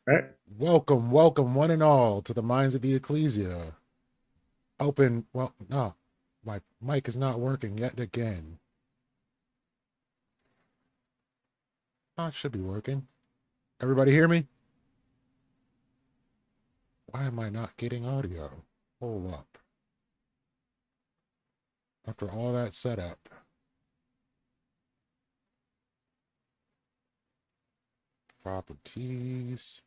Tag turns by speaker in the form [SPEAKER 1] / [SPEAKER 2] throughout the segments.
[SPEAKER 1] Right.
[SPEAKER 2] Welcome, welcome, one and all, to the Minds of the Ecclesia. Open, well, no, my mic is not working yet again. Oh, it should be working. Everybody hear me? Why am I not getting audio? Hold up. After all that setup. Properties.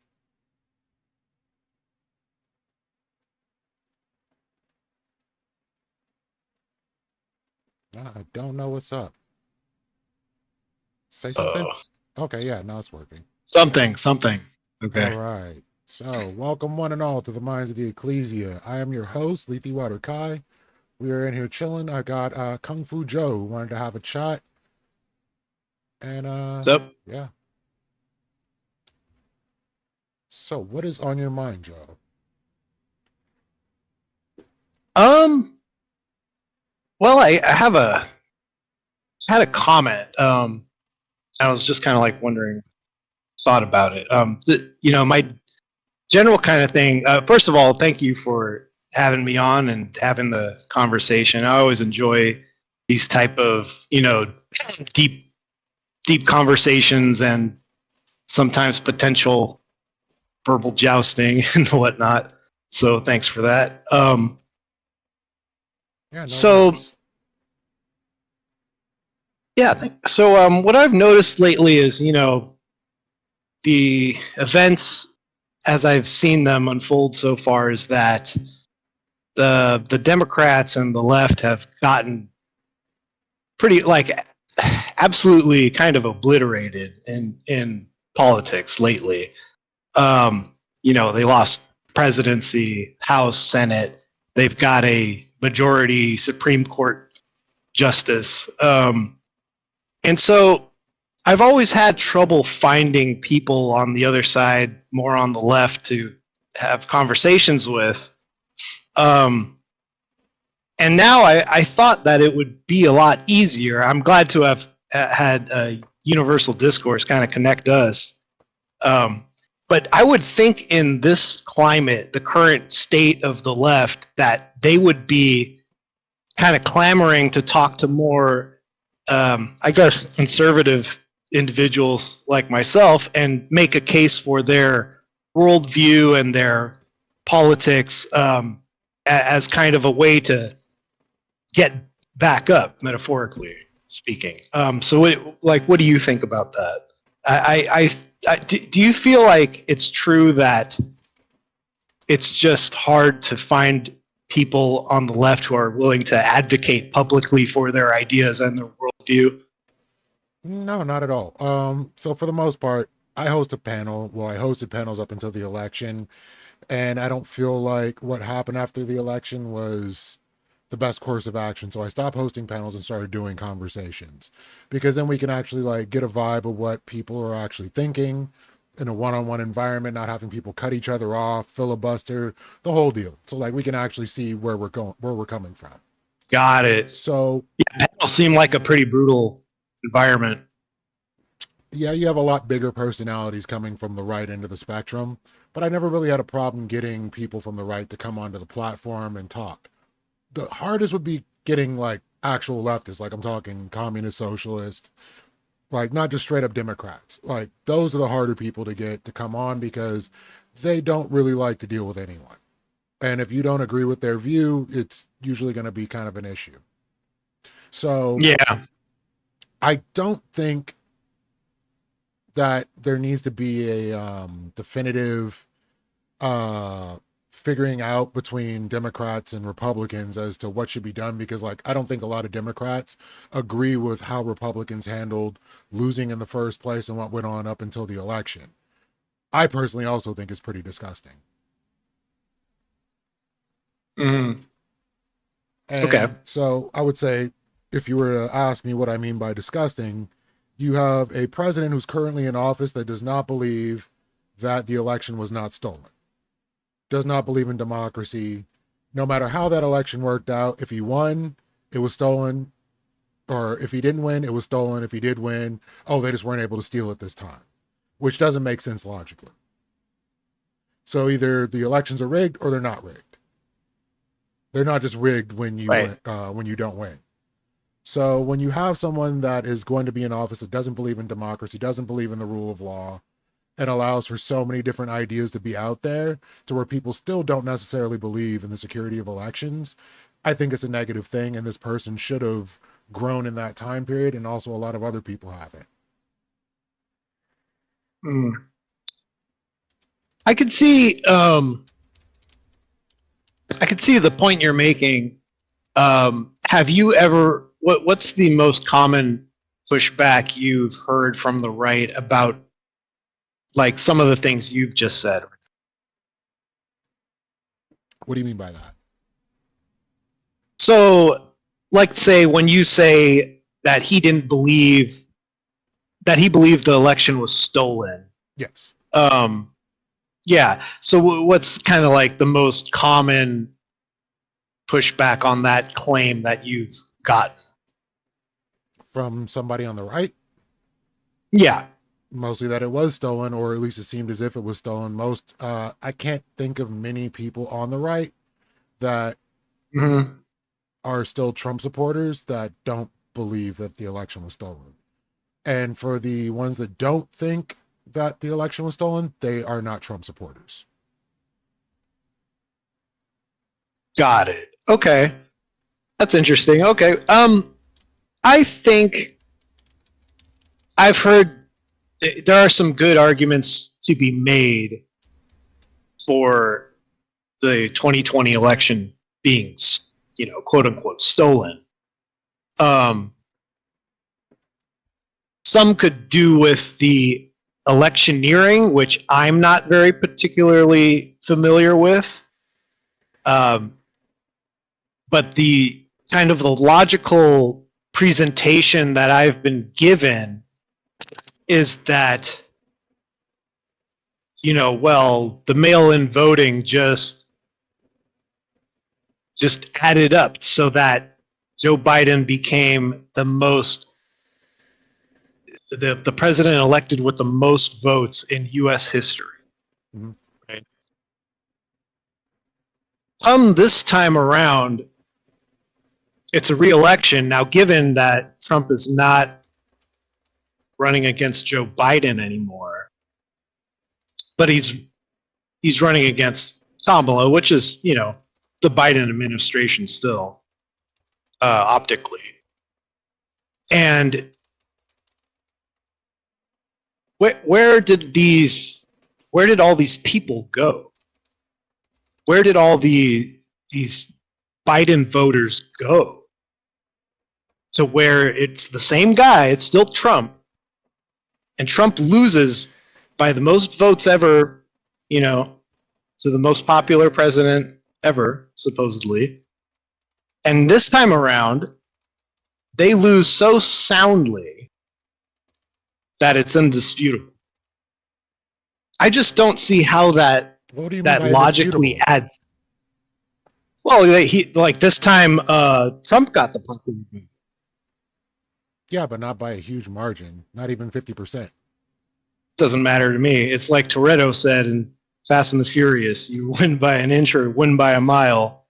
[SPEAKER 2] I don't know what's up. Say something?
[SPEAKER 1] Oh,
[SPEAKER 2] Okay, yeah, now it's working.
[SPEAKER 1] something.
[SPEAKER 2] All
[SPEAKER 1] Okay.
[SPEAKER 2] right. So, welcome one and all to the Minds of the Ecclesia. I am your host, Lethe Water Kai. We are in here chilling. I got Kung Fu Joe who wanted to have a chat. And
[SPEAKER 1] So,
[SPEAKER 2] yeah. So what is on your mind, Joe?
[SPEAKER 1] um, well, I have a had a comment. I was just kind of like wondering, thought about it. My general kind of thing. First of all, thank you for having me on and having the conversation. I always enjoy these type of deep deep conversations and sometimes potential verbal jousting and whatnot. So thanks for that.
[SPEAKER 2] Yeah, no
[SPEAKER 1] So
[SPEAKER 2] worries.
[SPEAKER 1] Yeah. So what I've noticed lately is, the events as I've seen them unfold so far is that the Democrats and the left have gotten pretty like absolutely kind of obliterated in politics lately. They lost presidency, House, Senate. They've got a majority Supreme Court justice. And so I've always had trouble finding people on the other side, more on the left, to have conversations with. Um, and now I thought that it would be a lot easier. I'm glad to have had a universal discourse kind of connect us. Um, but I would think in this climate, the current state of the left, that they would be kind of clamoring to talk to more, I guess, conservative individuals like myself and make a case for their worldview and their politics, as kind of a way to get back up, metaphorically speaking. What do you think about that? Do you feel like it's true that it's just hard to find people on the left who are willing to advocate publicly for their ideas and their worldview?
[SPEAKER 2] No, not at all. So for the most part, I host a panel. Well, I hosted panels up until the election, and I don't feel like what happened after the election was the best course of action. So I stopped hosting panels and started doing conversations because then we can actually like get a vibe of what people are actually thinking in a one-on-one environment, not having people cut each other off, filibuster, the whole deal. So like we can actually see where we're going, where we're coming from.
[SPEAKER 1] Got it.
[SPEAKER 2] So
[SPEAKER 1] Yeah, panels seem like a pretty brutal environment.
[SPEAKER 2] yeah, you have a lot bigger personalities coming from the right end of the spectrum, but I never really had a problem getting people from the right to come onto the platform and talk. The hardest would be getting like actual leftists, like I'm talking communist, socialist, like not just straight up Democrats. Like those are the harder people to get to come on because they don't really like to deal with anyone. And if you don't agree with their view, it's usually going to be kind of an issue. So
[SPEAKER 1] Yeah.
[SPEAKER 2] I don't think that there needs to be a definitive uh, figuring out between Democrats and Republicans as to what should be done because, like, I don't think a lot of Democrats agree with how Republicans handled losing in the first place and what went on up until the election. I personally also think it's pretty disgusting.
[SPEAKER 1] Mm. Okay.
[SPEAKER 2] And so I would say, if you were to ask me what I mean by disgusting, you have a president who's currently in office that does not believe that the election was not stolen, does not believe in democracy. No matter how that election worked out, if he won, it was stolen. Or if he didn't win, it was stolen. If he did win, oh, they just weren't able to steal it this time, which doesn't make sense logically. So either the elections are rigged or they're not rigged. They're not just rigged when you when you don't win. So when you have someone that is going to be in office that doesn't believe in democracy, doesn't believe in the rule of law, and allows for so many different ideas to be out there to where people still don't necessarily believe in the security of elections, I think it's a negative thing. And this person should have grown in that time period, and also a lot of other people haven't.
[SPEAKER 1] I could see the point you're making. Have you ever what's the most common pushback you've heard from the right about like some of the things you've just said?
[SPEAKER 2] What do you mean by that?
[SPEAKER 1] So, like, say when you say that he didn't believe that he believed the election was stolen.
[SPEAKER 2] Yes.
[SPEAKER 1] Yeah. So what's kind of like the most common pushback on that claim that you've gotten?
[SPEAKER 2] From somebody on the right?
[SPEAKER 1] Yeah.
[SPEAKER 2] Mostly that it was stolen, or at least it seemed as if it was stolen. I can't think of many people on the right that are still Trump supporters that don't believe that the election was stolen. And for the ones that don't think that the election was stolen, they are not Trump supporters.
[SPEAKER 1] Got it. Okay. That's interesting. Okay. I think I've heard there are some good arguments to be made for the 2020 election being, quote unquote, stolen. Some could do with the electioneering, which I'm not very particularly familiar with. But the kind of the logical presentation that I've been given is that, the mail-in voting just added up so that Joe Biden became the president elected with the most votes in U.S. history.
[SPEAKER 2] Mm-hmm.
[SPEAKER 1] Right. This time around, it's a re-election. Now, given that Trump is not running against Joe Biden anymore, but he's running against Kamala, which is, the Biden administration still, optically. And where did all these people go? Where did all these Biden voters go? To where it's the same guy, it's still Trump, and Trump loses by the most votes ever, to the most popular president ever, supposedly. And this time around, they lose so soundly that it's indisputable. I just don't see how that logically adds. Well, this time Trump got the popular vote.
[SPEAKER 2] Yeah, but not by a huge margin, not even 50%.
[SPEAKER 1] Doesn't matter to me. It's like Toretto said in Fast and the Furious: you win by an inch or win by a mile.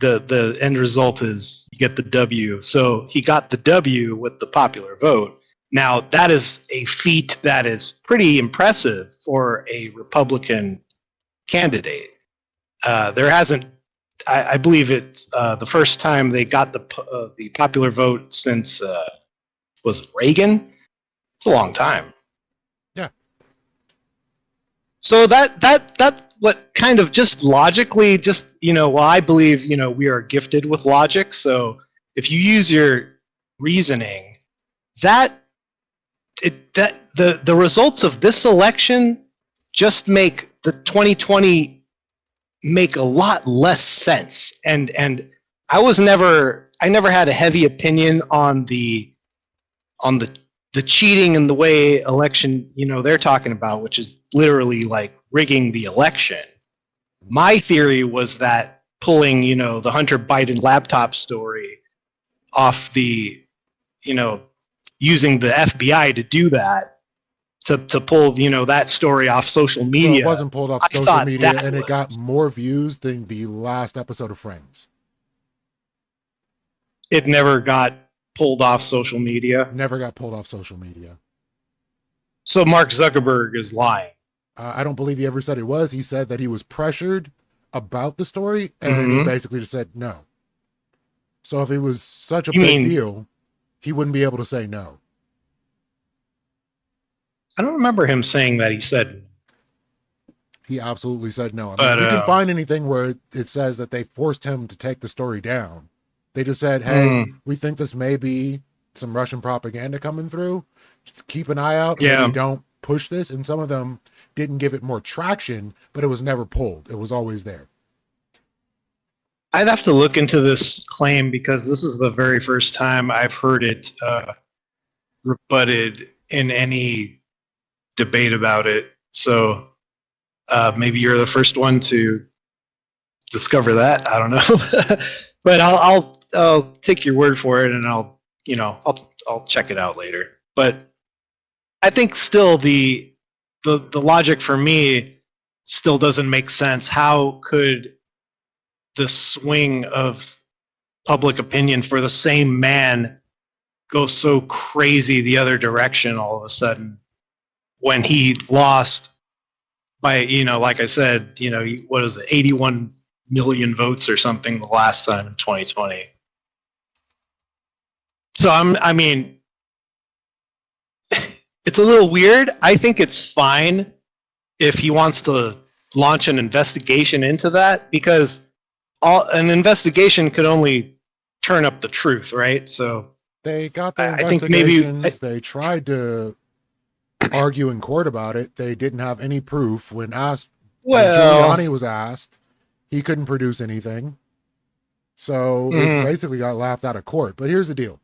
[SPEAKER 1] The end result is you get the W. So he got the W with the popular vote. Now, that is a feat that is pretty impressive for a Republican candidate. There hasn't, I believe it's the first time they got the popular vote since, was it Reagan? It's a long time.
[SPEAKER 2] Yeah.
[SPEAKER 1] So that what kind of just logically, I believe, we are gifted with logic. So if you use your reasoning, the results of this election just make the 2020 make a lot less sense. And I never had a heavy opinion on the cheating and the way election, they're talking about, which is literally like rigging the election. My theory was that pulling, the Hunter Biden laptop story off the, using the FBI to do that, to pull that story off social
[SPEAKER 2] So
[SPEAKER 1] media.
[SPEAKER 2] it wasn't pulled off
[SPEAKER 1] I
[SPEAKER 2] social
[SPEAKER 1] thought
[SPEAKER 2] media,
[SPEAKER 1] that
[SPEAKER 2] and it
[SPEAKER 1] was-
[SPEAKER 2] got more views than the last episode of Friends.
[SPEAKER 1] It never got pulled off social media.
[SPEAKER 2] Never got pulled off social media.
[SPEAKER 1] So Mark Zuckerberg is lying.
[SPEAKER 2] I don't believe he ever said it was. He said that he was pressured about the story, and he
[SPEAKER 1] Mhm.
[SPEAKER 2] basically just said no. So if it was such a
[SPEAKER 1] You
[SPEAKER 2] big
[SPEAKER 1] mean-
[SPEAKER 2] deal, he wouldn't be able to say no.
[SPEAKER 1] I don't remember him saying that. He said,
[SPEAKER 2] He absolutely said no. I mean,
[SPEAKER 1] But,
[SPEAKER 2] if you can find anything where it says that they forced him to take the story down. They just said, hey, we think this may be some Russian propaganda coming through. Just keep an eye out.
[SPEAKER 1] Yeah.
[SPEAKER 2] Maybe don't push this. And some of them didn't give it more traction, but it was never pulled. It was always there.
[SPEAKER 1] I'd have to look into this claim because this is the very first time I've heard it rebutted in any debate about it. So maybe you're the first one to discover that. I don't know, but I'll take your word for it, and I'll check it out later. But I think still the logic for me still doesn't make sense. How could the swing of public opinion for the same man go so crazy the other direction all of a sudden when he lost by, like I said, what is it, 81 million votes or something the last time in 2020. So I mean, it's a little weird. I think it's fine if he wants to launch an investigation into that, because an investigation could only turn up the truth, right? So
[SPEAKER 2] They got the
[SPEAKER 1] I think maybe-
[SPEAKER 2] investigations. They tried to argue in court about it. They didn't have any proof. When Giuliani was asked, he couldn't produce anything. So it basically got laughed out of court. But here's the deal.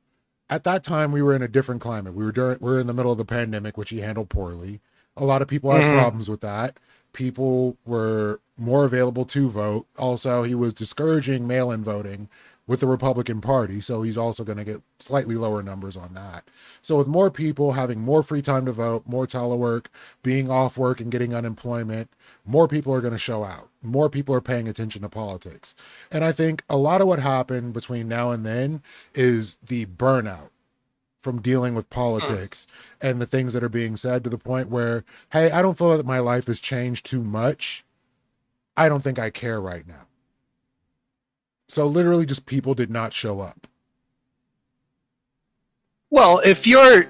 [SPEAKER 2] At that time, we were in a different climate. We were in the middle of the pandemic, which he handled poorly. A lot of people had problems with that. People were more available to vote. Also, he was discouraging mail-in voting with the Republican Party, so he's also going to get slightly lower numbers on that. So with more people having more free time to vote, more telework, being off work and getting unemployment, more people are going to show out. More people are paying attention to politics. And I think a lot of what happened between now and then is the burnout from dealing with politics and the things that are being said, to the point where, hey, I don't feel that my life has changed too much. I don't think I care right now. So literally just people did not show up.
[SPEAKER 1] Well, if you're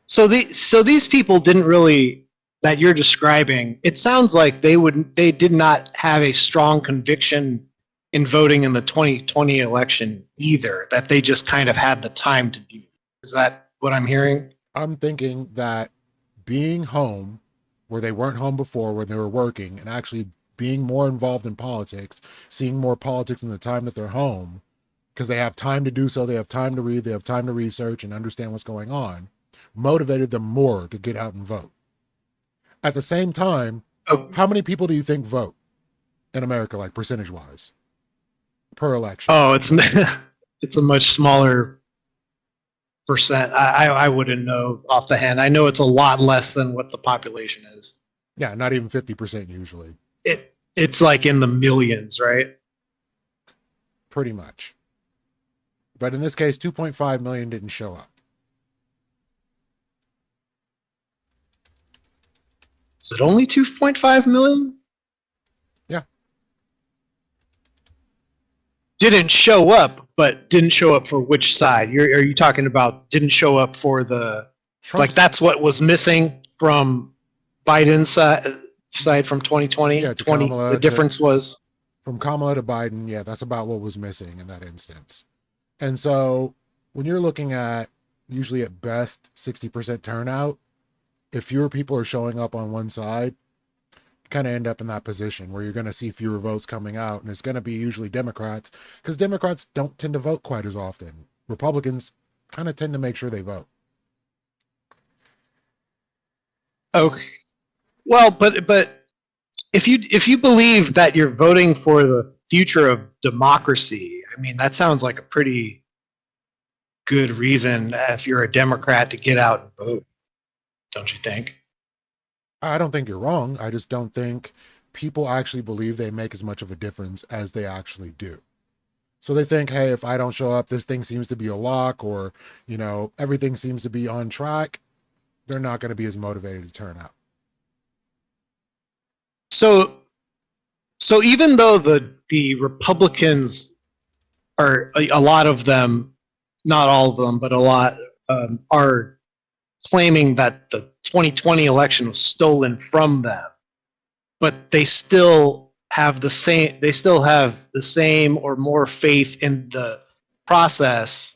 [SPEAKER 1] so these people didn't really, that you're describing, it sounds like they did not have a strong conviction in voting in the 2020 election either, that they just kind of had the time to do. Is that what I'm hearing?
[SPEAKER 2] I'm thinking that being home where they weren't home before, where they were working, and actually being more involved in politics, seeing more politics in the time that they're home, because they have time to do so, they have time to read, they have time to research and understand what's going on, motivated them more to get out and vote. At the same time, how many people do you think vote in America, like percentage-wise, per election?
[SPEAKER 1] Oh, it's a much smaller percent. I wouldn't know off the hand. I know it's a lot less than what the population is.
[SPEAKER 2] Yeah, not even 50% usually.
[SPEAKER 1] It's like in the millions, right?
[SPEAKER 2] Pretty much. But in this case, 2.5 million didn't show up.
[SPEAKER 1] Is it only 2.5 million?
[SPEAKER 2] Yeah.
[SPEAKER 1] Didn't show up, but didn't show up for which side? Are you talking about didn't show up for the,
[SPEAKER 2] Trump's,
[SPEAKER 1] like that's what was missing from Biden's side from 2020?
[SPEAKER 2] Yeah, to
[SPEAKER 1] 20,
[SPEAKER 2] Kamala
[SPEAKER 1] the difference was?
[SPEAKER 2] from Kamala to Biden, yeah, that's about what was missing in that instance. And so when you're looking at usually at best 60% turnout, if fewer people are showing up on one side, you kind of end up in that position where you're going to see fewer votes coming out, and it's going to be usually Democrats, because Democrats don't tend to vote quite as often. Republicans kind of tend to make sure they vote.
[SPEAKER 1] Okay. Well, but if you believe that you're voting for the future of democracy, I mean, that sounds like a pretty good reason if you're a Democrat to get out and vote. don't you think?
[SPEAKER 2] I don't think you're wrong. I just don't think people actually believe they make as much of a difference as they actually do. So they think, hey, if I don't show up, this thing seems to be a lock, or, everything seems to be on track. They're not going to be as motivated to turn out.
[SPEAKER 1] So even though the Republicans are a lot of them, not all of them, but a lot are claiming that the 2020 election was stolen from them, but they still have the same or more faith in the process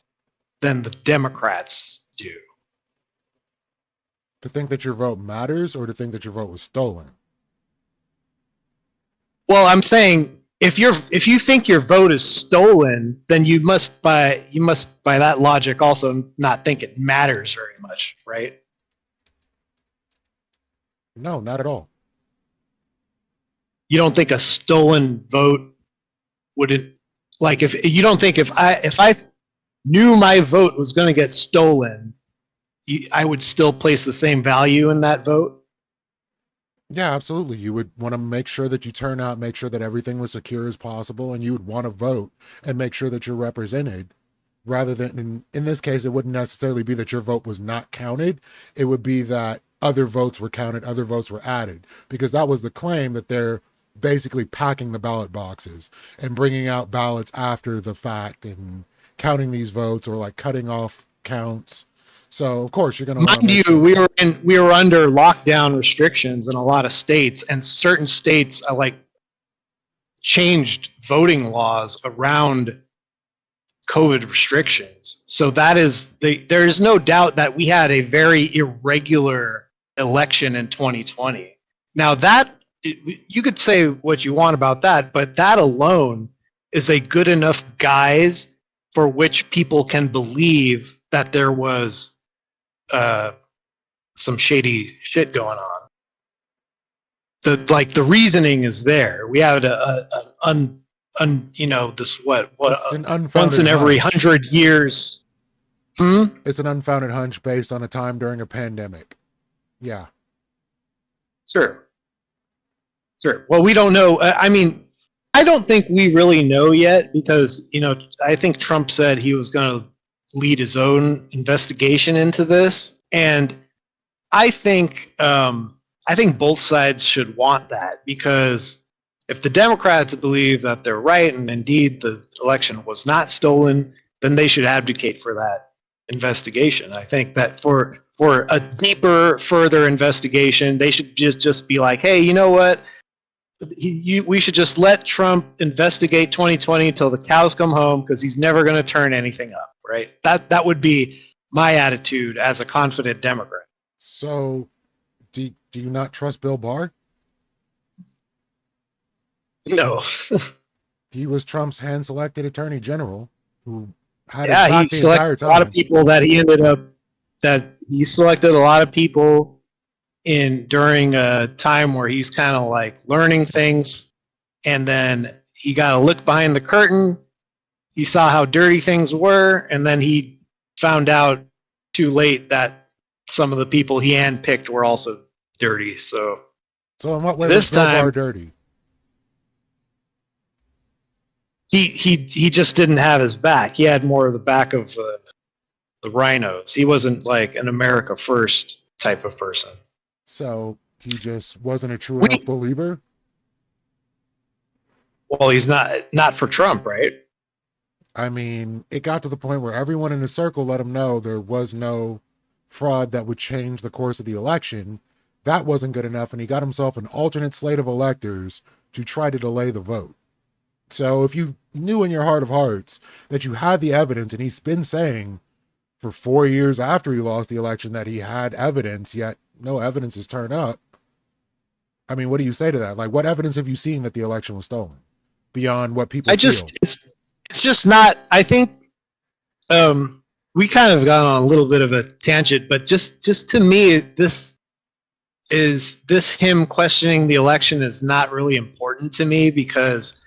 [SPEAKER 1] than the Democrats do.
[SPEAKER 2] To think that your vote matters, or to think that your vote was stolen?
[SPEAKER 1] Well, I'm saying if you think your vote is stolen, then you must by that logic also not think it matters very much, right?
[SPEAKER 2] No, not at all.
[SPEAKER 1] You don't think a stolen vote wouldn't, like, if you don't think if I knew my vote was going to get stolen, I would still place the same value in that vote?
[SPEAKER 2] Yeah, absolutely. You would want to make sure that you turn out, make sure that everything was secure as possible, and you would want to vote and make sure that you're represented. Rather than, in this case, it wouldn't necessarily be that your vote was not counted. It would be that other votes were counted, other votes were added, because that was the claim, that they're basically packing the ballot boxes and bringing out ballots after the fact and counting these votes, or like cutting off counts. So of course you're going to
[SPEAKER 1] mind you,
[SPEAKER 2] sure.
[SPEAKER 1] we were under lockdown restrictions in a lot of states, and certain states changed voting laws around COVID restrictions. So there is no doubt that we had a very irregular election in 2020. Now that you could say what you want about that, but that alone is a good enough guise for which people can believe that there was some shady shit going on. The reasoning is there. We had this
[SPEAKER 2] It's an unfounded
[SPEAKER 1] once in every
[SPEAKER 2] hunch.
[SPEAKER 1] 100 years.
[SPEAKER 2] It's an unfounded hunch based on a time during a pandemic. Yeah.
[SPEAKER 1] Sure. Well, we don't know. I don't think we really know yet, because I think Trump said he was going to lead his own investigation into this, and I think both sides should want that, because if the Democrats believe that they're right and indeed the election was not stolen, then they should advocate for that investigation. I think that for a deeper, further investigation, they should just be like, hey, you know what? We should just let Trump investigate 2020 until the cows come home, because he's never going to turn anything up, right? That would be my attitude as a confident Democrat.
[SPEAKER 2] So, do you not trust Bill Barr?
[SPEAKER 1] No.
[SPEAKER 2] He was Trump's hand-selected attorney general, who had
[SPEAKER 1] Yeah, he
[SPEAKER 2] his back the entire
[SPEAKER 1] selected
[SPEAKER 2] time.
[SPEAKER 1] a lot of people he selected a lot of people during a time where he's kind of like learning things, and then he got a look behind the curtain. He saw how dirty things were, and then he found out too late that some of the people he handpicked were also dirty. So
[SPEAKER 2] in what way
[SPEAKER 1] this
[SPEAKER 2] was Bill
[SPEAKER 1] time-
[SPEAKER 2] Barr dirty?
[SPEAKER 1] he just didn't have his back. He had more of the back of the rhinos. He wasn't like an America First type of person.
[SPEAKER 2] So he just wasn't a true enough believer?
[SPEAKER 1] Well, he's not for Trump, right?
[SPEAKER 2] I mean, it got to the point where everyone in his circle let him know there was no fraud that would change the course of the election. That wasn't good enough, and he got himself an alternate slate of electors to try to delay the vote. So if you knew in your heart of hearts that you had the evidence, and he's been saying for 4 years after he lost the election that he had evidence, yet no evidence has turned up. I mean, what do you say to that? Like, what evidence have you seen that the election was stolen beyond what people feel?
[SPEAKER 1] It's just not. I think we kind of got on a little bit of a tangent, but just to me, this him questioning the election is not really important to me, because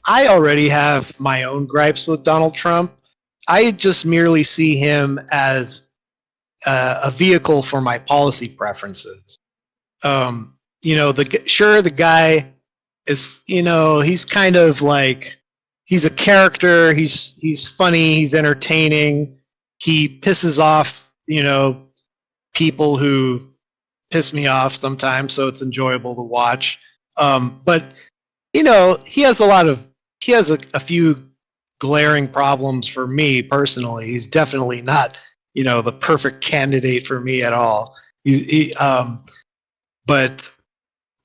[SPEAKER 1] I already have my own gripes with Donald Trump. I just merely see him as a vehicle for my policy preferences. The guy is, he's kind of like, he's a character. He's funny. He's entertaining. He pisses off, people who piss me off sometimes, so it's enjoyable to watch. But he has a few glaring problems for me personally. He's definitely not, the perfect candidate for me at all. But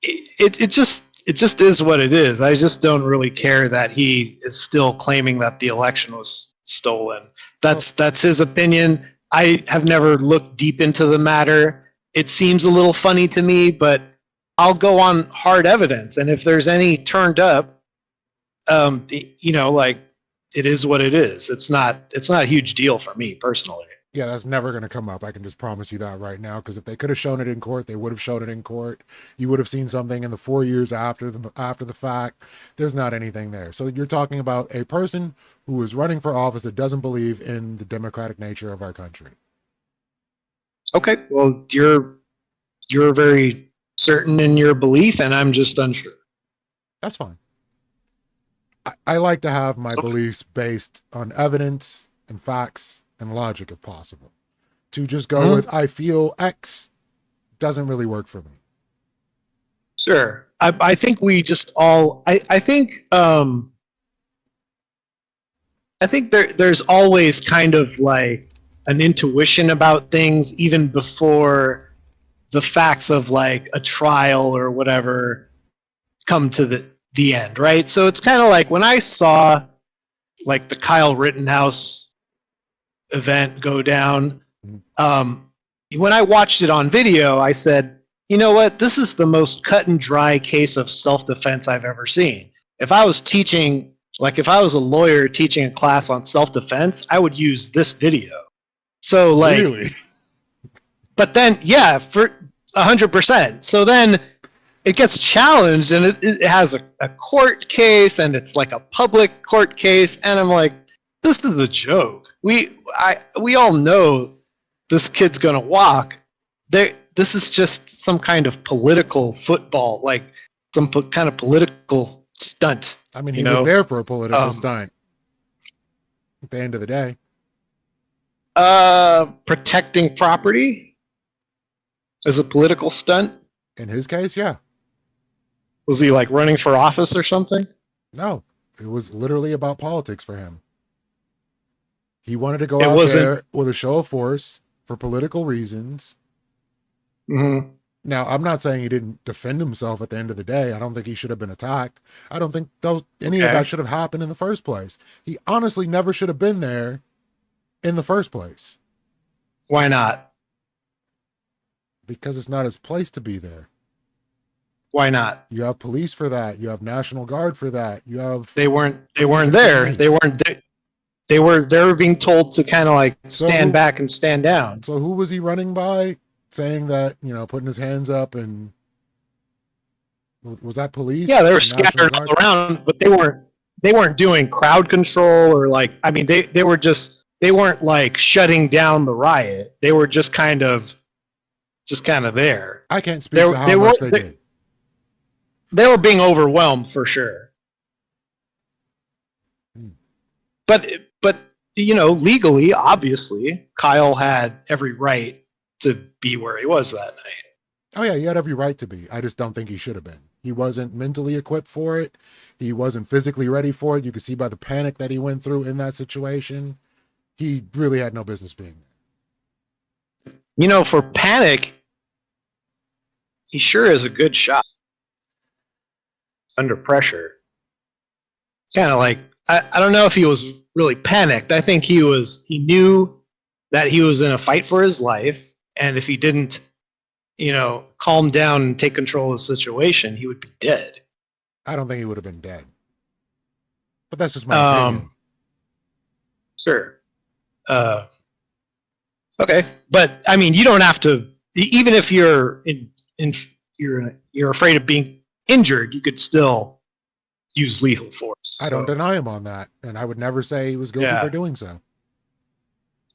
[SPEAKER 1] it just is what it is. I just don't really care that he is still claiming that the election was stolen. That's his opinion. I have never looked deep into the matter. It seems a little funny to me, but I'll go on hard evidence. And if there's any turned up, like, it is what it is. It's not a huge deal for me personally.
[SPEAKER 2] Yeah, that's never going to come up. I can just promise you that right now, because if they could have shown it in court, they would have shown it in court. You would have seen something in the 4 years after the fact. There's not anything there. So you're talking about a person who is running for office that doesn't believe in the democratic nature of our country.
[SPEAKER 1] Okay, well, you're very certain in your belief, and I'm just unsure.
[SPEAKER 2] That's fine. I like to have my beliefs based on evidence and facts and logic if possible. To just go with I feel X doesn't really work for me.
[SPEAKER 1] Sure. I think we just all I think there's always kind of like an intuition about things even before the facts of like a trial or whatever come to the end, right? So it's kind of like when I saw like the Kyle Rittenhouse event go down, when I watched it on video, I said, you know what, this is the most cut and dry case of self-defense I've ever seen. If I was a lawyer teaching a class on self-defense, I would use this video. So like,
[SPEAKER 2] really?
[SPEAKER 1] But then, yeah, for 100%. So then it gets challenged, and it has a court case, and it's like a public court case, and I'm like, this is a joke. We all know this kid's gonna walk. This is just some kind of political football, like some kind of political stunt.
[SPEAKER 2] I mean, he was there for a political stunt. At the end of the day,
[SPEAKER 1] protecting property is a political stunt.
[SPEAKER 2] In his case, yeah.
[SPEAKER 1] Was he like running for office or something?
[SPEAKER 2] No, it was literally about politics for him. He wanted to go out there with a show of force for political reasons.
[SPEAKER 1] Mm-hmm.
[SPEAKER 2] Now, I'm not saying he didn't defend himself at the end of the day. I don't think he should have been attacked. I don't think any of that should have happened in the first place. He honestly never should have been there in the first place.
[SPEAKER 1] Why not?
[SPEAKER 2] Because it's not his place to be there.
[SPEAKER 1] Why not?
[SPEAKER 2] You have police for that. You have National Guard for that. You have.
[SPEAKER 1] They weren't there. They were being told to kind of like stand back and stand down.
[SPEAKER 2] So who was he running by, saying that, putting his hands up, and was that police?
[SPEAKER 1] Yeah, they were scattered all around, but they weren't doing crowd control or like, I mean, they weren't like shutting down the riot. They were just kind of there.
[SPEAKER 2] I can't speak to how much they did.
[SPEAKER 1] They were being overwhelmed for sure. But legally, obviously, Kyle had every right to be where he was that night.
[SPEAKER 2] Oh yeah, he had every right to be. I just don't think he should have been. He wasn't mentally equipped for it. He wasn't physically ready for it. You could see by the panic that he went through in that situation. He really had no business being there.
[SPEAKER 1] For panic, he sure is a good shot. Under pressure. Kind of like, I don't know if he was really panicked. I think he knew that he was in a fight for his life, and if he didn't, calm down and take control of the situation, he would be dead.
[SPEAKER 2] I don't think he would have been dead. But that's just my opinion. Sure.
[SPEAKER 1] Okay. But I mean, you don't have to, even if you're you're afraid of being injured, you could still use lethal force.
[SPEAKER 2] I don't deny him on that, and I would never say he was guilty for doing so.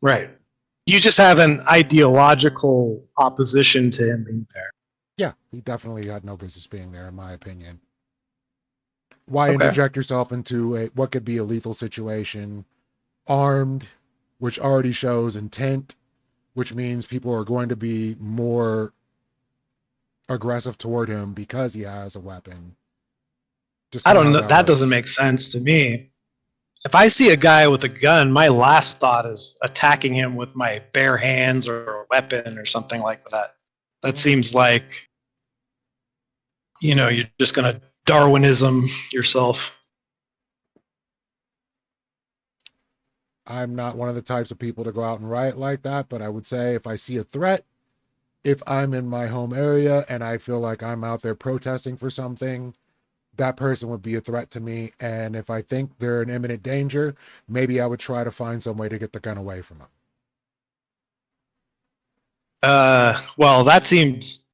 [SPEAKER 1] Right. You just have an ideological opposition to him being there.
[SPEAKER 2] Yeah, he definitely had no business being there, in my opinion. Why
[SPEAKER 1] Okay.
[SPEAKER 2] interject yourself into what could be a lethal situation, armed, which already shows intent, which means people are going to be more aggressive toward him because he has a weapon. Just
[SPEAKER 1] I
[SPEAKER 2] kind of
[SPEAKER 1] don't
[SPEAKER 2] how
[SPEAKER 1] know.
[SPEAKER 2] that
[SPEAKER 1] That doesn't
[SPEAKER 2] works.
[SPEAKER 1] make sense to me. If I see a guy with a gun, my last thought is attacking him with my bare hands or a weapon or something like that. That seems like, you're just going to Darwinism yourself.
[SPEAKER 2] I'm not one of the types of people to go out and riot like that, but I would say if I see a threat, if I'm in my home area and I feel like I'm out there protesting for something, that person would be a threat to me. And if I think they're in imminent danger, maybe I would try to find some way to get the gun away from them.
[SPEAKER 1] Well, that seems.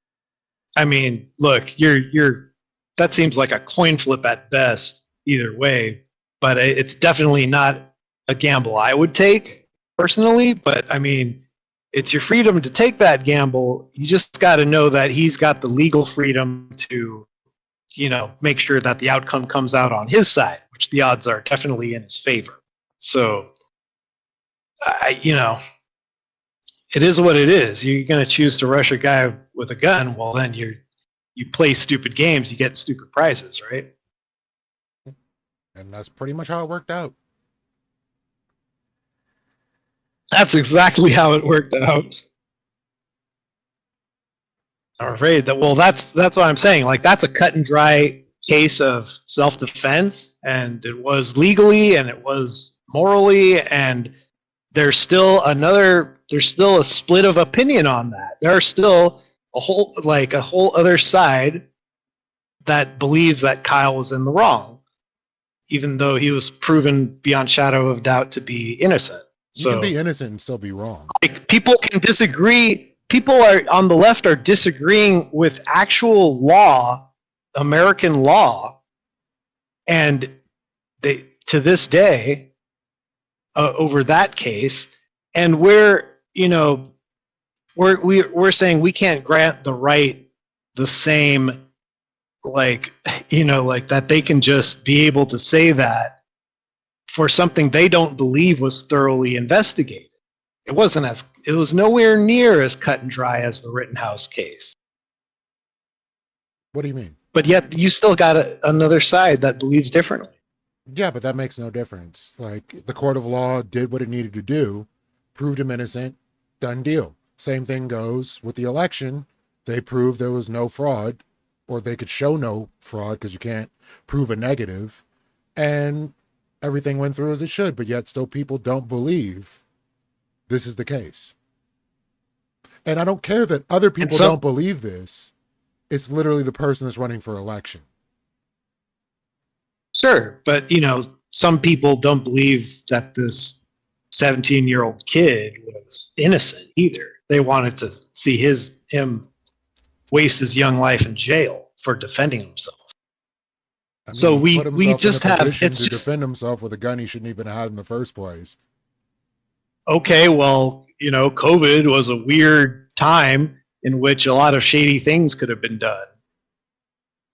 [SPEAKER 1] I mean, look, you're. That seems like a coin flip at best, either way. But it's definitely not a gamble I would take personally. But I mean, it's your freedom to take that gamble. You just got to know that he's got the legal freedom to, make sure that the outcome comes out on his side, which the odds are definitely in his favor. So, it is what it is. You're going to choose to rush a guy with a gun. Well, then you play stupid games, you get stupid prizes, right?
[SPEAKER 2] And that's pretty much how it worked out.
[SPEAKER 1] That's exactly how it worked out. I'm afraid that. Well, that's what I'm saying. Like, that's a cut and dry case of self-defense, and it was legally and it was morally, and there's still a split of opinion on that. There's still a whole other side that believes that Kyle was in the wrong, even though he was proven beyond shadow of doubt to be innocent.
[SPEAKER 2] You can be innocent and still be wrong.
[SPEAKER 1] Like, people can disagree. People are on the left are disagreeing with actual law, American law, and they to this day over that case, and we're saying we can't grant the right the same, like that they can just be able to say that for something they don't believe was thoroughly investigated. It was nowhere near as cut and dry as the Rittenhouse case.
[SPEAKER 2] What do you mean?
[SPEAKER 1] But yet you still got another side that believes differently.
[SPEAKER 2] Yeah, but that makes no difference. Like, the court of law did what it needed to do, proved him innocent, done deal. Same thing goes with the election. They proved there was no fraud, or they could show no fraud because you can't prove a negative, and everything went through as it should, but yet still people don't believe this is the case. And I don't care that other people don't believe this. It's literally the person that's running for election.
[SPEAKER 1] Sure, but some people don't believe that this 17-year-old kid was innocent either. They wanted to see him waste his young life in jail for defending himself.
[SPEAKER 2] I mean,
[SPEAKER 1] So
[SPEAKER 2] he put
[SPEAKER 1] we
[SPEAKER 2] himself
[SPEAKER 1] just
[SPEAKER 2] in a
[SPEAKER 1] have
[SPEAKER 2] position
[SPEAKER 1] it's
[SPEAKER 2] to
[SPEAKER 1] just
[SPEAKER 2] defend himself with a gun he shouldn't even have had in the first place.
[SPEAKER 1] okay. Well, COVID was a weird time in which a lot of shady things could have been done.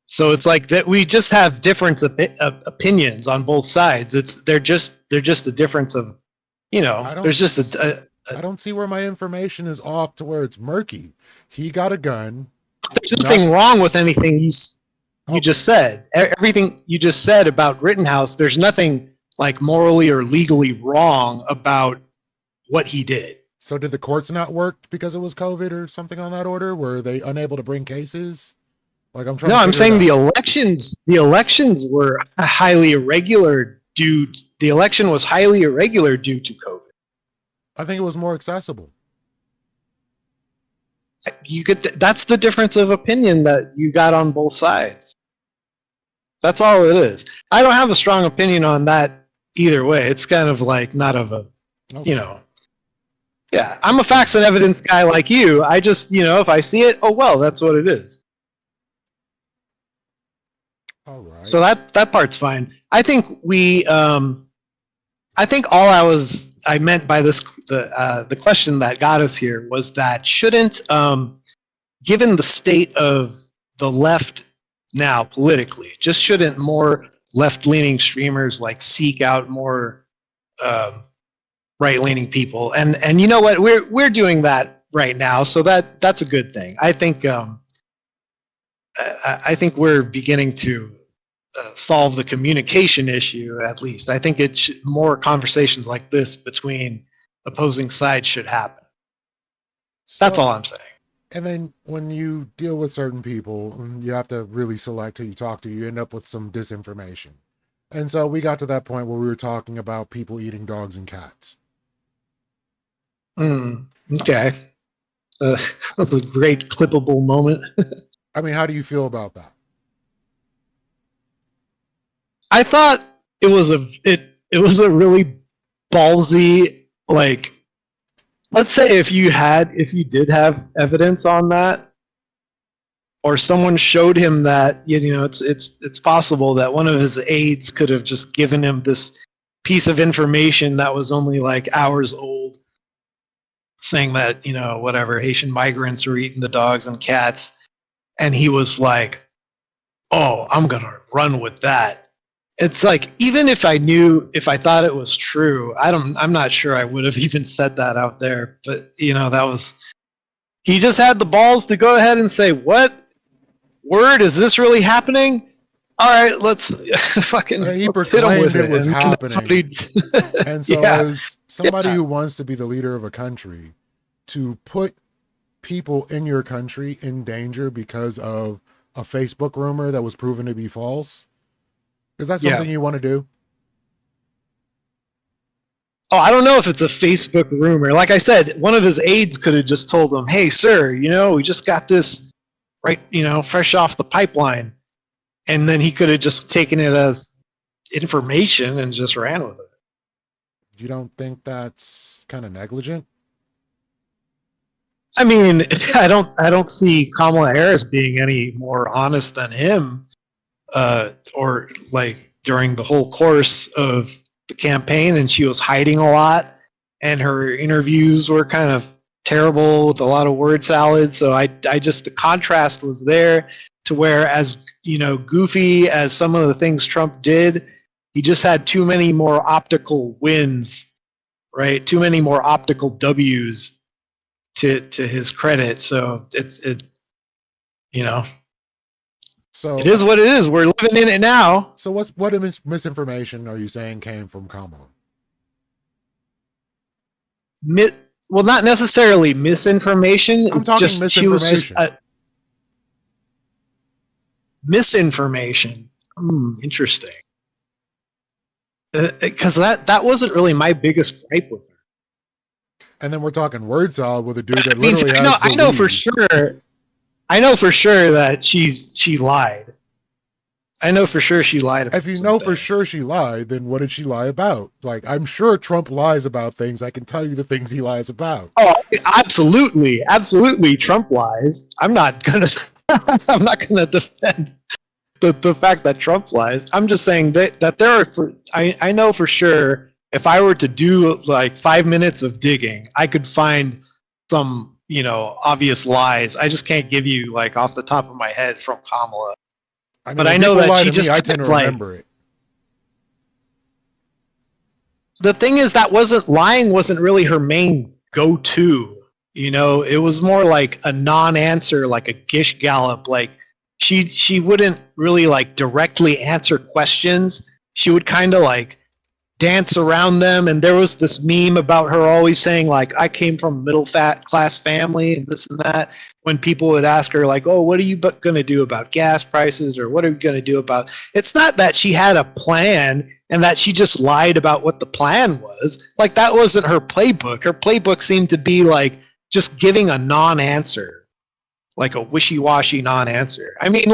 [SPEAKER 1] So it's like that we just have different opinions on both sides. They're just a difference of, there's just
[SPEAKER 2] I don't see where my information is off to where it's murky. He got a gun.
[SPEAKER 1] There's nothing wrong with anything you just said. Everything you just said about Rittenhouse, there's nothing like morally or legally wrong about what he did.
[SPEAKER 2] So did the courts not work because it was COVID or something on that order? Were they unable to bring cases? Like, I'm trying.
[SPEAKER 1] No, I'm saying the elections were highly irregular the election was highly irregular due to COVID.
[SPEAKER 2] I think it was more accessible.
[SPEAKER 1] That's the difference of opinion that you got on both sides. That's all it is. I don't have a strong opinion on that either way. It's kind of like not of a, yeah, I'm a facts and evidence guy like you. I just, if I see it, oh, well, that's what it is.
[SPEAKER 2] All right.
[SPEAKER 1] So that part's fine. I think we I think I meant by this, the question that got us here was that shouldn't, given the state of the left now politically, just shouldn't more left-leaning streamers like seek out more right-leaning people? And you know what, we're doing that right now, so that's a good thing. I think we're beginning to solve the communication issue. At least I think more conversations like this between opposing sides should happen. That's all I'm saying.
[SPEAKER 2] And then when you deal with certain people, you have to really select who you talk to. You end up with some disinformation. And so we got to that point where we were talking about people eating dogs and cats.
[SPEAKER 1] Okay. That's a great clippable moment.
[SPEAKER 2] I mean, how do you feel about that?
[SPEAKER 1] I thought it was a really ballsy, like, let's say if you did have evidence on that, or someone showed him that, it's possible that one of his aides could have just given him this piece of information that was only like hours old, saying that, whatever, Haitian migrants were eating the dogs and cats, and he was like, oh, I'm gonna run with that. It's like, even if I thought it was true, I'm not sure I would have even said that out there. But he just had the balls to go ahead and say, what word is this really happening? All right, let's fucking
[SPEAKER 2] he
[SPEAKER 1] let's hit him with
[SPEAKER 2] proclaimed it was
[SPEAKER 1] and
[SPEAKER 2] happening. And so
[SPEAKER 1] Yeah.
[SPEAKER 2] as somebody who wants to be the leader of a country, to put people in your country in danger because of a Facebook rumor that was proven to be false, is that something you want to do?
[SPEAKER 1] Oh, I don't know if it's a Facebook rumor. Like I said, one of his aides could have just told him, hey, sir, we just got this right, fresh off the pipeline. And then he could have just taken it as information and just ran with it.
[SPEAKER 2] You don't think that's kind of negligent?
[SPEAKER 1] I mean, I don't see Kamala Harris being any more honest than him, or like during the whole course of the campaign, and she was hiding a lot, and her interviews were kind of terrible with a lot of word salad. So I just, the contrast was there, to where, as goofy as some of the things Trump did, he just had too many more optical wins, right? Too many more optical W's to his credit. So
[SPEAKER 2] So
[SPEAKER 1] it is what it is. We're living in it now.
[SPEAKER 2] So what misinformation are you saying came from Kamala?
[SPEAKER 1] Well, not necessarily misinformation.
[SPEAKER 2] I'm
[SPEAKER 1] it's
[SPEAKER 2] talking
[SPEAKER 1] just she was just misinformation. Interesting. Because that wasn't really my biggest gripe with her.
[SPEAKER 2] And then we're talking word salad with a dude that literally has.
[SPEAKER 1] I know for sure. I know for sure that she lied. I know for sure she lied about
[SPEAKER 2] If you know for sure she lied, then what did she lie about? Like, I'm sure Trump lies about things. I can tell you the things he lies about.
[SPEAKER 1] Oh, absolutely. Absolutely. Trump lies. I'm not gonna defend the fact that Trump lies. I'm just saying that there are, I know for sure, if I were to do like 5 minutes of digging, I could find some, obvious lies. I just can't give you, like, off the top of my head from Kamala. But I know that she just,
[SPEAKER 2] I tend to remember it.
[SPEAKER 1] The thing is, lying wasn't really her main go-to. It was more like a non-answer, like a Gish Gallop. Like, she wouldn't really like directly answer questions. She would kind of like dance around them. And there was this meme about her always saying, like, I came from a middle class family and this and that. When people would ask her, like, oh, what are you going to do about gas prices, or what are you going to do about, it's not that she had a plan and that she just lied about what the plan was. Like, that wasn't her playbook. Her playbook seemed to be like just giving a non-answer, like a wishy-washy non-answer. I mean,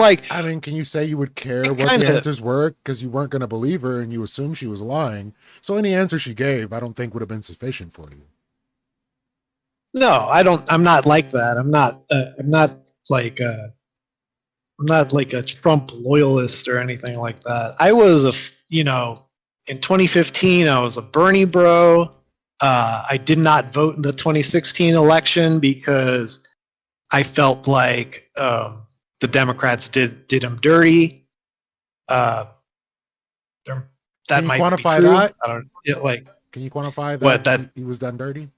[SPEAKER 2] can you say you would care what the answers were because you weren't going to believe her and you assumed she was lying? So any answer she gave, I don't think would have been sufficient for you.
[SPEAKER 1] No, I don't. I'm not like that. I'm not like a Trump loyalist or anything like that. I was in 2015, I was a Bernie bro. I did not vote in the 2016 election because I felt like the Democrats did him dirty. Uh, that
[SPEAKER 2] Can you
[SPEAKER 1] might be
[SPEAKER 2] quantify
[SPEAKER 1] true.
[SPEAKER 2] that?
[SPEAKER 1] I don't like
[SPEAKER 2] Can you quantify
[SPEAKER 1] what
[SPEAKER 2] that
[SPEAKER 1] that.
[SPEAKER 2] he was done dirty?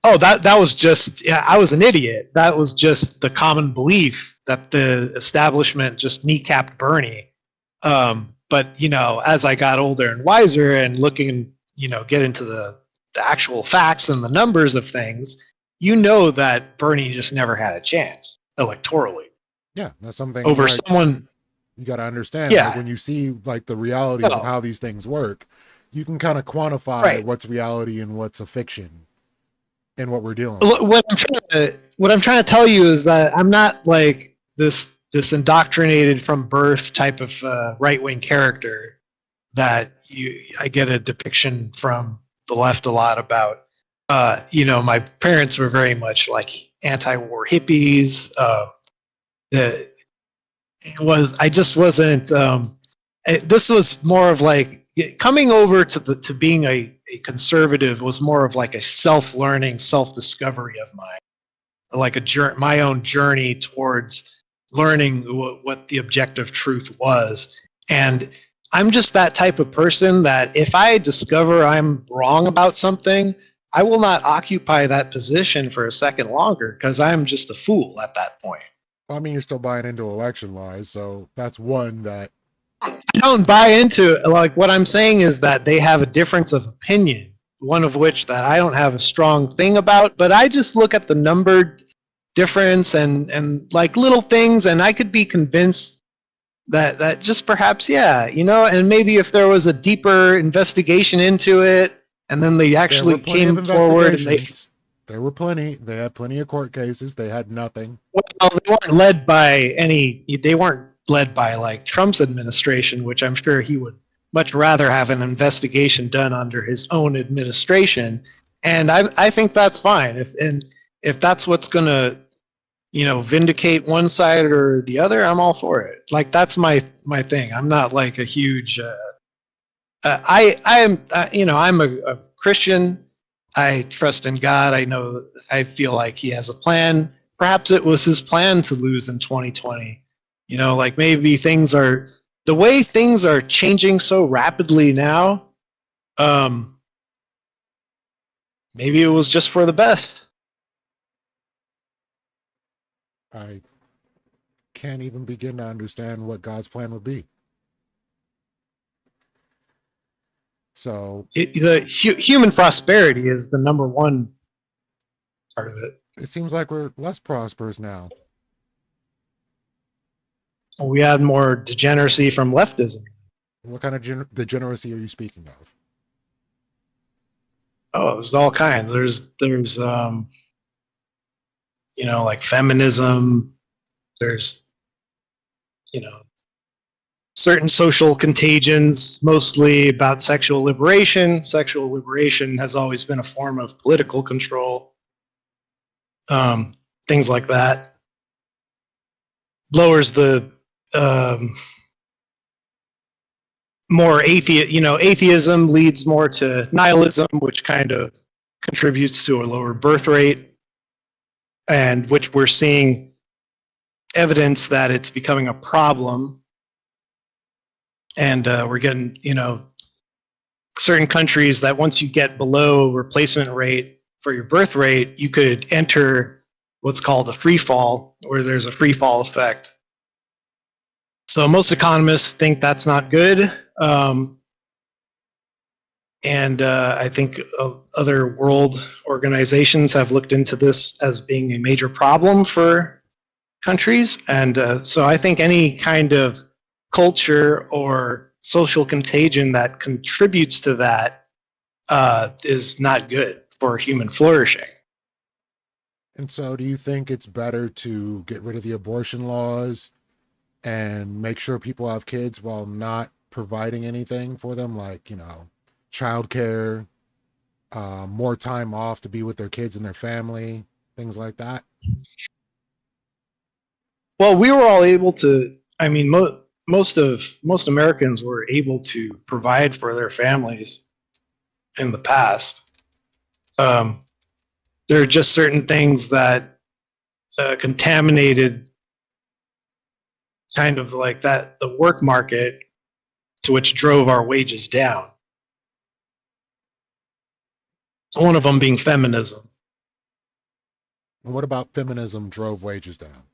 [SPEAKER 1] Oh, that was just, yeah, I was an idiot. That was just the common belief that the establishment just kneecapped Bernie. But as I got older and wiser and looking, get into the actual facts and the numbers of things, that Bernie just never had a chance electorally
[SPEAKER 2] Yeah, that's something
[SPEAKER 1] over
[SPEAKER 2] like
[SPEAKER 1] someone.
[SPEAKER 2] you got to understand. Like
[SPEAKER 1] Yeah.
[SPEAKER 2] when you see like the realities of
[SPEAKER 1] Oh,
[SPEAKER 2] how these things work, you can kind of quantify
[SPEAKER 1] right.
[SPEAKER 2] what's reality and what's a fiction and what we're dealing with.
[SPEAKER 1] What I'm trying to tell you is that I'm not like this indoctrinated from birth type of right wing character that I get a depiction from the left a lot about. My parents were very much like anti-war hippies. The it was I just wasn't. This was more of like coming over to being a conservative was more of like a self-learning, self-discovery of mine, like my own journey towards learning what the objective truth was. And I'm just that type of person that if I discover I'm wrong about something, I will not occupy that position for a second longer because I'm just a fool at that point.
[SPEAKER 2] I mean, you're still buying into election lies, so that's one that.
[SPEAKER 1] I don't buy into it. Like what I'm saying is that they have a difference of opinion, one of which that I don't have a strong thing about, but I just look at the numbered difference and like little things, and I could be convinced that just perhaps, yeah, and maybe if there was a deeper investigation into it, and then they actually came forward and
[SPEAKER 2] there were plenty. They had plenty of court cases. They had nothing.
[SPEAKER 1] Well, they weren't led by like Trump's administration, which I'm sure he would much rather have an investigation done under his own administration. And I think that's fine. If that's what's going to, vindicate one side or the other, I'm all for it. Like that's my thing. I'm not like a huge. I am. I'm a Christian. I trust in God. I feel like He has a plan. Perhaps it was His plan to lose in 2020. Like maybe the way things are changing so rapidly now. Maybe it was just for the best.
[SPEAKER 2] I can't even begin to understand what God's plan would be. So
[SPEAKER 1] human prosperity is the number one part of it.
[SPEAKER 2] It seems like we're less prosperous now.
[SPEAKER 1] We had more degeneracy from leftism.
[SPEAKER 2] What kind of degeneracy are you speaking of?
[SPEAKER 1] Oh, there's all kinds. There's like feminism. There's certain social contagions, mostly about sexual liberation. Sexual liberation has always been a form of political control. Things like that. Lowers the more atheism leads more to nihilism, which kind of contributes to a lower birth rate, and which we're seeing evidence that it's becoming a problem. And we're getting, certain countries that once you get below replacement rate for your birth rate, you could enter what's called a free fall, where there's a free fall effect. So most economists think that's not good. And I think other world organizations have looked into this as being a major problem for countries. And so I think any kind of culture or social contagion that contributes to that is not good for human flourishing.
[SPEAKER 2] And so do you think it's better to get rid of the abortion laws and make sure people have kids while not providing anything for them, like, childcare, more time off to be with their kids and their family, things like that?
[SPEAKER 1] Well, we were all able to, most Americans were able to provide for their families in the past. There are just certain things that contaminated kind of like that the work market, to which drove our wages down. One of them being feminism.
[SPEAKER 2] And what about feminism drove wages down?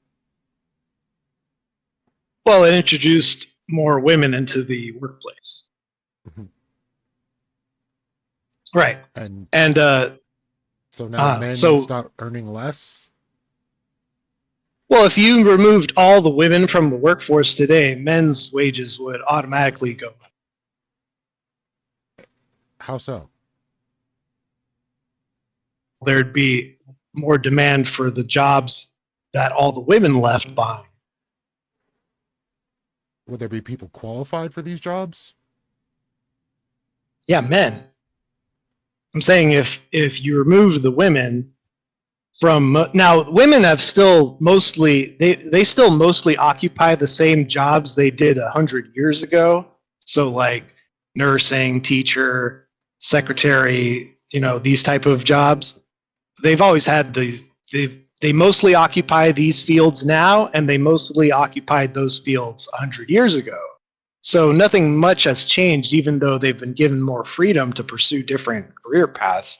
[SPEAKER 1] Well, it introduced more women into the workplace.
[SPEAKER 2] Mhm.
[SPEAKER 1] Right.
[SPEAKER 2] And
[SPEAKER 1] And
[SPEAKER 2] so now men
[SPEAKER 1] so
[SPEAKER 2] start earning less?
[SPEAKER 1] well, if you removed all the women from the workforce today, men's wages would automatically go up.
[SPEAKER 2] How so?
[SPEAKER 1] There'd be more demand for the jobs that all the women left behind.
[SPEAKER 2] Would there be people qualified for these jobs?
[SPEAKER 1] Yeah, men. I'm saying if you remove the women from now, women have still mostly they still mostly occupy the same jobs they did 100 years ago. So like nursing, teacher, secretary, these type of jobs. They've always had these. They mostly occupy these fields now, and they mostly occupied those fields 100 years ago. So nothing much has changed, even though they've been given more freedom to pursue different career paths.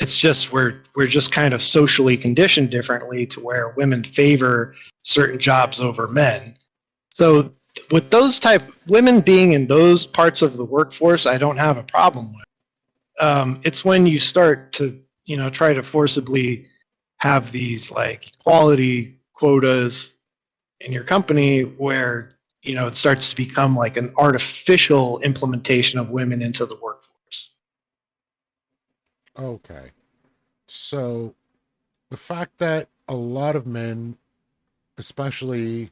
[SPEAKER 1] It's just we're just kind of socially conditioned differently to where women favor certain jobs over men. So with those type women being in those parts of the workforce, I don't have a problem with. It's when you start to try to forcibly have these like equality quotas in your company where it starts to become like an artificial implementation of women into the workforce.
[SPEAKER 2] Okay. So the fact that a lot of men, especially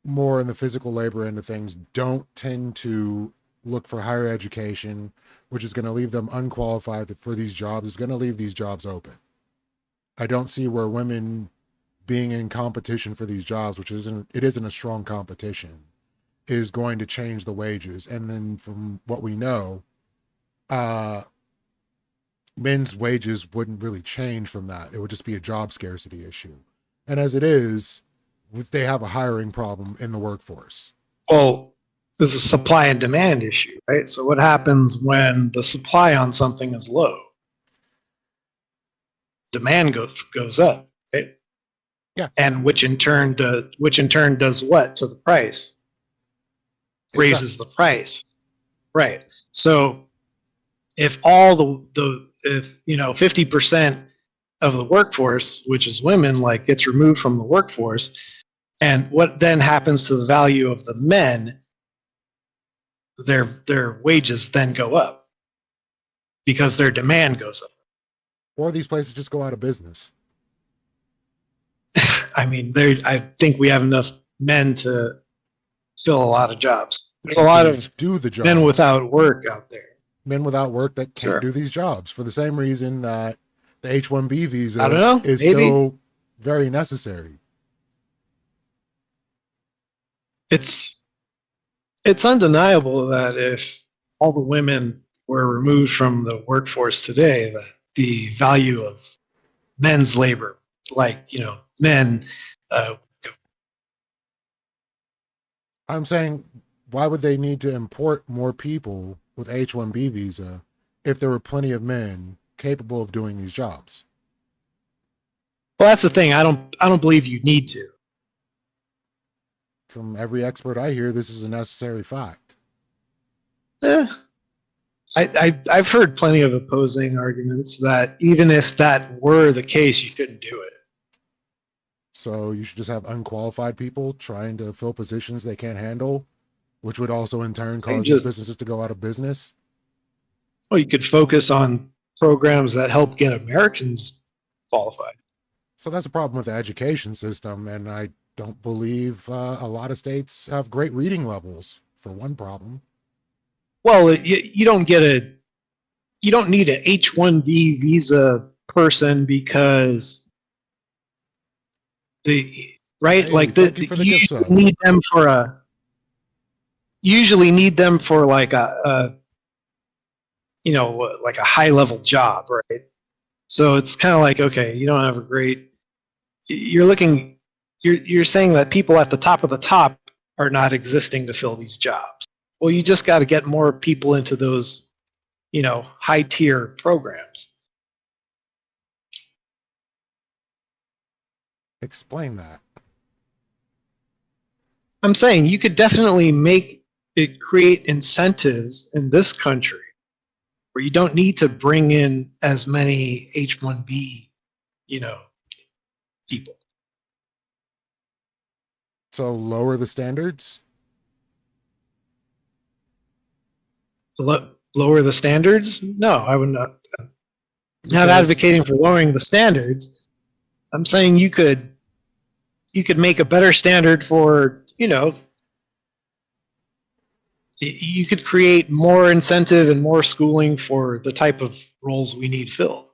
[SPEAKER 2] more in the physical labor end of things, don't tend to look for higher education, which is going to leave them unqualified for these jobs, is going to leave these jobs open. I don't see where women being in competition for these jobs, which isn't a strong competition, is going to change the wages. And then from what we know, men's wages wouldn't really change from that. It would just be a job scarcity issue. And as it is, they have a hiring problem in the workforce.
[SPEAKER 1] Well, there's a supply and demand issue, right? So what happens when the supply on something is low? Demand goes up, right?
[SPEAKER 2] Yeah.
[SPEAKER 1] And which in turn does what to the price? Raises the price. Right. So if all if 50% of the workforce, which is women, like gets removed from the workforce, and what then happens to the value of the men, their wages then go up because their demand goes up.
[SPEAKER 2] Or these places just go out of business.
[SPEAKER 1] I mean, I think we have enough men to fill a lot of jobs. There's a lot of
[SPEAKER 2] do the job.
[SPEAKER 1] Men without work out there.
[SPEAKER 2] Men without work that can't
[SPEAKER 1] Sure.
[SPEAKER 2] do these jobs for the same reason that the H-1B visa
[SPEAKER 1] I don't know,
[SPEAKER 2] is
[SPEAKER 1] maybe.
[SPEAKER 2] still very necessary.
[SPEAKER 1] It's undeniable that if all the women were removed from the workforce today, that the value of men's labor, like men,
[SPEAKER 2] I'm saying, why would they need to import more people with H-1B visa if there were plenty of men capable of doing these jobs?
[SPEAKER 1] well, that's the thing. I don't believe you need to.
[SPEAKER 2] From every expert I hear, this is a necessary fact.
[SPEAKER 1] I've heard plenty of opposing arguments that even if that were the case, you couldn't do it.
[SPEAKER 2] So you should just have unqualified people trying to fill positions they can't handle, which would also in turn cause these businesses to go out of business.
[SPEAKER 1] Well, you could focus on programs that help get Americans qualified.
[SPEAKER 2] So that's a problem with the education system, and I don't believe a lot of states have great reading levels, for one problem.
[SPEAKER 1] Well, you don't need an H-1B visa person because right?
[SPEAKER 2] Hey,
[SPEAKER 1] Like
[SPEAKER 2] thank you for the
[SPEAKER 1] you
[SPEAKER 2] gift sub.
[SPEAKER 1] need them for a usually need them for like a like a high level job, right? So it's kind of like, okay, you don't have a great. You're saying that people at the top of the top are not existing to fill these jobs. Well, you just got to get more people into those, high tier programs.
[SPEAKER 2] Explain that.
[SPEAKER 1] I'm saying you could definitely create incentives in this country where you don't need to bring in as many H-1B, people.
[SPEAKER 2] So lower the standards.
[SPEAKER 1] Lower the standards? No, I would not. Not
[SPEAKER 2] Because
[SPEAKER 1] advocating for lowering the standards. I'm saying you could make a better standard for, you could create more incentive and more schooling for the type of roles we need filled.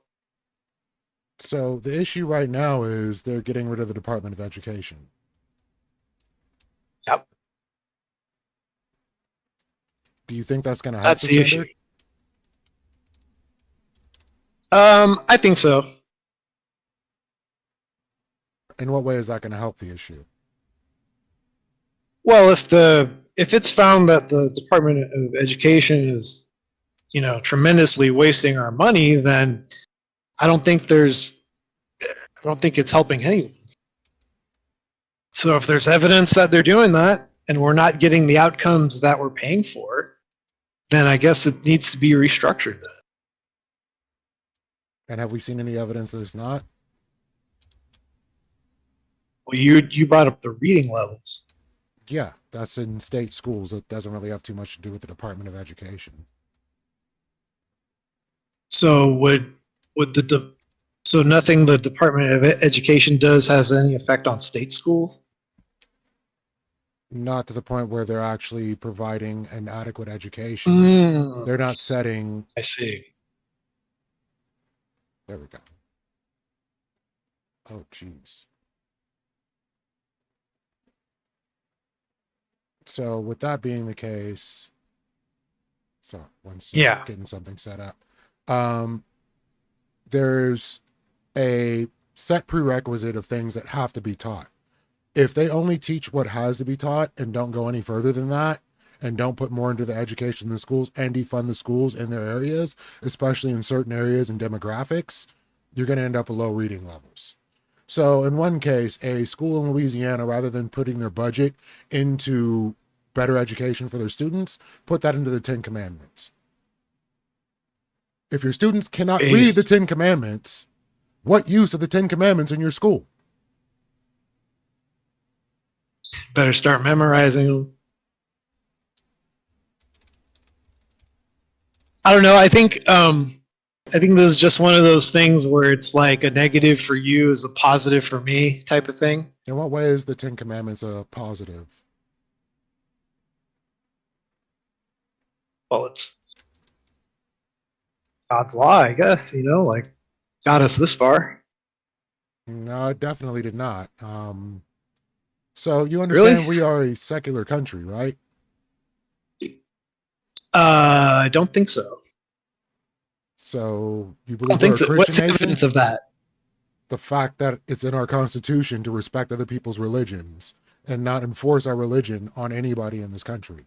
[SPEAKER 2] so the issue right now is they're getting rid of the Department of Education.
[SPEAKER 1] Yep.
[SPEAKER 2] Do you think that's going to help
[SPEAKER 1] That's
[SPEAKER 2] the
[SPEAKER 1] the
[SPEAKER 2] standard?
[SPEAKER 1] issue. I think so.
[SPEAKER 2] In what way is that going to help the issue?
[SPEAKER 1] Well, if it's found that the Department of Education is, tremendously wasting our money, then I don't think it's helping anyone. So if there's evidence that they're doing that and we're not getting the outcomes that we're paying for, then I guess it needs to be restructured then.
[SPEAKER 2] And have we seen any evidence that it's not?
[SPEAKER 1] Well, you brought up the reading levels.
[SPEAKER 2] Yeah, that's in state schools. It doesn't really have too much to do with the Department of Education.
[SPEAKER 1] So so nothing the Department of Education does has any effect on state schools?
[SPEAKER 2] Not to the point where they're actually providing an adequate education. They're not setting.
[SPEAKER 1] I see.
[SPEAKER 2] There we go. Oh, jeez. So with that being the case, so one second,
[SPEAKER 1] Yeah.
[SPEAKER 2] getting something set up. There's a set prerequisite of things that have to be taught. If they only teach what has to be taught and don't go any further than that, and don't put more into the education in the schools and defund the schools in their areas, especially in certain areas and demographics, you're going to end up with low reading levels. So in one case, a school in Louisiana, rather than putting their budget into better education for their students, put that into the 10 Commandments. If your students cannot read the 10 Commandments, what use are the 10 Commandments in your school?
[SPEAKER 1] Better start memorizing them. I don't know. I think this is just one of those things where it's like a negative for you is a positive for me type of thing.
[SPEAKER 2] In what way is the 10 Commandments a positive?
[SPEAKER 1] Well, it's God's law, I guess, like got us this far.
[SPEAKER 2] No, it definitely did not. So you understand
[SPEAKER 1] Really?
[SPEAKER 2] we are a secular country, right?
[SPEAKER 1] I don't think so.
[SPEAKER 2] So you
[SPEAKER 1] I
[SPEAKER 2] believe
[SPEAKER 1] don't think
[SPEAKER 2] we're a
[SPEAKER 1] so.
[SPEAKER 2] Christian
[SPEAKER 1] What's
[SPEAKER 2] nation?
[SPEAKER 1] evidence of that?
[SPEAKER 2] The fact that it's in our Constitution to respect other people's religions and not enforce our religion on anybody in this country.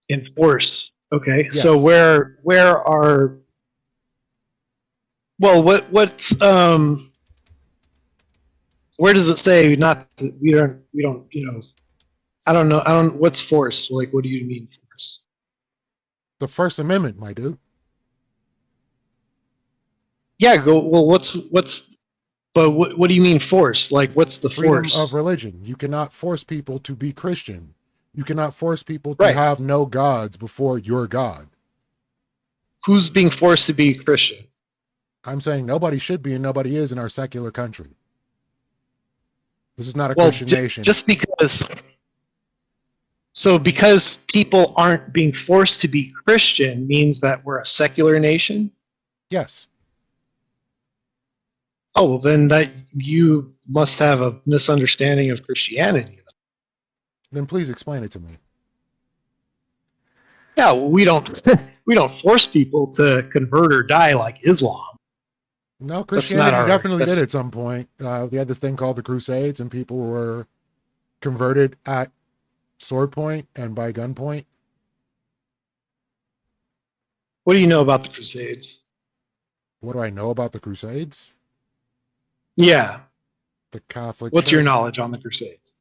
[SPEAKER 1] Enforce. Okay.
[SPEAKER 2] Yes.
[SPEAKER 1] So where are what's where does it say not to, we don't I don't know what's force, like what do you mean force?
[SPEAKER 2] The First Amendment, my dude.
[SPEAKER 1] Yeah, but what do you mean force? Like what's the
[SPEAKER 2] Freedom
[SPEAKER 1] force?
[SPEAKER 2] of religion. You cannot force people to be Christian. You cannot force people to
[SPEAKER 1] Right.
[SPEAKER 2] have no gods before your God.
[SPEAKER 1] Who's being forced to be Christian?
[SPEAKER 2] I'm saying nobody should be and nobody is in our secular country. This is not a Christian nation.
[SPEAKER 1] Just because because people aren't being forced to be Christian means that we're a secular nation?
[SPEAKER 2] Yes.
[SPEAKER 1] Oh, well, then that you must have a misunderstanding of Christianity.
[SPEAKER 2] Then please explain it to me.
[SPEAKER 1] Yeah, well, we don't we don't force people to convert or die like Islam.
[SPEAKER 2] No,
[SPEAKER 1] That's not
[SPEAKER 2] Christianity
[SPEAKER 1] our.
[SPEAKER 2] definitely did
[SPEAKER 1] That's
[SPEAKER 2] at some point. We had this thing called the Crusades, and people were converted at sword point and by gunpoint.
[SPEAKER 1] what do you know about the Crusades?
[SPEAKER 2] What do I know about the Crusades?
[SPEAKER 1] Yeah,
[SPEAKER 2] The Catholic
[SPEAKER 1] what's your
[SPEAKER 2] Church.
[SPEAKER 1] knowledge on the Crusades?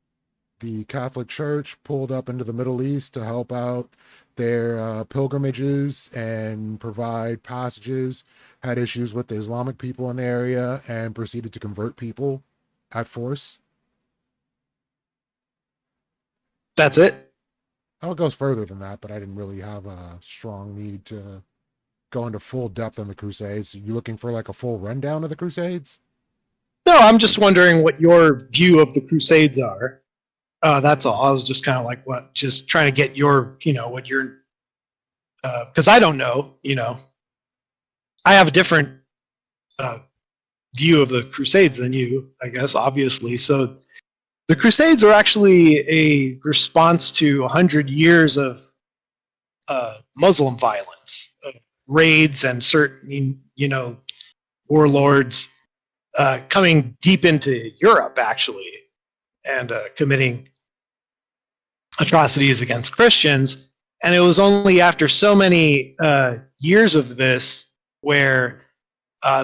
[SPEAKER 2] The Catholic Church pulled up into the Middle East to help out their pilgrimages and provide passages, had issues with the Islamic people in the area, and proceeded to convert people at force.
[SPEAKER 1] That's it.
[SPEAKER 2] Oh, it goes further than that, but I didn't really have a strong need to go into full depth on the Crusades. You looking for like a full rundown of the Crusades?
[SPEAKER 1] No, I'm just wondering what your view of the Crusades are. That's all. I was just kind of like, what, just trying to get your, what your, because I don't know, I have a different uh, view of the Crusades than you, I guess, obviously. So the Crusades are actually a response to 100 years of Muslim violence, raids, and certain, warlords coming deep into Europe, actually, and committing atrocities against Christians. And it was only after so many years of this where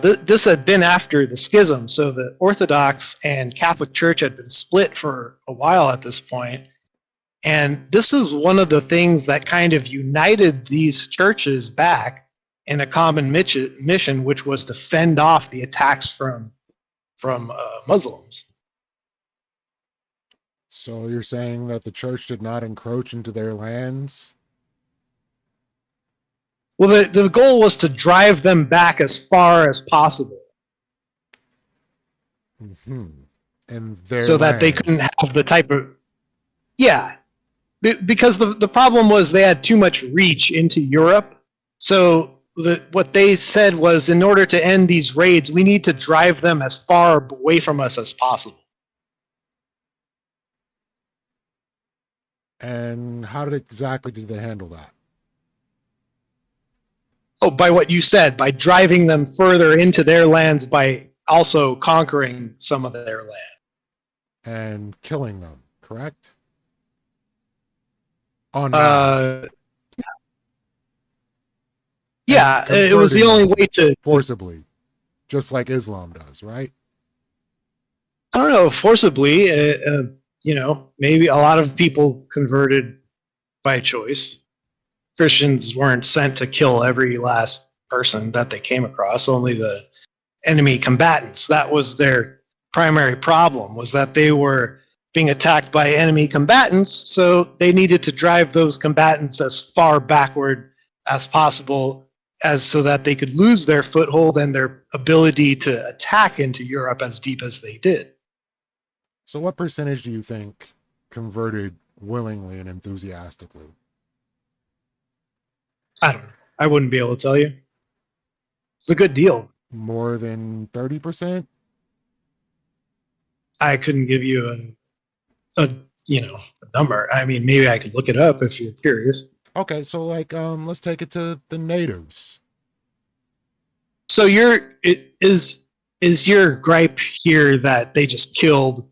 [SPEAKER 1] this had been after the schism. So the Orthodox and Catholic Church had been split for a while at this point. And this is one of the things that kind of united these churches back in a common mission, which was to fend off the attacks from Muslims.
[SPEAKER 2] So you're saying that the church did not encroach into their lands?
[SPEAKER 1] Well, the goal was to drive them back as far as possible,
[SPEAKER 2] Mm-hmm. And their
[SPEAKER 1] so that they couldn't have the type of, yeah, because the problem was they had too much reach into Europe. So what they said was, in order to end these raids, we need to drive them as far away from us as possible.
[SPEAKER 2] And how exactly did they handle that?
[SPEAKER 1] Oh, by what you said, by driving them further into their lands, by also conquering some of their land.
[SPEAKER 2] And killing them, correct? En masse.
[SPEAKER 1] Yeah, it was the only way to
[SPEAKER 2] forcibly, just like Islam does, right?
[SPEAKER 1] I don't know, forcibly. Maybe a lot of people converted by choice. Christians weren't sent to kill every last person that they came across, only the enemy combatants. That was their primary problem, was that they were being attacked by enemy combatants, so they needed to drive those combatants as far backward as possible, as so that they could lose their foothold and their ability to attack into Europe as deep as they did.
[SPEAKER 2] So what percentage do you think converted willingly and enthusiastically?
[SPEAKER 1] I don't know. I wouldn't be able to tell you. It's a good deal.
[SPEAKER 2] More than 30%?
[SPEAKER 1] I couldn't give you a number. I mean, maybe I could look it up if you're curious.
[SPEAKER 2] Okay, so let's take it to the natives.
[SPEAKER 1] So is your gripe here that they just killed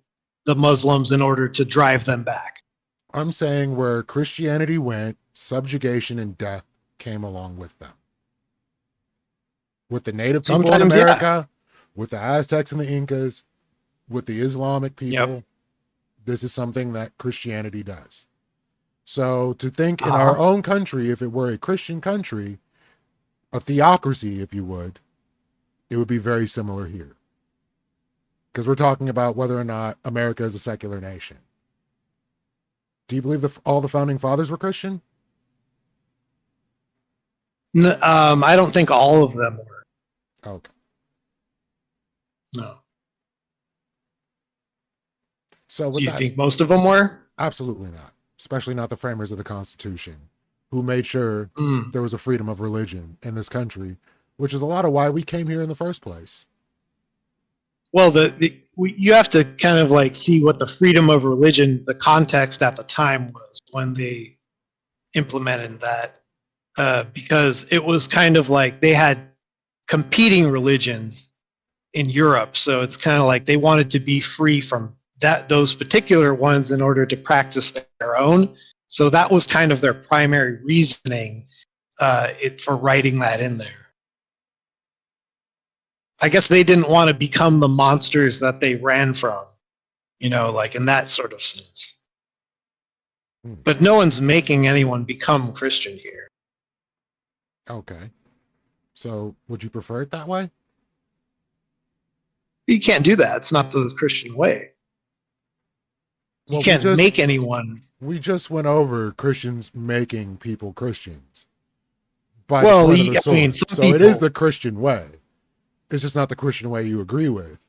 [SPEAKER 1] the Muslims in order to drive them back?
[SPEAKER 2] I'm saying where Christianity went, subjugation and death came along with them. With the native people in America, with the Aztecs and the Incas, with the Islamic people, this is something that Christianity does. So to think in our own country, if it were a Christian country, a theocracy, if you would, it would be very similar here. Because we're talking about whether or not America is a secular nation. Do you believe all the founding fathers were Christian?
[SPEAKER 1] No, I don't think all of them were.
[SPEAKER 2] Okay.
[SPEAKER 1] No.
[SPEAKER 2] So
[SPEAKER 1] do you think most of them were?
[SPEAKER 2] Absolutely not. Especially not the framers of the Constitution, who made sure there was a freedom of religion in this country, which is a lot of why we came here in the first place.
[SPEAKER 1] Well, you have to kind of like see what the freedom of religion, the context at the time was when they implemented that, because it was kind of like they had competing religions in Europe, so it's kind of like they wanted to be free from those particular ones in order to practice their own. So that was kind of their primary reasoning for writing that in there. I guess they didn't want to become the monsters that they ran from, like in that sort of sense. But no one's making anyone become Christian here.
[SPEAKER 2] Okay. So would you prefer it that way?
[SPEAKER 1] You can't do that. It's not the Christian way. You can't make anyone.
[SPEAKER 2] We just went over Christians making people Christians. So it is the Christian way. It's just not the Christian way you agree with.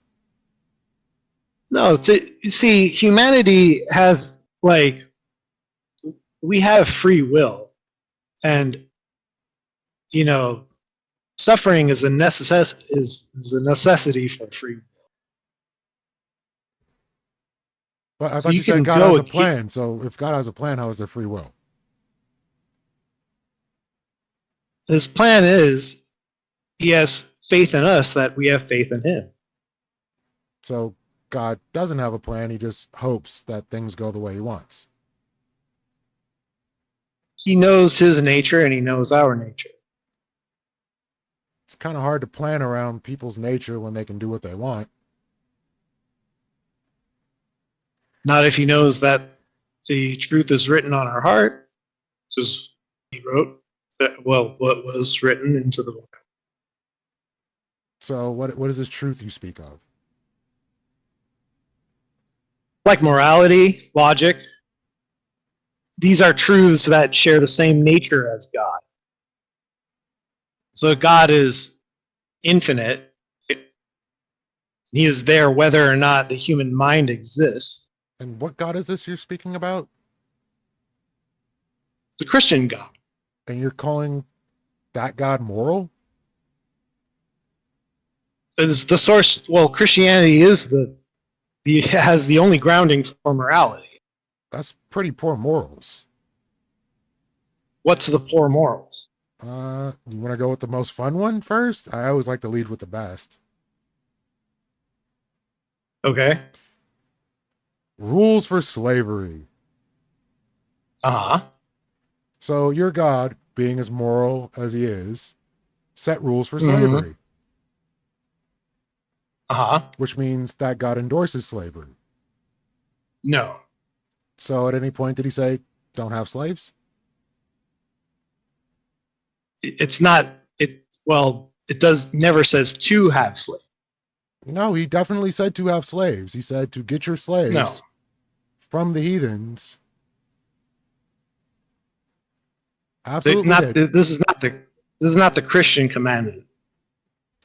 [SPEAKER 1] No, you see, humanity has, we have free will. And, suffering is a necessity for free will.
[SPEAKER 2] But I thought you said God has a plan. So if God has a plan, how is there free will?
[SPEAKER 1] His plan is he has faith in us that we have faith in him.
[SPEAKER 2] So God doesn't have a plan. He just hopes that things go the way he wants.
[SPEAKER 1] He knows his nature and he knows our nature.
[SPEAKER 2] It's kind of hard to plan around people's nature when they can do what they want.
[SPEAKER 1] Not if he knows that the truth is written on our heart. Just he wrote, what was written into the book.
[SPEAKER 2] So what is this truth you speak of?
[SPEAKER 1] Like morality, logic. These are truths that share the same nature as God. So God is infinite. He is there whether or not the human mind exists.
[SPEAKER 2] And what God is this you're speaking about?
[SPEAKER 1] The Christian God.
[SPEAKER 2] And you're calling that God moral?
[SPEAKER 1] It's the source. Well, Christianity is has the only grounding for morality.
[SPEAKER 2] That's pretty poor morals.
[SPEAKER 1] What's the poor morals?
[SPEAKER 2] You want to go with the most fun one first? I always like to lead with the best.
[SPEAKER 1] Okay.
[SPEAKER 2] Rules for slavery.
[SPEAKER 1] Uh-huh.
[SPEAKER 2] So your God, being as moral as he is, set rules for slavery.
[SPEAKER 1] Uh-huh.
[SPEAKER 2] Which means that God endorses slavery.
[SPEAKER 1] No.
[SPEAKER 2] So at any point did he say, don't have slaves?
[SPEAKER 1] It's not, it never says to have slaves.
[SPEAKER 2] No, he definitely said to have slaves. He said to get your slaves from the heathens. Absolutely.
[SPEAKER 1] This is not the Christian commandment.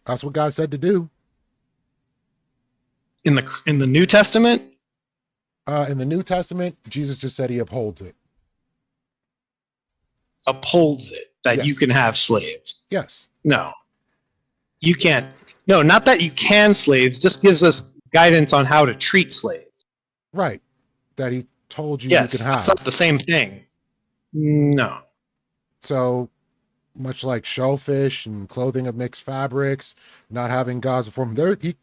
[SPEAKER 2] That's what God said to do.
[SPEAKER 1] In the New Testament?
[SPEAKER 2] In the New Testament, Jesus just said he upholds it.
[SPEAKER 1] Upholds it, that
[SPEAKER 2] Yes.
[SPEAKER 1] you can have slaves.
[SPEAKER 2] Yes.
[SPEAKER 1] No. You can't. No, not that you can slaves, just gives us guidance on how to treat slaves.
[SPEAKER 2] Right. That he told you
[SPEAKER 1] Yes,
[SPEAKER 2] you could have.
[SPEAKER 1] it's not the same thing. No.
[SPEAKER 2] So much like shellfish and clothing of mixed fabrics, not having God's form,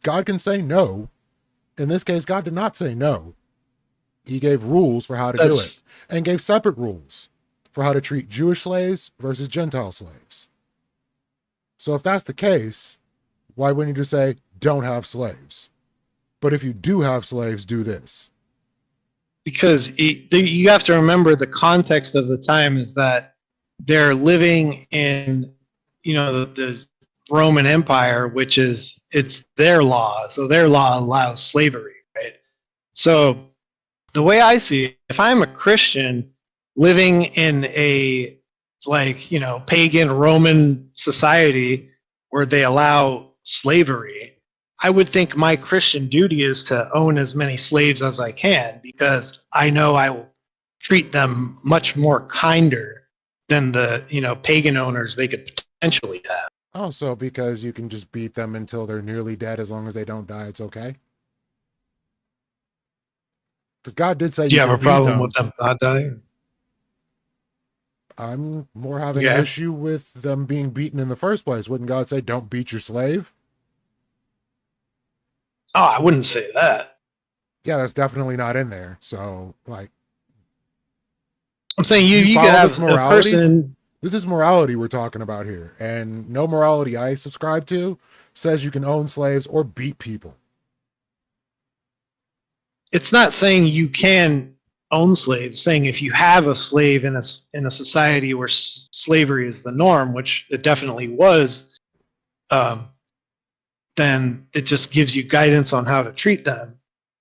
[SPEAKER 2] God can say no. In this case, God did not say no. He gave rules for how to do it, and gave separate rules for how to treat Jewish slaves versus Gentile slaves. So if that's the case, why wouldn't you just say, don't have slaves? But if you do have slaves, do this.
[SPEAKER 1] Because you have to remember the context of the time is that they're living in, the Roman Empire, which it's their law. So their law allows slavery, right? So the way I see it, if I'm a Christian living in a pagan Roman society where they allow slavery, I would think my Christian duty is to own as many slaves as I can, because I know I will treat them much more kinder than the pagan owners they could potentially have.
[SPEAKER 2] Oh, so because you can just beat them until they're nearly dead, as long as they don't die, it's okay? Because God did say
[SPEAKER 1] Do
[SPEAKER 2] you
[SPEAKER 1] you have
[SPEAKER 2] can
[SPEAKER 1] a
[SPEAKER 2] beat
[SPEAKER 1] problem with
[SPEAKER 2] them.
[SPEAKER 1] them not dying?
[SPEAKER 2] I'm more having an
[SPEAKER 1] Yeah.
[SPEAKER 2] issue with them being beaten in the first place. Wouldn't God say, don't beat your slave?
[SPEAKER 1] Oh, I wouldn't say that.
[SPEAKER 2] Yeah, that's definitely not in there. So, like,
[SPEAKER 1] I'm saying
[SPEAKER 2] do you
[SPEAKER 1] you could
[SPEAKER 2] follow this
[SPEAKER 1] have a
[SPEAKER 2] morality?
[SPEAKER 1] person.
[SPEAKER 2] This is morality we're talking about here. And no morality I subscribe to says you can own slaves or beat people.
[SPEAKER 1] It's not saying you can own slaves. Saying if you have a slave in a society where slavery is the norm, which it definitely was, um, then it just gives you guidance on how to treat them.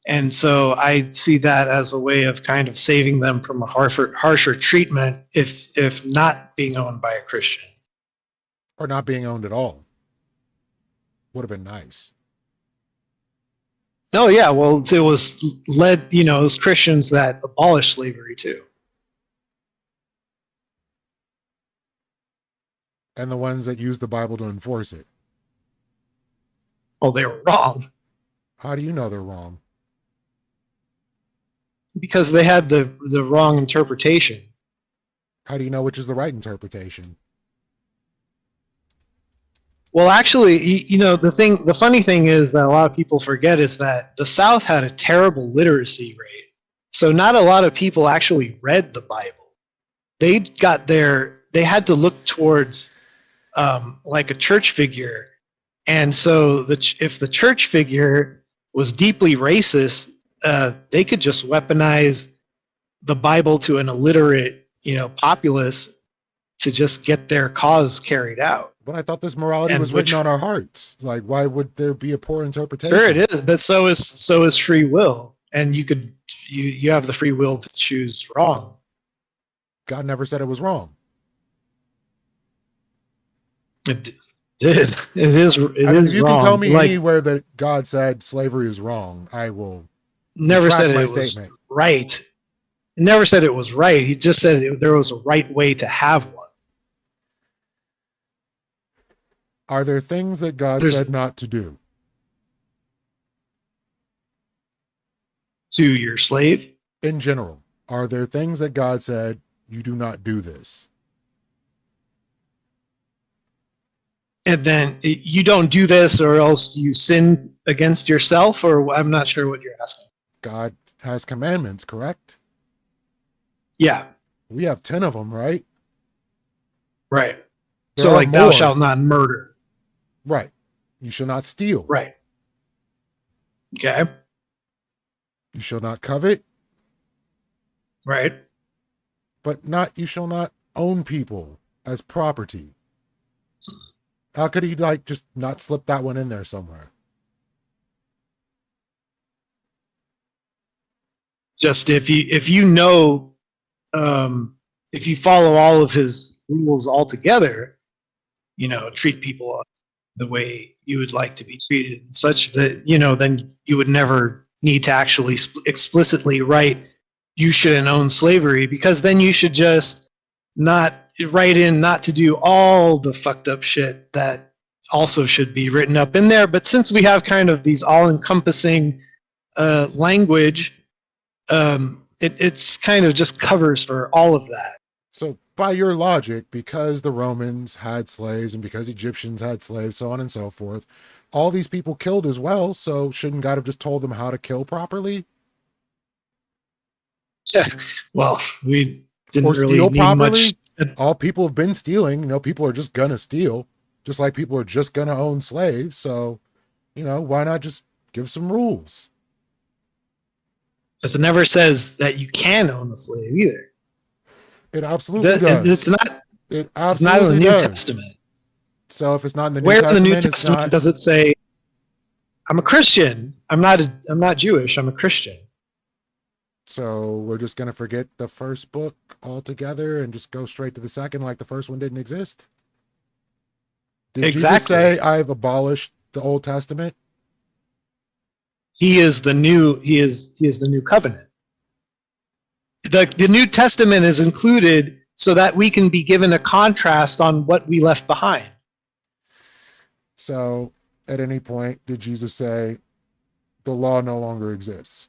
[SPEAKER 1] And so I see that as a way of kind of saving them from a harsher treatment if not being owned by a Christian.
[SPEAKER 2] Or not being owned at all. Would have been nice.
[SPEAKER 1] Oh yeah, well it was led, it was Christians that abolished slavery too.
[SPEAKER 2] And the ones that use the Bible to enforce it.
[SPEAKER 1] Well, they were wrong
[SPEAKER 2] How do you know they're wrong?
[SPEAKER 1] because they had the wrong interpretation.
[SPEAKER 2] How do you know which is the right interpretation?
[SPEAKER 1] Well, actually, the funny thing is that a lot of people forget is that the South had a terrible literacy rate. So not a lot of people actually read the Bible. They had to look towards like a church figure. And so if the church figure was deeply racist, they could just weaponize the Bible to an illiterate, populace to just get their cause carried out.
[SPEAKER 2] But I thought this morality
[SPEAKER 1] And
[SPEAKER 2] was written on our hearts. Like, why would there be a poor interpretation?
[SPEAKER 1] Sure, it is, but so is free will, and you have the free will to choose wrong.
[SPEAKER 2] God never said it was wrong.
[SPEAKER 1] It did. It is.
[SPEAKER 2] If you
[SPEAKER 1] wrong.
[SPEAKER 2] can tell me
[SPEAKER 1] Like,
[SPEAKER 2] anywhere that God said slavery is wrong, I will
[SPEAKER 1] never
[SPEAKER 2] retract
[SPEAKER 1] said
[SPEAKER 2] my
[SPEAKER 1] it was
[SPEAKER 2] statement.
[SPEAKER 1] right. He never said it was right. He just said there was a right way to have one.
[SPEAKER 2] Are there things that God said not to do?
[SPEAKER 1] To your slave?
[SPEAKER 2] In general, are there things that God said, you do not do this?
[SPEAKER 1] And then you don't do this or else you sin against yourself, or I'm not sure what you're asking.
[SPEAKER 2] God has commandments, correct?
[SPEAKER 1] Yeah,
[SPEAKER 2] We have 10 of them, right?
[SPEAKER 1] right.
[SPEAKER 2] There
[SPEAKER 1] So
[SPEAKER 2] are
[SPEAKER 1] like thou
[SPEAKER 2] more.
[SPEAKER 1] shalt not murder.
[SPEAKER 2] Right. You shall not steal.
[SPEAKER 1] Right. Okay.
[SPEAKER 2] You shall not covet,
[SPEAKER 1] Right.
[SPEAKER 2] but you shall not own people as property. How could he just not slip that one in there somewhere?
[SPEAKER 1] Just if you follow all of his rules altogether, treat people the way you would like to be treated, and such that then you would never need to actually explicitly write you shouldn't own slavery, because then you should just not write in not to do all the fucked up shit that also should be written up in there. But since we have kind of these all-encompassing language, it's kind of just covers for all of that.
[SPEAKER 2] So by your logic, because the Romans had slaves and because Egyptians had slaves, so on and so forth, all these people killed as well. So shouldn't God have just told them how to kill properly?
[SPEAKER 1] Well, we didn't
[SPEAKER 2] Or
[SPEAKER 1] really
[SPEAKER 2] steal
[SPEAKER 1] need
[SPEAKER 2] properly?
[SPEAKER 1] much.
[SPEAKER 2] All people have been stealing. People are just gonna steal, just like people are just gonna own slaves. So, why not just give some rules?
[SPEAKER 1] Because it never says that you can own a slave either.
[SPEAKER 2] It absolutely does.
[SPEAKER 1] It's not.
[SPEAKER 2] It
[SPEAKER 1] It's not in the
[SPEAKER 2] absolutely
[SPEAKER 1] New
[SPEAKER 2] does.
[SPEAKER 1] Testament.
[SPEAKER 2] So if it's not in the New
[SPEAKER 1] Where in
[SPEAKER 2] Testament,
[SPEAKER 1] the New
[SPEAKER 2] it's
[SPEAKER 1] Testament
[SPEAKER 2] not.
[SPEAKER 1] does it say, "I'm a Christian. I'm not Jewish. I'm a Christian"?
[SPEAKER 2] So we're just gonna forget the first book altogether and just go straight to the second, like the first one didn't exist? Did Jesus
[SPEAKER 1] Exactly.
[SPEAKER 2] say, "I've abolished the Old Testament"?
[SPEAKER 1] He is the new. He is the new covenant. The New Testament is included so that we can be given a contrast on what we left behind.
[SPEAKER 2] So, at any point, did Jesus say the law no longer exists?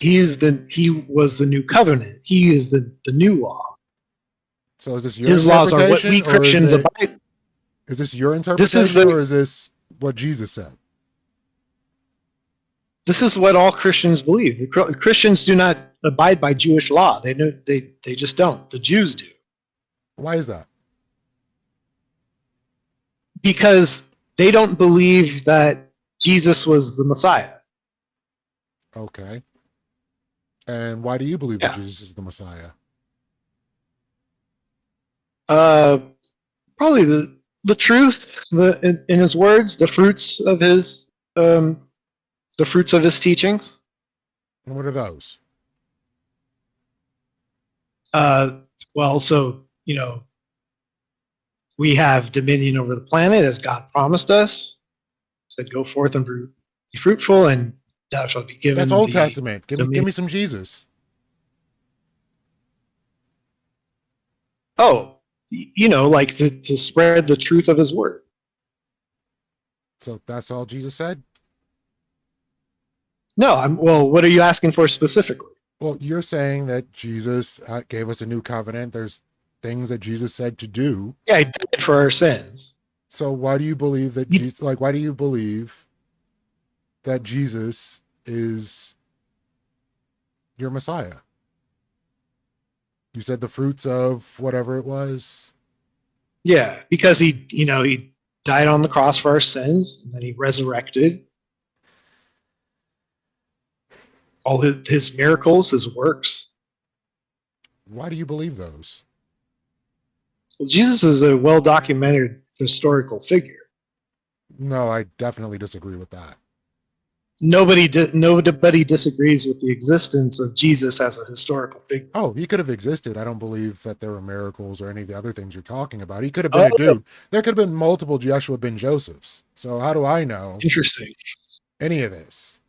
[SPEAKER 1] He was the new covenant. He is the new law.
[SPEAKER 2] So, is this your
[SPEAKER 1] His laws are what
[SPEAKER 2] interpretation,
[SPEAKER 1] we
[SPEAKER 2] or
[SPEAKER 1] Christians abide.
[SPEAKER 2] is this your
[SPEAKER 1] This is
[SPEAKER 2] interpretation, or
[SPEAKER 1] the
[SPEAKER 2] is this what Jesus said?
[SPEAKER 1] this is what all Christians believe. Christians do not abide by Jewish law. They just don't. The Jews do,
[SPEAKER 2] Why is that?
[SPEAKER 1] because they don't believe that Jesus was the Messiah.
[SPEAKER 2] Okay. And why do you believe that
[SPEAKER 1] Yeah.
[SPEAKER 2] Jesus is the Messiah?
[SPEAKER 1] Probably the truth, in his words, the fruits of his teachings.
[SPEAKER 2] And what are those?
[SPEAKER 1] Well, so we have dominion over the planet as God promised us. He said, "Go forth and be fruitful, and thou shalt be given."
[SPEAKER 2] That's Old
[SPEAKER 1] the
[SPEAKER 2] Testament. Give
[SPEAKER 1] dominion.
[SPEAKER 2] me some Jesus.
[SPEAKER 1] Oh, like to spread the truth of his word.
[SPEAKER 2] So that's all Jesus said?
[SPEAKER 1] No, well, what are you asking for specifically?
[SPEAKER 2] Well, you're saying that Jesus gave us a new covenant. There's things that Jesus said to do.
[SPEAKER 1] Yeah, he died for our sins.
[SPEAKER 2] So why do you believe that Jesus, why do you believe that Jesus is your Messiah? You said the fruits of whatever it was.
[SPEAKER 1] Yeah, because he died on the cross for our sins, and then he resurrected. All his miracles, his works.
[SPEAKER 2] Why do you believe those?
[SPEAKER 1] Well, Jesus is a well-documented historical figure.
[SPEAKER 2] No, I definitely disagree with that.
[SPEAKER 1] Nobody disagrees with the existence of Jesus as a historical figure.
[SPEAKER 2] Oh, he could have existed. I don't believe that there were miracles or any of the other things you're talking about. He could have been a dude. There could have been multiple Joshua ben Josephs. So how do I know
[SPEAKER 1] Interesting.
[SPEAKER 2] any of this?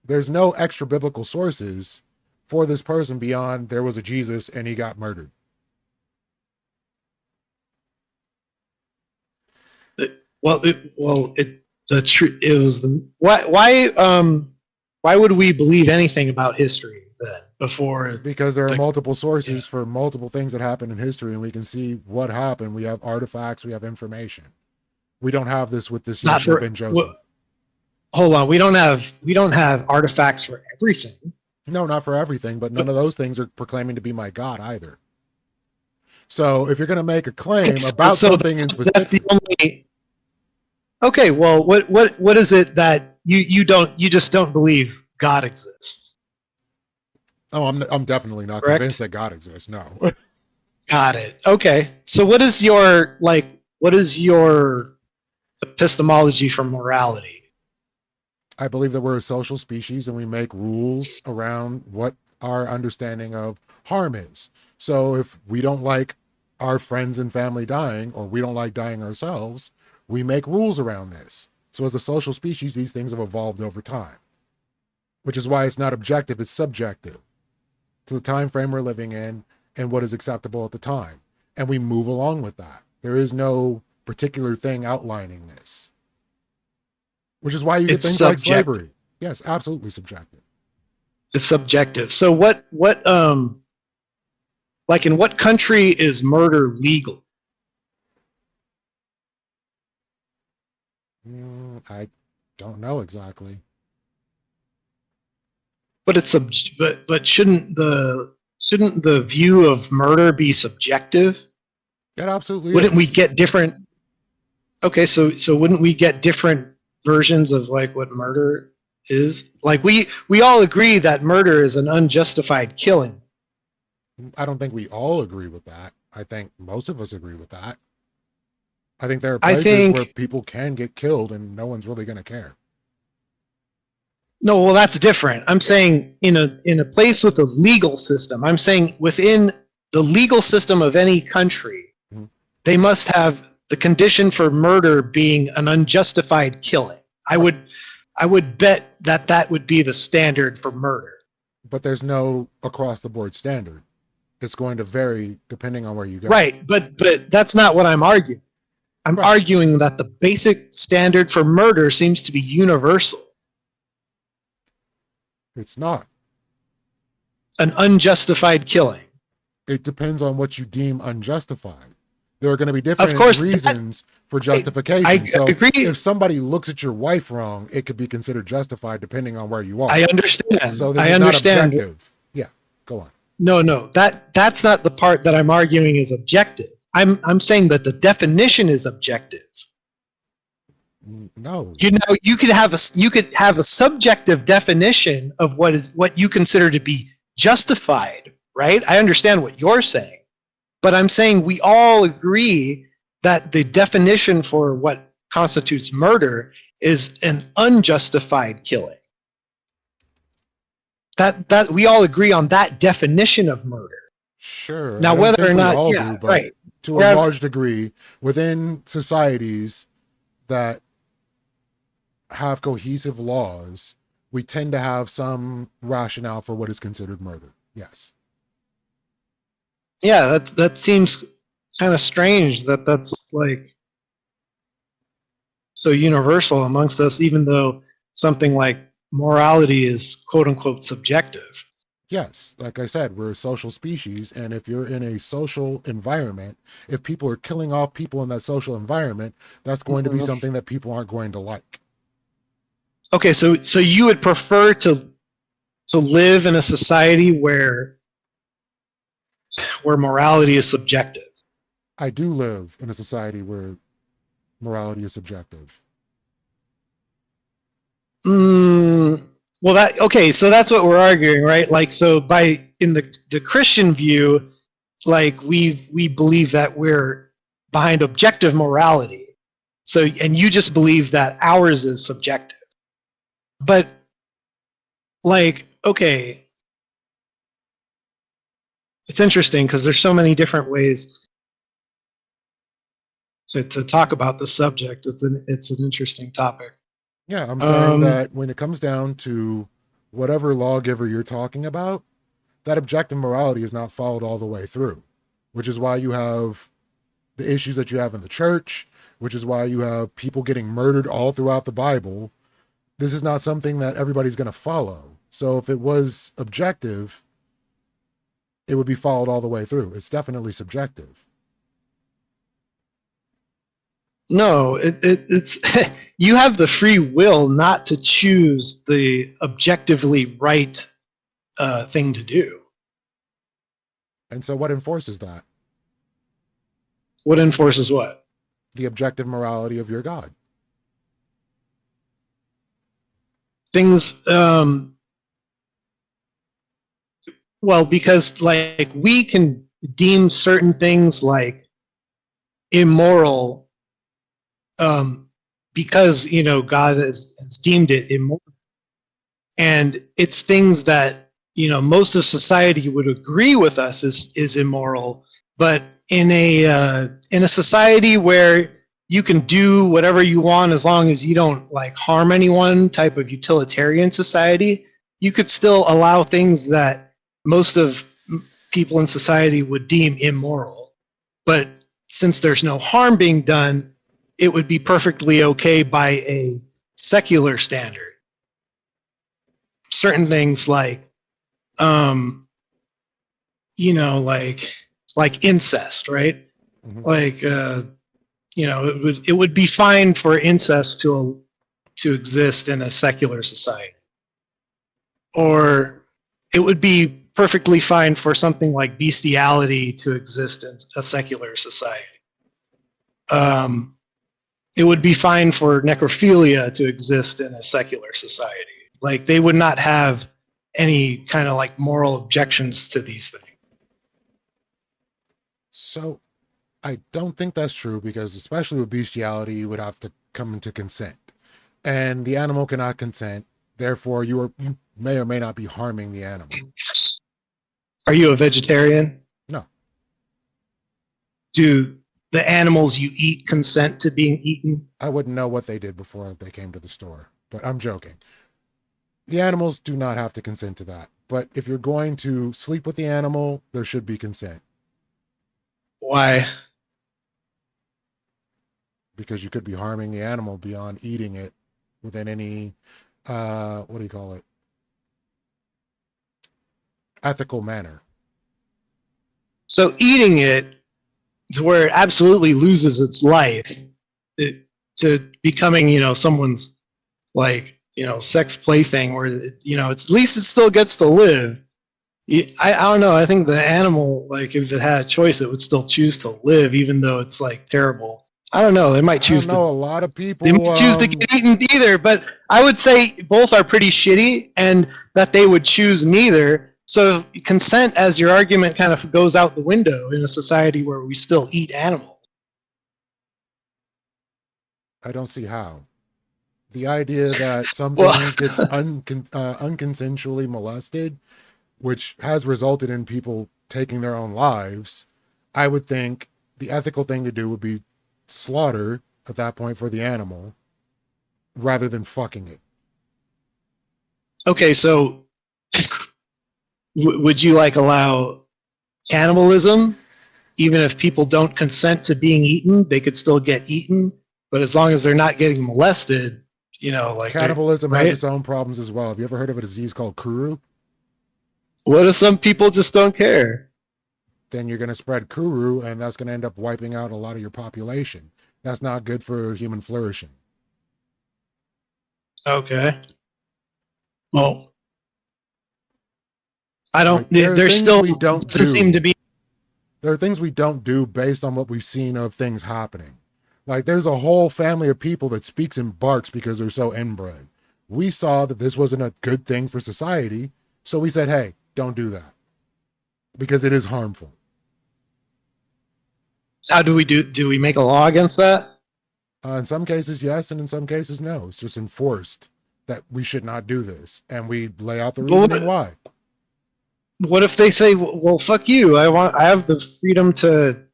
[SPEAKER 2] There's no extra biblical sources for this person beyond there was a Jesus and he got murdered.
[SPEAKER 1] Why would we believe anything about history then before?
[SPEAKER 2] Because there are multiple sources for multiple things that happened in history, and we can see what happened. We have artifacts, we have information. We don't have this with this Joshua ben Joseph.
[SPEAKER 1] Hold on, we don't have artifacts for everything.
[SPEAKER 2] No, not for everything, but none of those things are proclaiming to be my God either. So if you're going to make a claim about something in specific,
[SPEAKER 1] that's the only. Okay, well, what is it that you just don't believe God exists?
[SPEAKER 2] Oh, I'm definitely not
[SPEAKER 1] Correct?
[SPEAKER 2] convinced that God exists. No.
[SPEAKER 1] Got it. Okay, so what is your epistemology for morality?
[SPEAKER 2] I believe that we're a social species and we make rules around what our understanding of harm is. So if we don't like our friends and family dying, or we don't like dying ourselves, we make rules around this. So as a social species, these things have evolved over time, which is why it's not objective, it's subjective to the time frame we're living in and what is acceptable at the time. And we move along with that. There is no particular thing outlining this. Which is why you get things like slavery. Yes, absolutely subjective.
[SPEAKER 1] It's subjective. So what like in what country is murder legal?
[SPEAKER 2] I don't know exactly.
[SPEAKER 1] But it's but shouldn't the view of murder be subjective?
[SPEAKER 2] It absolutely
[SPEAKER 1] Wouldn't
[SPEAKER 2] is.
[SPEAKER 1] we get different? Okay, so wouldn't we get different versions of like what murder is? Like we all agree that murder is an unjustified killing.
[SPEAKER 2] I don't think we all agree with that. I think most of us agree with that. I think there are places where people can get killed and no one's really going to care.
[SPEAKER 1] No, well, that's different. I'm saying in a place with a legal system. I'm saying within the legal system of any country, they must have the condition for murder being an unjustified killing. I would bet that would be the standard for murder.
[SPEAKER 2] But there's no across the board standard. It's going to vary depending on where you go.
[SPEAKER 1] Right, but that's not what I'm arguing. I'm
[SPEAKER 2] Right.
[SPEAKER 1] arguing that the basic standard for murder seems to be universal.
[SPEAKER 2] It's not.
[SPEAKER 1] An unjustified killing.
[SPEAKER 2] It depends on what you deem unjustified. There are going to be
[SPEAKER 1] Of
[SPEAKER 2] different
[SPEAKER 1] course,
[SPEAKER 2] reasons for
[SPEAKER 1] I
[SPEAKER 2] justification. So
[SPEAKER 1] agree.
[SPEAKER 2] if somebody looks at your wife wrong, it could be considered justified depending on where you are.
[SPEAKER 1] I understand.
[SPEAKER 2] So this
[SPEAKER 1] I
[SPEAKER 2] is
[SPEAKER 1] understand.
[SPEAKER 2] not objective. Yeah, go on.
[SPEAKER 1] No, that's not the part that I'm arguing is objective. I'm saying that the definition is objective.
[SPEAKER 2] No.
[SPEAKER 1] You know, you could have a subjective definition of what you consider to be justified, right? I understand what you're saying, but I'm saying we all agree that the definition for what constitutes murder is an unjustified killing. That we all agree on that definition of murder.
[SPEAKER 2] Sure.
[SPEAKER 1] Now, whether or not, yeah,
[SPEAKER 2] but
[SPEAKER 1] right.
[SPEAKER 2] to a large degree, within societies that have cohesive laws, we tend to have some rationale for what is considered murder. Yes.
[SPEAKER 1] Yeah, that seems kind of strange that that's like so universal amongst us, even though something like morality is quote unquote subjective.
[SPEAKER 2] Yes, like I said, we're a social species, and if you're in a social environment, if people are killing off people in that social environment, that's going to be something that people aren't going to like.
[SPEAKER 1] Okay, so you would prefer to live in a society where morality is subjective.
[SPEAKER 2] I do live in a society where morality is subjective.
[SPEAKER 1] Well, so that's what we're arguing, right? Like, so in the Christian view, like we believe that we're behind objective morality. So, and you just believe that ours is subjective. But like, okay, it's interesting because there's so many different ways to talk about the subject. It's an interesting topic.
[SPEAKER 2] Yeah, I'm saying that when it comes down to whatever lawgiver you're talking about, that objective morality is not followed all the way through, which is why you have the issues that you have in the church, which is why you have people getting murdered all throughout the Bible. This is not something that everybody's going to follow. So if it was objective, it would be followed all the way through. It's definitely subjective.
[SPEAKER 1] No, it's you have the free will not to choose the objectively right thing to do.
[SPEAKER 2] And so what enforces that?
[SPEAKER 1] What enforces what?
[SPEAKER 2] The objective morality of your God.
[SPEAKER 1] Things, well, because like we can deem certain things like immoral because, you know, God has deemed it immoral. And it's things that, you know, most of society would agree with us is immoral. But in a society where you can do whatever you want as long as you don't like harm anyone, type of utilitarian society, you could still allow things that most of people in society would deem immoral. But since there's no harm being done, it would be perfectly okay by a secular standard. Certain things like, you know, like incest, right? Mm-hmm. Like, you know, it would be fine for incest to exist in a secular society, or it would be perfectly fine for something like bestiality to exist in a secular society. It would be fine for necrophilia to exist in a secular society. Like, they would not have any kind of like moral objections to these things.
[SPEAKER 2] So I don't think that's true, because especially with bestiality, you would have to come into consent, and the animal cannot consent. Therefore, you may or may not be harming the animal.
[SPEAKER 1] Are you a vegetarian?
[SPEAKER 2] No.
[SPEAKER 1] Do the animals you eat consent to being eaten?
[SPEAKER 2] I wouldn't know what they did before they came to the store, but I'm joking. The animals do not have to consent to that. But if you're going to sleep with the animal, there should be consent.
[SPEAKER 1] Why?
[SPEAKER 2] because you could be harming the animal beyond eating it within any, what do you call it? Ethical manner.
[SPEAKER 1] So eating it to where it absolutely loses its life to becoming, someone's like, sex plaything where, it's at least it still gets to live. I don't know. I think the animal, like, if it had a choice, it would still choose to live, even though it's like terrible. I don't know. They might choose
[SPEAKER 2] I don't know, a lot of people.
[SPEAKER 1] They might choose to get eaten either, but I would say both are pretty shitty, and that they would choose neither. So consent, as your argument, kind of goes out the window in a society where we still eat animals.
[SPEAKER 2] I don't see how. The idea that something gets unconsensually molested, which has resulted in people taking their own lives, I would think the ethical thing to do would be slaughter at that point for the animal rather than fucking it.
[SPEAKER 1] Okay, so would you like allow cannibalism? Even if people don't consent to being eaten, they could still get eaten. But as long as they're not getting molested, like
[SPEAKER 2] cannibalism has its own problems as well. Have you ever heard of a disease called Kuru?
[SPEAKER 1] What if some people just don't care?
[SPEAKER 2] Then you're going to spread Kuru, and that's going to end up wiping out a lot of your population. That's not good for human flourishing.
[SPEAKER 1] Okay. Well, I don't.
[SPEAKER 2] Like, there's
[SPEAKER 1] still
[SPEAKER 2] we don't
[SPEAKER 1] doesn't seem to be.
[SPEAKER 2] There are things we don't do based on what we've seen of things happening. Like, there's a whole family of people that speaks and barks because they're so inbred. We saw that this wasn't a good thing for society, so we said, hey, don't do that. Because it is harmful.
[SPEAKER 1] How do we make a law against that?
[SPEAKER 2] In some cases, yes, and in some cases, no. It's just enforced that we should not do this. And we lay out the reasoning why.
[SPEAKER 1] What if they say, well, fuck you. I have the freedom to,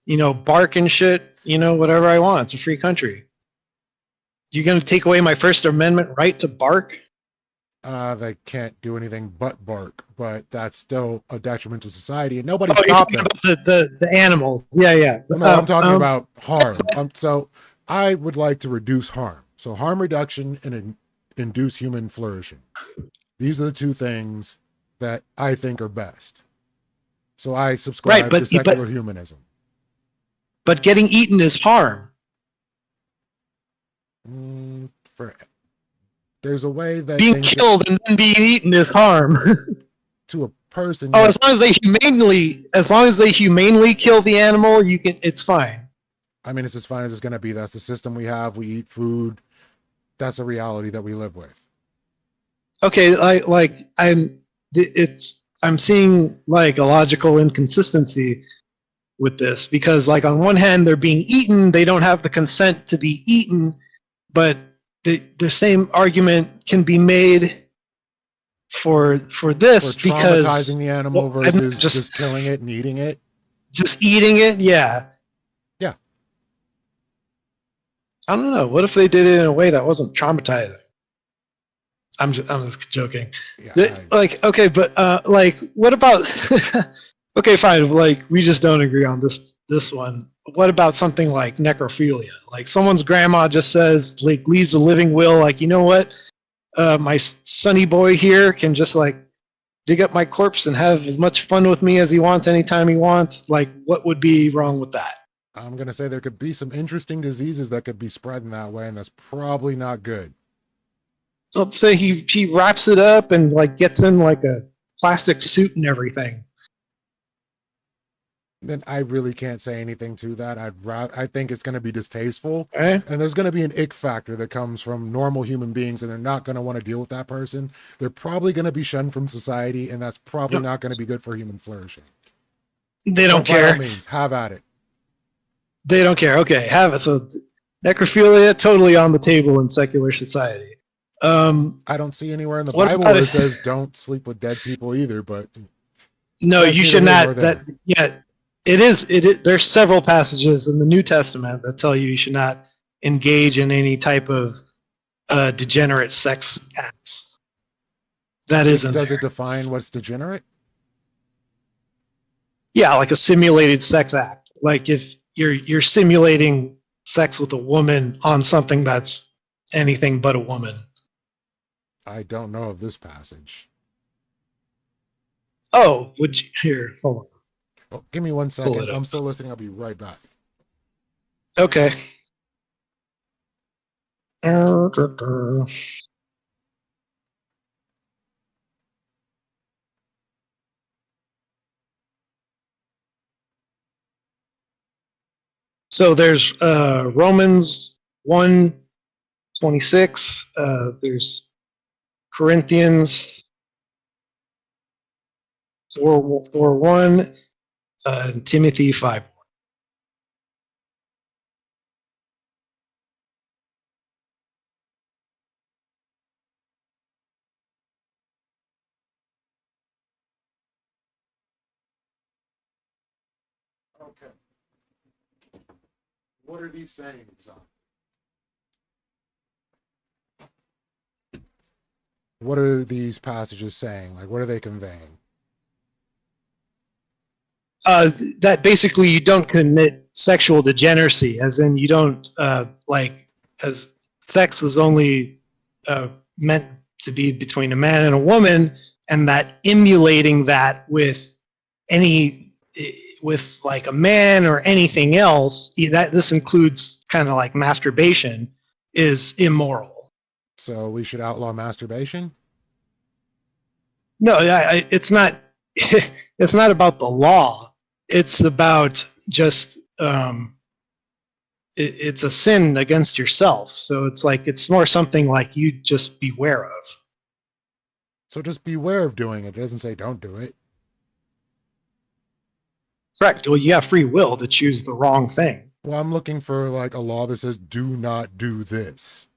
[SPEAKER 1] bark and shit, whatever I want. It's a free country. You're going to take away my First Amendment right to bark?
[SPEAKER 2] They can't do anything but bark, but that's still a detriment to society, and nobody stopped them.
[SPEAKER 1] About the animals. Yeah.
[SPEAKER 2] No, I'm talking about harm. So I would like to reduce harm. So harm reduction and induce human flourishing. These are the two things that I think are best. So I subscribe to secular humanism.
[SPEAKER 1] But getting eaten is harm.
[SPEAKER 2] There's a way that
[SPEAKER 1] being killed and then being eaten is harm
[SPEAKER 2] to a person.
[SPEAKER 1] Oh, as long as they humanely kill the animal, it's fine.
[SPEAKER 2] I mean, it's as fine as it's going to be. That's the system we have. We eat food. That's a reality that we live with.
[SPEAKER 1] Okay, I'm seeing like a logical inconsistency with this, because like on one hand they're being eaten, they don't have the consent to be eaten, but the same argument can be made for this,
[SPEAKER 2] for
[SPEAKER 1] because
[SPEAKER 2] traumatizing the animal versus just killing it and eating it.
[SPEAKER 1] Just eating it, yeah. I don't know. What if they did it in a way that wasn't traumatizing? I'm just joking.
[SPEAKER 2] Yeah,
[SPEAKER 1] okay, but what about? Okay, fine. Like, we just don't agree on this one. What about something like necrophilia? Like, someone's grandma just says, like, leaves a living will. Like, you know what? My sonny boy here can just like dig up my corpse and have as much fun with me as he wants anytime he wants. Like, what would be wrong with that?
[SPEAKER 2] I'm going to say there could be some interesting diseases that could be spread in that way, and that's probably not good.
[SPEAKER 1] Let's say he wraps it up and like gets in like a plastic suit and everything.
[SPEAKER 2] Then I really can't say anything to that. I think it's going to be distasteful,
[SPEAKER 1] and
[SPEAKER 2] there's going to be an ick factor that comes from normal human beings, and they're not going to want to deal with that person. They're probably going to be shunned from society, and that's probably not going to be good for human flourishing.
[SPEAKER 1] They don't care.
[SPEAKER 2] By all means, have at it.
[SPEAKER 1] They don't care. Okay, have it. So necrophilia totally on the table in secular society.
[SPEAKER 2] I don't see anywhere in the Bible where it says don't sleep with dead people either, but
[SPEAKER 1] no, you should not. It is. There's several passages in the New Testament that tell you should not engage in any type of degenerate sex acts. That isn't.
[SPEAKER 2] Does it define what's degenerate?
[SPEAKER 1] Yeah, like a simulated sex act. Like if you're simulating sex with a woman on something that's anything but a woman.
[SPEAKER 2] I don't know of this passage.
[SPEAKER 1] Oh, would you here? Hold on.
[SPEAKER 2] Oh, give me 1
[SPEAKER 1] Pull
[SPEAKER 2] second.
[SPEAKER 1] it up.
[SPEAKER 2] I'm still listening. I'll be right back.
[SPEAKER 1] Okay. So there's Romans 1:26. There's Corinthians 4:1, and Timothy 5.
[SPEAKER 2] Okay. What are these saying, Zon? What are these passages saying? Like, what are they conveying?
[SPEAKER 1] That basically you don't commit sexual degeneracy, as in you don't as sex was only meant to be between a man and a woman, and that emulating that with like a man or anything else, that this includes kind of like masturbation, is immoral.
[SPEAKER 2] So we should outlaw masturbation?
[SPEAKER 1] No, it's not. It's not about the law. It's about just it's a sin against yourself. So it's like it's more something like you just beware of.
[SPEAKER 2] So just beware of doing it. It doesn't say don't do it.
[SPEAKER 1] Correct. Well, you have free will to choose the wrong thing.
[SPEAKER 2] Well, I'm looking for like a law that says do not do this.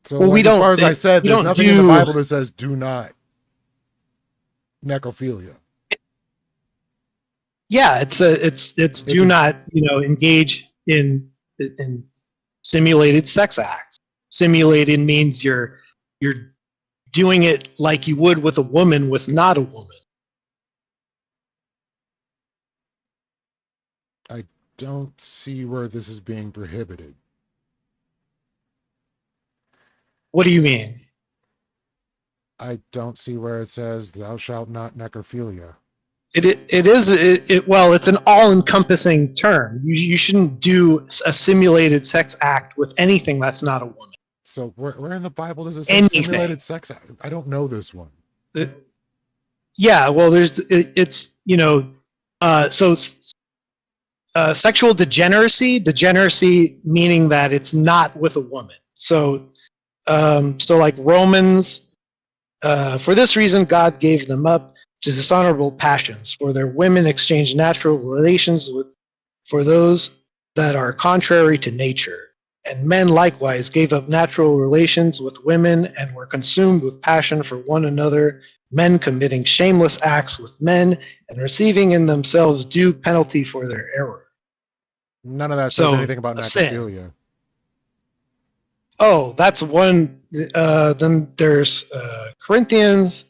[SPEAKER 2] So
[SPEAKER 1] well,
[SPEAKER 2] like,
[SPEAKER 1] we don't.
[SPEAKER 2] As far as I said, there's nothing in the Bible that says do not necrophilia.
[SPEAKER 1] Yeah, it's do not engage in simulated sex acts. Simulated means you're doing it like you would with a woman with not a woman.
[SPEAKER 2] I don't see where this is being prohibited.
[SPEAKER 1] What do you mean?
[SPEAKER 2] I don't see where it says thou shalt not necrophilia.
[SPEAKER 1] Well, it's an all-encompassing term. You shouldn't do a simulated sex act with anything that's not a woman.
[SPEAKER 2] So where in the Bible does it say simulated sex act? I don't know this one.
[SPEAKER 1] Yeah, well, sexual degeneracy meaning that it's not with a woman. So like Romans, for this reason God gave them up to dishonorable passions, for their women exchanged natural relations for those that are contrary to nature. And men likewise gave up natural relations with women and were consumed with passion for one another, men committing shameless acts with men and receiving in themselves due penalty for their error.
[SPEAKER 2] None of that says anything about necrophilia.
[SPEAKER 1] Sin. Oh, that's one. Then there's Corinthians.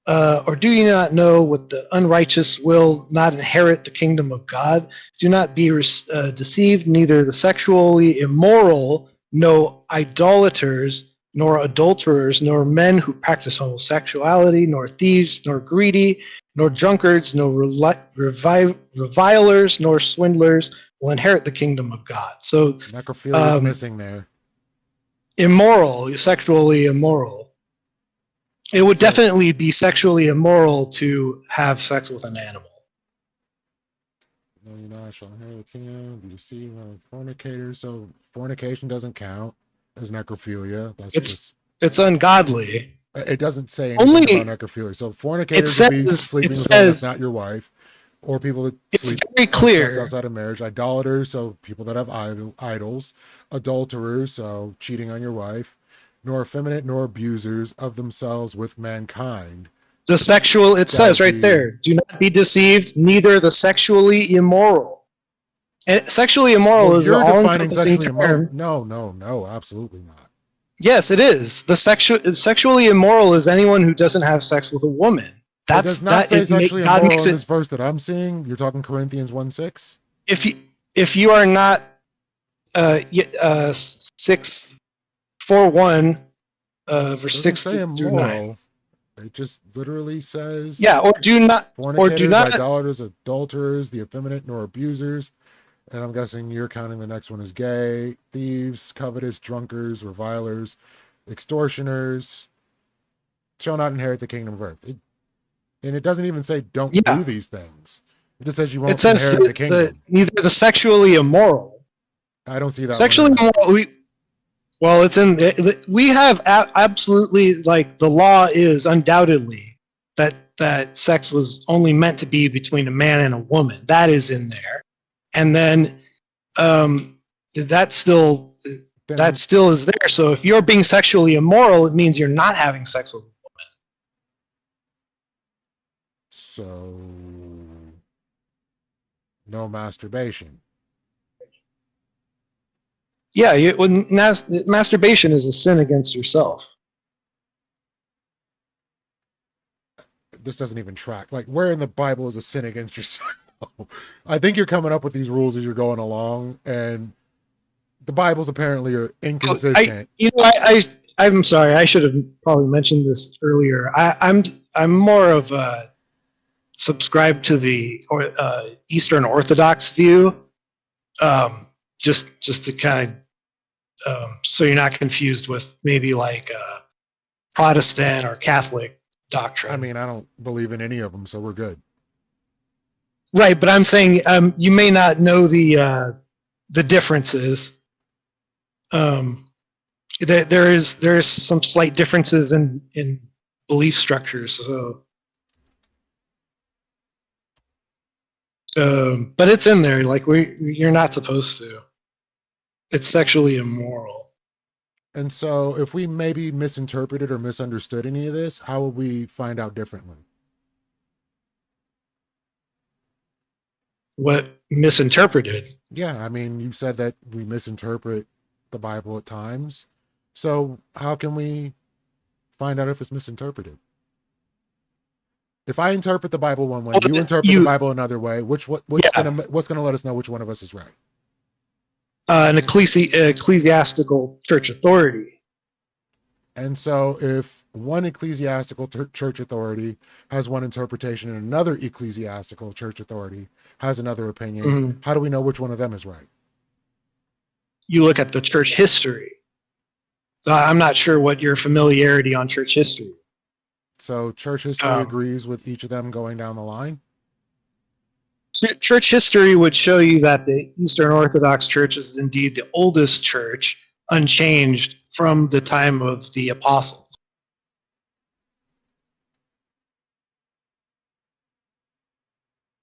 [SPEAKER 1] Or do you not know what the unrighteous will not inherit the kingdom of God? Do not be deceived, neither the sexually immoral, no idolaters, nor adulterers, nor men who practice homosexuality, nor thieves, nor greedy, nor drunkards, nor revilers, nor swindlers will inherit the kingdom of God. So
[SPEAKER 2] necrophilia is missing there.
[SPEAKER 1] Immoral, sexually immoral. It would definitely be sexually immoral to have sex with an animal.
[SPEAKER 2] No, you know, I shall inherit the kingdom, be deceived, fornicators. So fornication doesn't count as necrophilia.
[SPEAKER 1] It's ungodly.
[SPEAKER 2] It doesn't say anything about necrophilia. So fornicators would be sleeping with someone that's not your wife, or people that sleep
[SPEAKER 1] very clear
[SPEAKER 2] outside of marriage. Idolaters, so people that have idols. Adulterers, so cheating on your wife. Nor effeminate nor abusers of themselves with mankind.
[SPEAKER 1] The sexual, it says right there, do not be deceived, neither the sexually immoral. And sexually immoral is an all-encompassing term.
[SPEAKER 2] No, absolutely not.
[SPEAKER 1] Yes, it is. The sexually immoral is anyone who doesn't have sex with a woman.
[SPEAKER 2] It does not say sexually immoral in this verse that I'm seeing. You're talking Corinthians 1:6?
[SPEAKER 1] if you are not 641 verse
[SPEAKER 2] Doesn't
[SPEAKER 1] 6
[SPEAKER 2] say
[SPEAKER 1] through 9.
[SPEAKER 2] immoral. It just literally says
[SPEAKER 1] Yeah, or do
[SPEAKER 2] fornicators,
[SPEAKER 1] not.
[SPEAKER 2] idolaters, adulterers, the effeminate, nor abusers. And I'm guessing you're counting the next one as gay, thieves, covetous, drunkards, revilers, extortioners, shall not inherit the kingdom of earth. And it doesn't even say don't
[SPEAKER 1] Yeah,
[SPEAKER 2] do these things. It just says you
[SPEAKER 1] it
[SPEAKER 2] won't
[SPEAKER 1] says
[SPEAKER 2] inherit the kingdom.
[SPEAKER 1] neither the sexually immoral.
[SPEAKER 2] I don't see that
[SPEAKER 1] Sexually
[SPEAKER 2] one in there.
[SPEAKER 1] immoral. Well, it's in. We have absolutely, like, the law is undoubtedly that sex was only meant to be between a man and a woman. That is in there, and then that still is there. So if you're being sexually immoral, it means you're not having sex with a woman.
[SPEAKER 2] So no masturbation.
[SPEAKER 1] Yeah, masturbation is a sin against yourself.
[SPEAKER 2] This doesn't even track. Like, where in the Bible is a sin against yourself? I think you're coming up with these rules as you're going along, and the Bibles apparently are inconsistent.
[SPEAKER 1] I'm sorry. I should have probably mentioned this earlier. I'm more of a subscribe to the Eastern Orthodox view. Just to kind of so you're not confused with maybe like Protestant or Catholic doctrine.
[SPEAKER 2] I mean, I don't believe in any of them, so we're good.
[SPEAKER 1] Right, but I'm saying you may not know the differences. There is some slight differences in belief structures. But it's in there. Like you're not supposed to. It's sexually immoral.
[SPEAKER 2] And so, if we maybe misinterpreted or misunderstood any of this, how will we find out differently?
[SPEAKER 1] What misinterpreted?
[SPEAKER 2] Yeah, I mean, you said that we misinterpret the Bible at times. So how can we find out if it's misinterpreted? If I interpret the Bible one way, you interpret the Bible another way, what's gonna let us know which one of us is right?
[SPEAKER 1] An ecclesiastical church authority.
[SPEAKER 2] And so if one ecclesiastical church authority has one interpretation and another ecclesiastical church authority has another opinion, how do we know which one of them is right?
[SPEAKER 1] You look at the church history. So I'm not sure what your familiarity on church history.
[SPEAKER 2] So church history agrees with each of them going down the line?
[SPEAKER 1] Church history would show you that the Eastern Orthodox Church is indeed the oldest church, unchanged from the time of the apostles.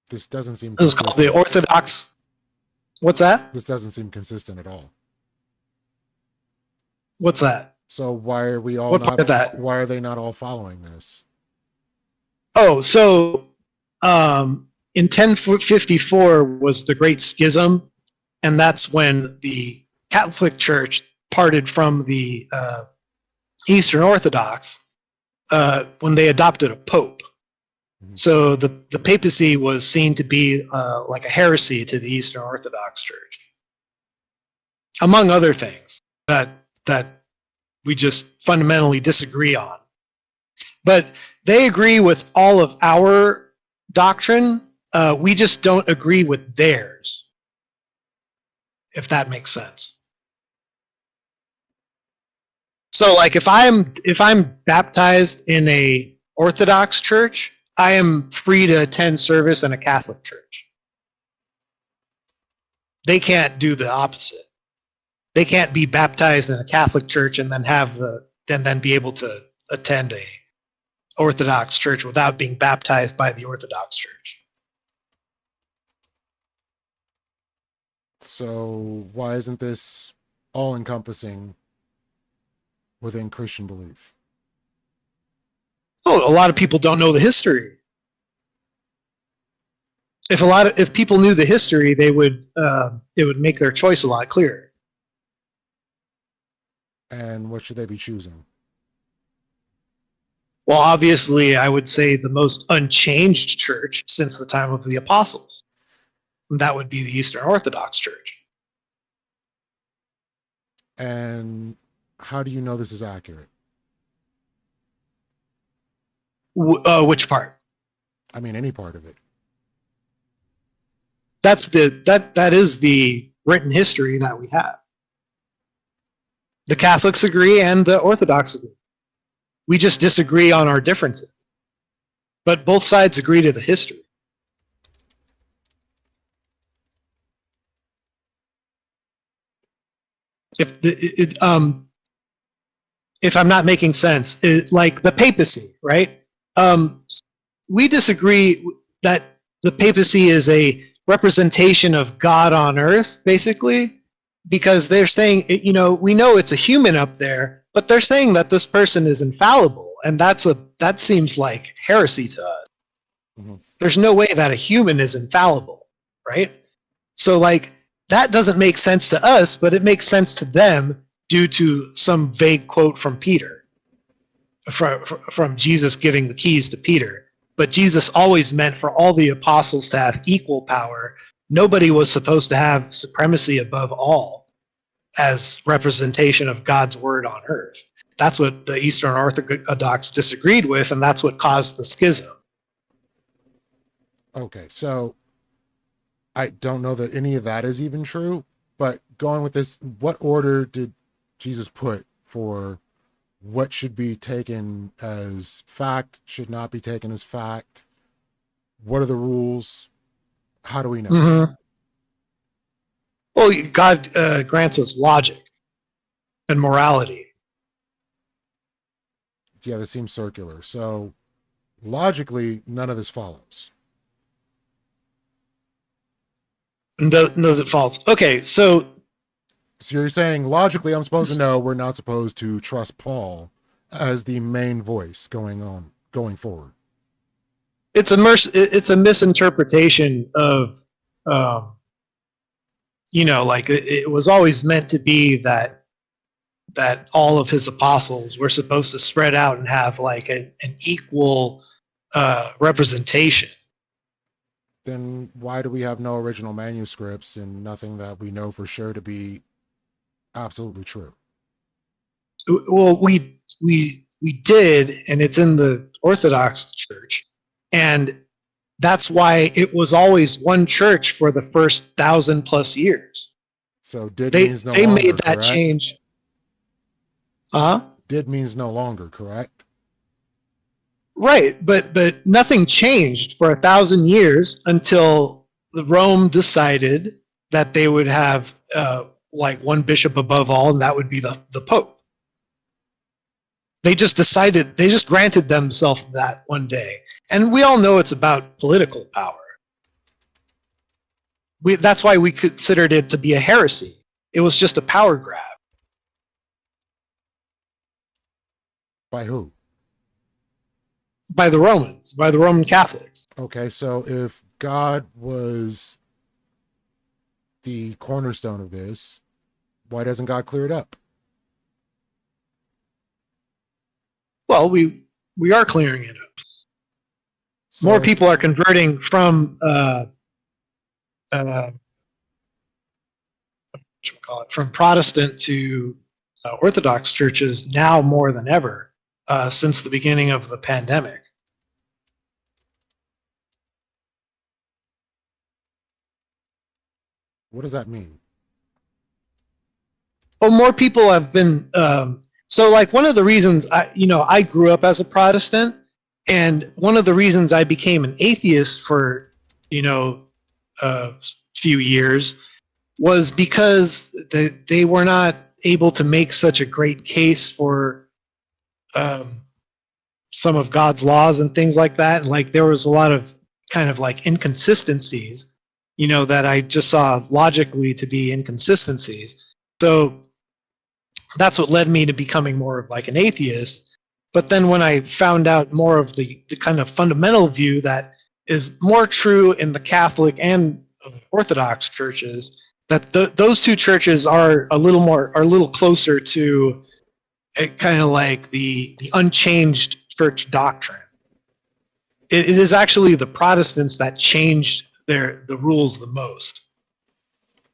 [SPEAKER 2] This doesn't seem
[SPEAKER 1] consistent. It's called the Orthodox. What's that?
[SPEAKER 2] This doesn't seem consistent at all.
[SPEAKER 1] What's that?
[SPEAKER 2] So why are we all why are they not all following this?
[SPEAKER 1] Oh, so in 1054 was the Great Schism, and that's when the Catholic Church parted from the Eastern Orthodox when they adopted a pope. So the papacy was seen to be like a heresy to the Eastern Orthodox Church, among other things that we just fundamentally disagree on. But they agree with all of our doctrine. We just don't agree with theirs, if that makes sense. So, like, if I'm baptized in a Orthodox church, I am free to attend service in a Catholic church. They can't do the opposite. They can't be baptized in a Catholic church and then be able to attend a Orthodox church without being baptized by the Orthodox church.
[SPEAKER 2] So why isn't this all-encompassing within Christian belief?
[SPEAKER 1] Oh, a lot of people don't know the history. If people knew the history, it would make their choice a lot clearer.
[SPEAKER 2] And what should they be choosing?
[SPEAKER 1] Well, obviously, I would say the most unchanged church since the time of the apostles. That would be the Eastern Orthodox Church.
[SPEAKER 2] And how do you know this is accurate?
[SPEAKER 1] Which part?
[SPEAKER 2] I mean, any part of it.
[SPEAKER 1] That is the written history that we have. The Catholics agree and the Orthodox agree. We just disagree on our differences. But both sides agree to the history. If I'm not making sense, like the papacy, right? We disagree that the papacy is a representation of God on earth, basically, because they're saying, we know it's a human up there, but they're saying that this person is infallible, and that seems like heresy to us. Mm-hmm. There's no way that a human is infallible, right? So, like, that doesn't make sense to us, but it makes sense to them due to some vague quote from Peter, from Jesus giving the keys to Peter. But Jesus always meant for all the apostles to have equal power. Nobody was supposed to have supremacy above all as representation of God's word on earth. That's what the Eastern Orthodox disagreed with, and that's what caused the schism.
[SPEAKER 2] Okay, so I don't know that any of that is even true, but going with this, what order did Jesus put for what should be taken as fact, should not be taken as fact? What are the rules? How do we know?
[SPEAKER 1] Mm-hmm. Well, God grants us logic and morality.
[SPEAKER 2] Yeah, this seems circular. So logically, none of this follows.
[SPEAKER 1] Does it false? Okay, so
[SPEAKER 2] you're saying logically I'm supposed to know we're not supposed to trust Paul as the main voice going forward.
[SPEAKER 1] It's a misinterpretation of, like it was always meant to be that all of his apostles were supposed to spread out and have like an equal representation.
[SPEAKER 2] Then why do we have no original manuscripts and nothing that we know for sure to be absolutely true?
[SPEAKER 1] Well, we did, and it's in the Orthodox Church, and that's why it was always one church for the first 1,000+ years.
[SPEAKER 2] So means no longer. They made that
[SPEAKER 1] change.
[SPEAKER 2] Did means no longer, correct?
[SPEAKER 1] Right, but nothing changed for 1,000 years until Rome decided that they would have like one bishop above all, and that would be the Pope. They just granted themselves that one day. And we all know it's about political power. That's why we considered it to be a heresy. It was just a power grab.
[SPEAKER 2] By who?
[SPEAKER 1] By the Romans, by the Roman Catholics.
[SPEAKER 2] Okay, so if God was the cornerstone of this, why doesn't God clear it up? Well,
[SPEAKER 1] we are clearing it up. So, more people are converting from from Protestant to Orthodox churches now more than ever since the beginning of the pandemic.
[SPEAKER 2] What does that mean?
[SPEAKER 1] Well, more people have been. So, like, one of the reasons I grew up as a Protestant, and one of the reasons I became an atheist for a few years was because they were not able to make such a great case for some of God's laws and things like that. And, like, there was a lot of kind of like inconsistencies, that I just saw logically to be inconsistencies. So that's what led me to becoming more of like an atheist. But then when I found out more of the kind of fundamental view that is more true in the Catholic and Orthodox churches, that those two churches are a little closer to kind of like the unchanged church doctrine. It is actually the Protestants that changed the rules the most.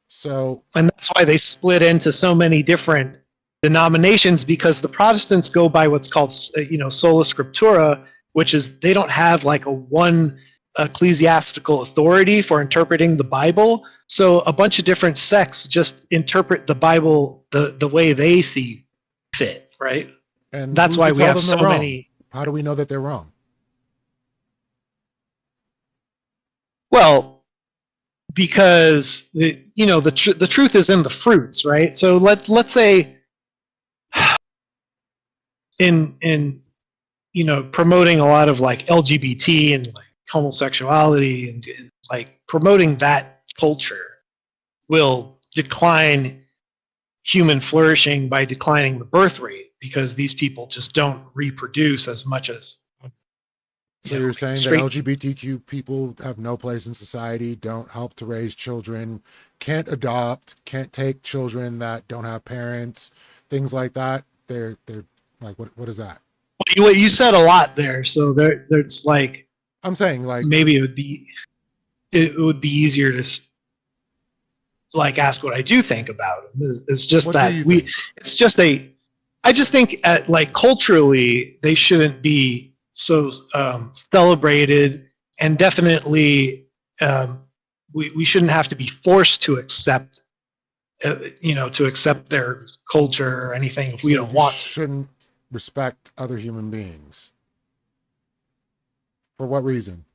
[SPEAKER 2] So
[SPEAKER 1] And that's why they split into so many different denominations, because the Protestants go by what's called, sola scriptura, which is they don't have like a one ecclesiastical authority for interpreting the Bible. So a bunch of different sects just interpret the Bible the way they see fit, right?
[SPEAKER 2] and
[SPEAKER 1] That's
[SPEAKER 2] who's
[SPEAKER 1] why
[SPEAKER 2] to
[SPEAKER 1] we
[SPEAKER 2] tell
[SPEAKER 1] have
[SPEAKER 2] them
[SPEAKER 1] so
[SPEAKER 2] they're wrong?
[SPEAKER 1] many.
[SPEAKER 2] How do we know that they're wrong?
[SPEAKER 1] Well, because the truth is in the fruits, right? So let's say in promoting a lot of like LGBT and like homosexuality and like promoting that culture will decline human flourishing by declining the birth rate, because these people just don't reproduce as much as
[SPEAKER 2] So you're saying that
[SPEAKER 1] straight
[SPEAKER 2] LGBTQ people have no place in society, don't help to raise children, can't adopt, can't take children that don't have parents, things like that. They're like, what is that?
[SPEAKER 1] you said a lot there, so there's like
[SPEAKER 2] I'm saying like,
[SPEAKER 1] maybe it would be easier to like ask what I do think about it. It's just
[SPEAKER 2] what do
[SPEAKER 1] that
[SPEAKER 2] you think?
[SPEAKER 1] it's just I just think like culturally they shouldn't be so celebrated, and definitely we shouldn't have to be forced to accept to accept their culture or anything if we
[SPEAKER 2] So
[SPEAKER 1] don't
[SPEAKER 2] you
[SPEAKER 1] want to.
[SPEAKER 2] shouldn't respect other human beings. For what reason?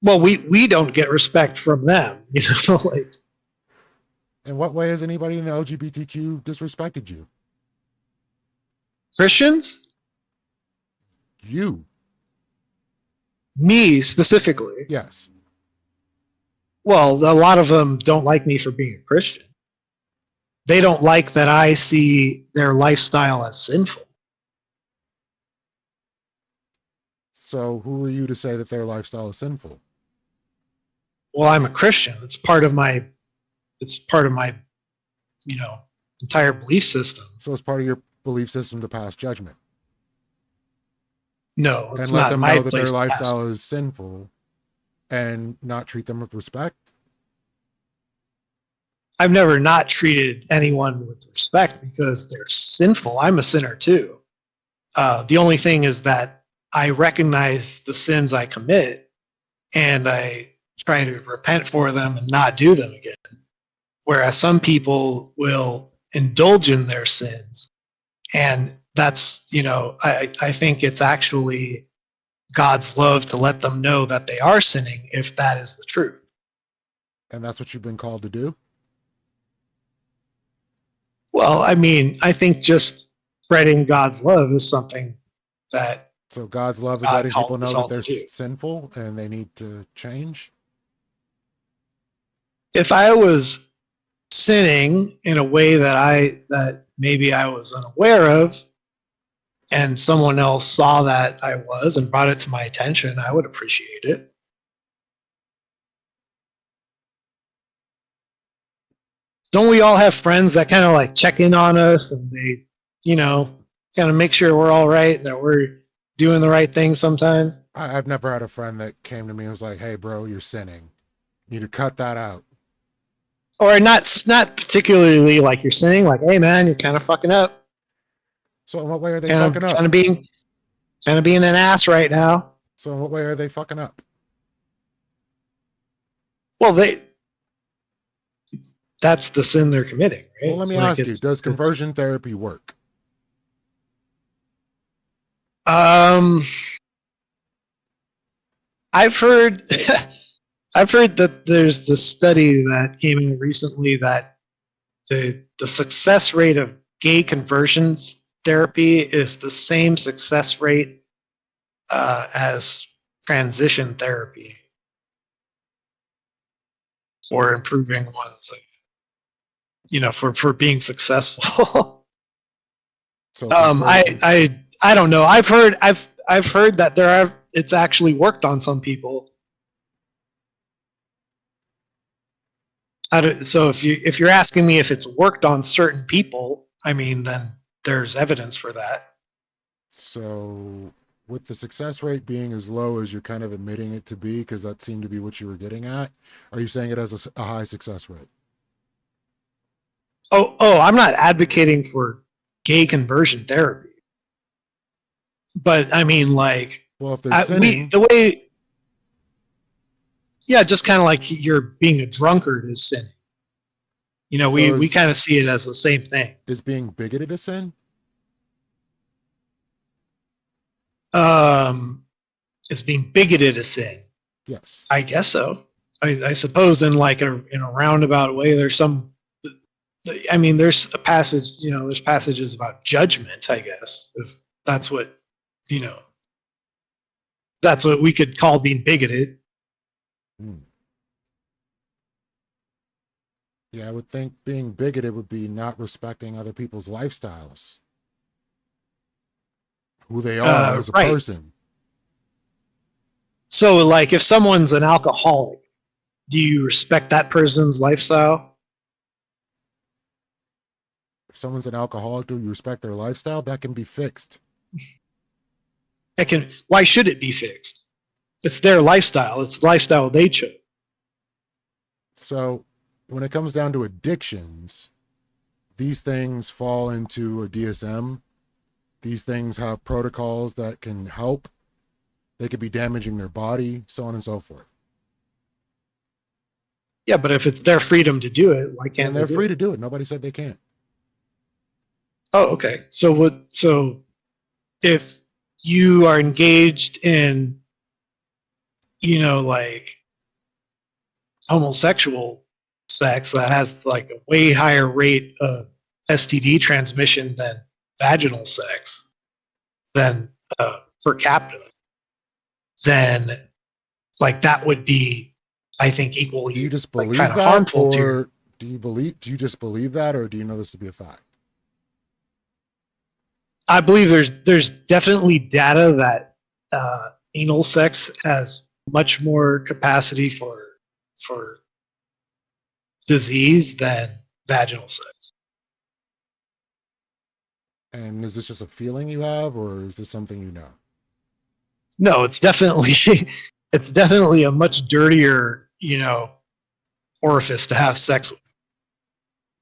[SPEAKER 1] Well, we don't get respect from them, like
[SPEAKER 2] In what way has anybody in the LGBTQ disrespected you?
[SPEAKER 1] Christians,
[SPEAKER 2] You.
[SPEAKER 1] me specifically.
[SPEAKER 2] Yes.
[SPEAKER 1] Well, a lot of them don't like me for being a Christian. They don't like that I see their lifestyle as sinful.
[SPEAKER 2] So who are you to say that their lifestyle is sinful?
[SPEAKER 1] Well, I'm a Christian. It's part of my entire belief system.
[SPEAKER 2] So it's part of your belief system to pass judgment
[SPEAKER 1] No,
[SPEAKER 2] and
[SPEAKER 1] it's
[SPEAKER 2] let
[SPEAKER 1] not
[SPEAKER 2] them
[SPEAKER 1] my
[SPEAKER 2] know that their
[SPEAKER 1] place to pass.
[SPEAKER 2] lifestyle is sinful and not treat them with respect.
[SPEAKER 1] I've never not treated anyone with respect because they're sinful. I'm a sinner too. The only thing is that I recognize the sins I commit and I try to repent for them and not do them again. Whereas some people will indulge in their sins, and that's I think it's actually God's love to let them know that they are sinning if that is the truth.
[SPEAKER 2] And that's what you've been called to do.
[SPEAKER 1] Well, I mean, I think just spreading God's love is something that
[SPEAKER 2] So God's love is
[SPEAKER 1] God
[SPEAKER 2] letting people
[SPEAKER 1] called
[SPEAKER 2] know
[SPEAKER 1] us
[SPEAKER 2] that
[SPEAKER 1] all to
[SPEAKER 2] they're
[SPEAKER 1] do.
[SPEAKER 2] sinful and they need to change.
[SPEAKER 1] If I was sinning in a way that maybe I was unaware of, and someone else saw that I was and brought it to my attention, I would appreciate it. Don't we all have friends that kind of like check in on us and they, kind of make sure we're all right, that we're doing the right thing sometimes?
[SPEAKER 2] I've never had a friend that came to me and was like, "Hey, bro, you're sinning. You need to cut that out."
[SPEAKER 1] Or not particularly like you're sinning, like, hey man, you're kind of fucking up.
[SPEAKER 2] So in what way are they fucking up?
[SPEAKER 1] Kind of being an ass right now.
[SPEAKER 2] So in what way are they fucking up?
[SPEAKER 1] Well, that's the sin they're committing, right?
[SPEAKER 2] Well, let me ask you, does conversion therapy work?
[SPEAKER 1] I've heard that there's the study that came in recently that the success rate of gay conversions therapy is the same success rate as transition therapy for improving one's, for being successful.
[SPEAKER 2] So
[SPEAKER 1] I don't know. I've heard that it's actually worked on some people. So if you're asking me if it's worked on certain people, I mean, then there's evidence for that.
[SPEAKER 2] So with the success rate being as low as you're kind of admitting it to be, because that seemed to be what you were getting at, are you saying it has a high success rate?
[SPEAKER 1] Oh, I'm not advocating for gay conversion therapy, but I mean, like,
[SPEAKER 2] Well, if they're sinning,
[SPEAKER 1] the way, yeah, just kind of like you're being a drunkard is sinning. You know,
[SPEAKER 2] So
[SPEAKER 1] we
[SPEAKER 2] is-
[SPEAKER 1] kind of see it as the same thing.
[SPEAKER 2] is being bigoted a sin?
[SPEAKER 1] Is being bigoted a sin?
[SPEAKER 2] Yes.
[SPEAKER 1] I guess so. I suppose in like in a roundabout way, there's some. I mean, there's a passage. You know, there's passages about judgment. I guess if that's what, you know, that's what we could call being bigoted.
[SPEAKER 2] Hmm. Yeah, I would think being bigoted would be not respecting other people's lifestyles, who they are as a
[SPEAKER 1] Right.
[SPEAKER 2] person.
[SPEAKER 1] So, like, if someone's an alcoholic, do you respect that person's lifestyle?
[SPEAKER 2] If someone's an alcoholic, do you respect their lifestyle? That can be fixed.
[SPEAKER 1] Why should it be fixed? It's their lifestyle. It's the lifestyle they chose.
[SPEAKER 2] So when it comes down to addictions, these things fall into a DSM. These things have protocols that can help. They could be damaging their body, so on and so forth.
[SPEAKER 1] Yeah, but if it's their freedom to do it, why can't
[SPEAKER 2] And
[SPEAKER 1] they
[SPEAKER 2] they're
[SPEAKER 1] do
[SPEAKER 2] free
[SPEAKER 1] it?
[SPEAKER 2] to do it. Nobody said they can't.
[SPEAKER 1] Oh, okay. So what? So if you are engaged in, you know, like homosexual sex that has like a way higher rate of STD transmission than vaginal sex, then per capita, then like that would be, I think, equally
[SPEAKER 2] Do you just
[SPEAKER 1] like
[SPEAKER 2] believe
[SPEAKER 1] kind of
[SPEAKER 2] that,
[SPEAKER 1] harmful to your.
[SPEAKER 2] or do you just believe that, or do you know this to be a fact?
[SPEAKER 1] I believe there's definitely data that anal sex has much more capacity for disease than vaginal sex.
[SPEAKER 2] And is this just a feeling you have, or is this something you know?
[SPEAKER 1] No, it's definitely it's definitely a much dirtier, you know, orifice to have sex with.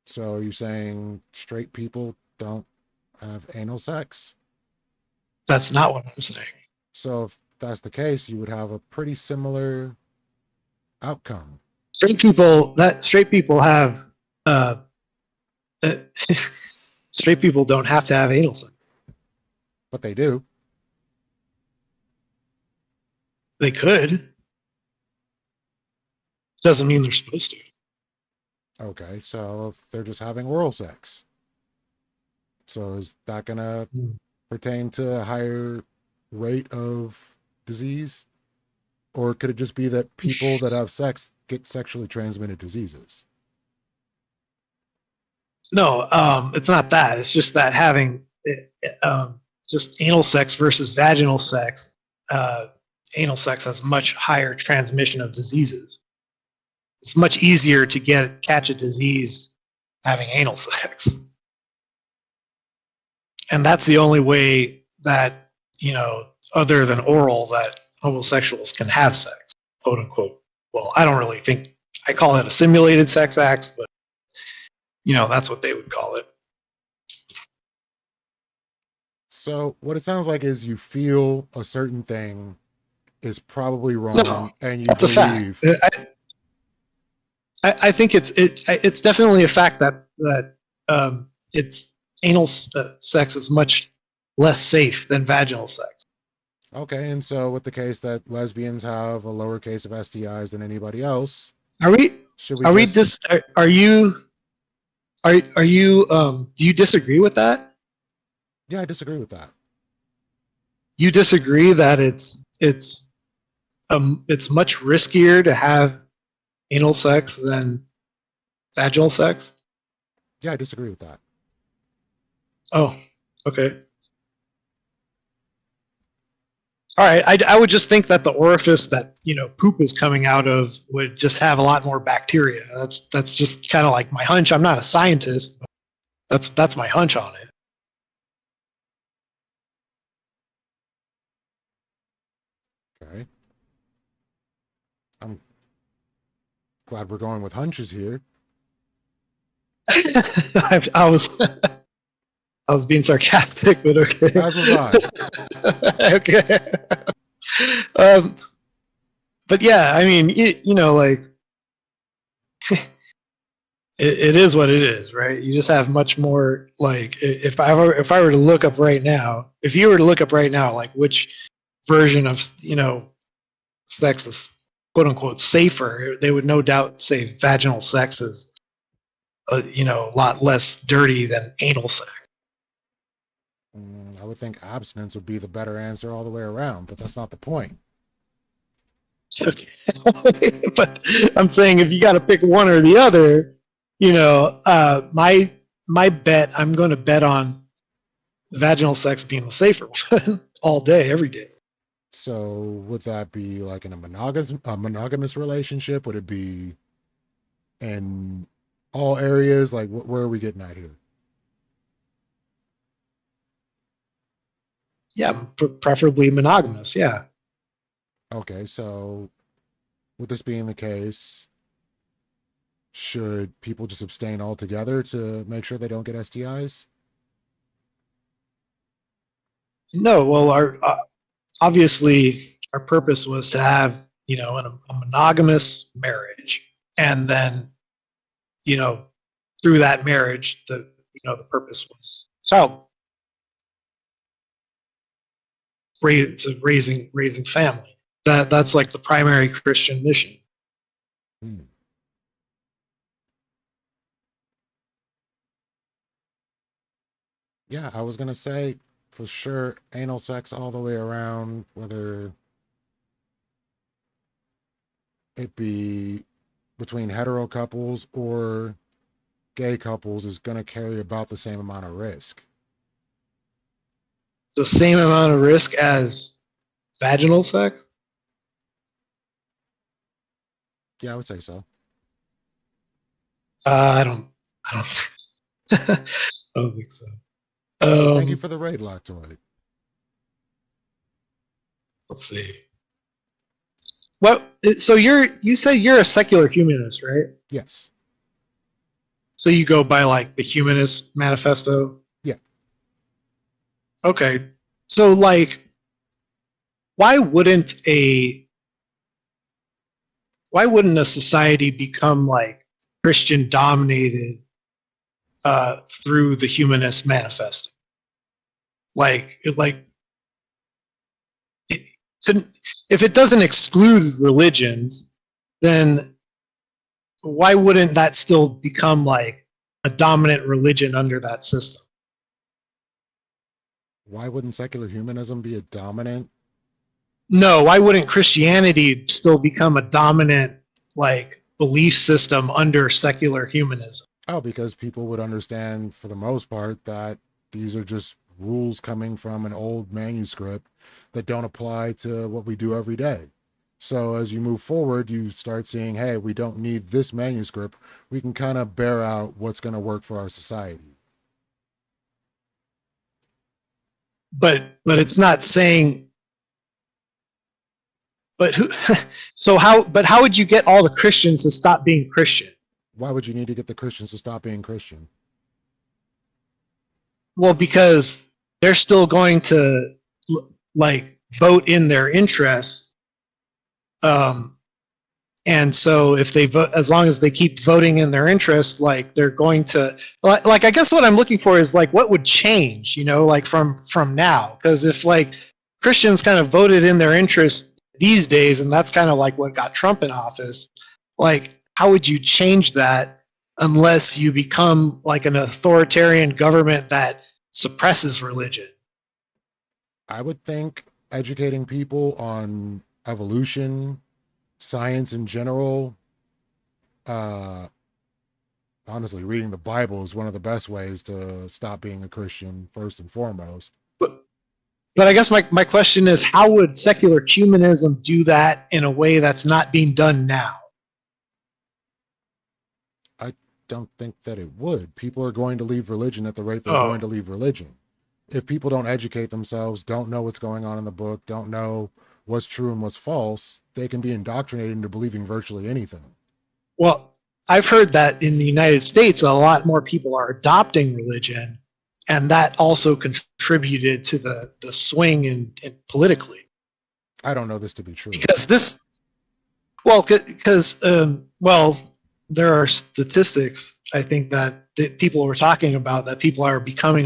[SPEAKER 2] So are you saying straight people don't have anal sex?
[SPEAKER 1] That's not what I'm saying.
[SPEAKER 2] So if that's the case, you would have a pretty similar outcome.
[SPEAKER 1] Straight people have uh, uh, straight people don't have to have anal sex.
[SPEAKER 2] But they do.
[SPEAKER 1] They could. Doesn't mean they're supposed to.
[SPEAKER 2] Okay, so if they're just having oral sex, so is that gonna
[SPEAKER 1] Hmm.
[SPEAKER 2] pertain to a higher rate of disease? Or could it just be that people that have sex get sexually transmitted diseases?
[SPEAKER 1] No, it's not that. It's just that having just anal sex versus vaginal sex, anal sex has much higher transmission of diseases. It's much easier to catch a disease having anal sex, and that's the only way that, you know, other than oral, that homosexuals can have sex, quote unquote. Well, I don't really think I call it a simulated sex act, but you know, that's what they would call it.
[SPEAKER 2] So what it sounds like is you feel a certain thing is probably wrong,
[SPEAKER 1] No,
[SPEAKER 2] and you
[SPEAKER 1] that's a
[SPEAKER 2] believe.
[SPEAKER 1] fact. I think it's definitely a fact that it's anal sex is much less safe than vaginal sex.
[SPEAKER 2] Okay, and so with the case that lesbians have a lower case of STIs than anybody else,
[SPEAKER 1] Are we?
[SPEAKER 2] should we
[SPEAKER 1] Are we
[SPEAKER 2] just
[SPEAKER 1] are you? Are you? Do you disagree with that?
[SPEAKER 2] Yeah, I disagree with that.
[SPEAKER 1] You disagree that it's much riskier to have anal sex than vaginal sex?
[SPEAKER 2] Yeah, I disagree with that.
[SPEAKER 1] Oh, okay. All right. I would just think that the orifice that, you know, poop is coming out of would just have a lot more bacteria. That's just kind of like my hunch. I'm not a scientist, but that's my hunch on it.
[SPEAKER 2] Okay. I'm glad we're going with hunches here.
[SPEAKER 1] I was I was being sarcastic, but okay.
[SPEAKER 2] As was I.
[SPEAKER 1] Okay. Um, but yeah, I mean, you know, like it is what it is, right? You just have much more like if I were to look up right now, if you were to look up right now, like which version of sex is quote unquote safer, they would no doubt say vaginal sex is a lot less dirty than anal sex.
[SPEAKER 2] I would think abstinence would be the better answer all the way around, but that's not the point.
[SPEAKER 1] Okay. But I'm saying if you got to pick one or the other, my bet, I'm going to bet on vaginal sex being the safer one all day, every day.
[SPEAKER 2] So would that be like in a monogamous relationship? Would it be in all areas? Like where are we getting at here?
[SPEAKER 1] Yeah, preferably monogamous. Yeah.
[SPEAKER 2] Okay, so with this being the case, should people just abstain altogether to make sure they don't get STIs?
[SPEAKER 1] No, well, our obviously our purpose was to have a monogamous marriage, and then you know through that marriage, the purpose was child raising family. That's like the primary Christian mission.
[SPEAKER 2] Hmm. Yeah, I was gonna say for sure anal sex all the way around, whether it be between hetero couples or gay couples, is gonna carry about the same amount of risk.
[SPEAKER 1] The same amount of risk as vaginal sex.
[SPEAKER 2] Yeah, I would say so.
[SPEAKER 1] I don't. I don't think so.
[SPEAKER 2] Hey, thank you
[SPEAKER 1] Um,
[SPEAKER 2] for the raid, Lactoid.
[SPEAKER 1] let's see. What? So you say you're a secular humanist, right?
[SPEAKER 2] Yes.
[SPEAKER 1] So you go by like the Humanist Manifesto.
[SPEAKER 2] Yeah.
[SPEAKER 1] Okay. So like, why wouldn't a why wouldn't a society become like Christian dominated through the Humanist Manifesto? Like it couldn't, if it doesn't exclude religions, then why wouldn't that still become like a dominant religion under that system?
[SPEAKER 2] Why wouldn't secular humanism be a dominant?
[SPEAKER 1] No, why wouldn't Christianity still become a dominant like belief system under secular humanism?
[SPEAKER 2] Oh, because people would understand for the most part that these are just rules coming from an old manuscript that don't apply to what we do every day. So as you move forward, you start seeing, hey, we don't need this manuscript. We can kind of bear out what's going to work for our society.
[SPEAKER 1] But it's not saying. But who? So how? But how would you get all the Christians to stop being Christian?
[SPEAKER 2] Why would you need to get the Christians to stop being Christian?
[SPEAKER 1] Well, because they're still going to like vote in their interests. And so if they vote, as long as they keep voting in their interest, like they're going to, like I guess what I'm looking for is like what would change, like from now? Because if like Christians kind of voted in their interest these days, and that's kind of like what got Trump in office, like how would you change that unless you become like an authoritarian government that suppresses religion?
[SPEAKER 2] I would think educating people on evolution, science in general, uh, honestly, reading the Bible is one of the best ways to stop being a Christian, first and foremost.
[SPEAKER 1] But I guess my question is, how would secular humanism do that in a way that's not being done now?
[SPEAKER 2] I don't think that it would. People are going to leave religion at the rate they're going
[SPEAKER 1] Oh,
[SPEAKER 2] to leave religion. If people don't educate themselves, don't know what's going on in the book, don't know what's true and what's false, they can be indoctrinated into believing virtually anything.
[SPEAKER 1] Well, I've heard that in the United States, a lot more people are adopting religion, and that also contributed to the swing in politically.
[SPEAKER 2] I don't know this to be true.
[SPEAKER 1] Because this, well, well, there are statistics, I think, that people were talking about, that people are becoming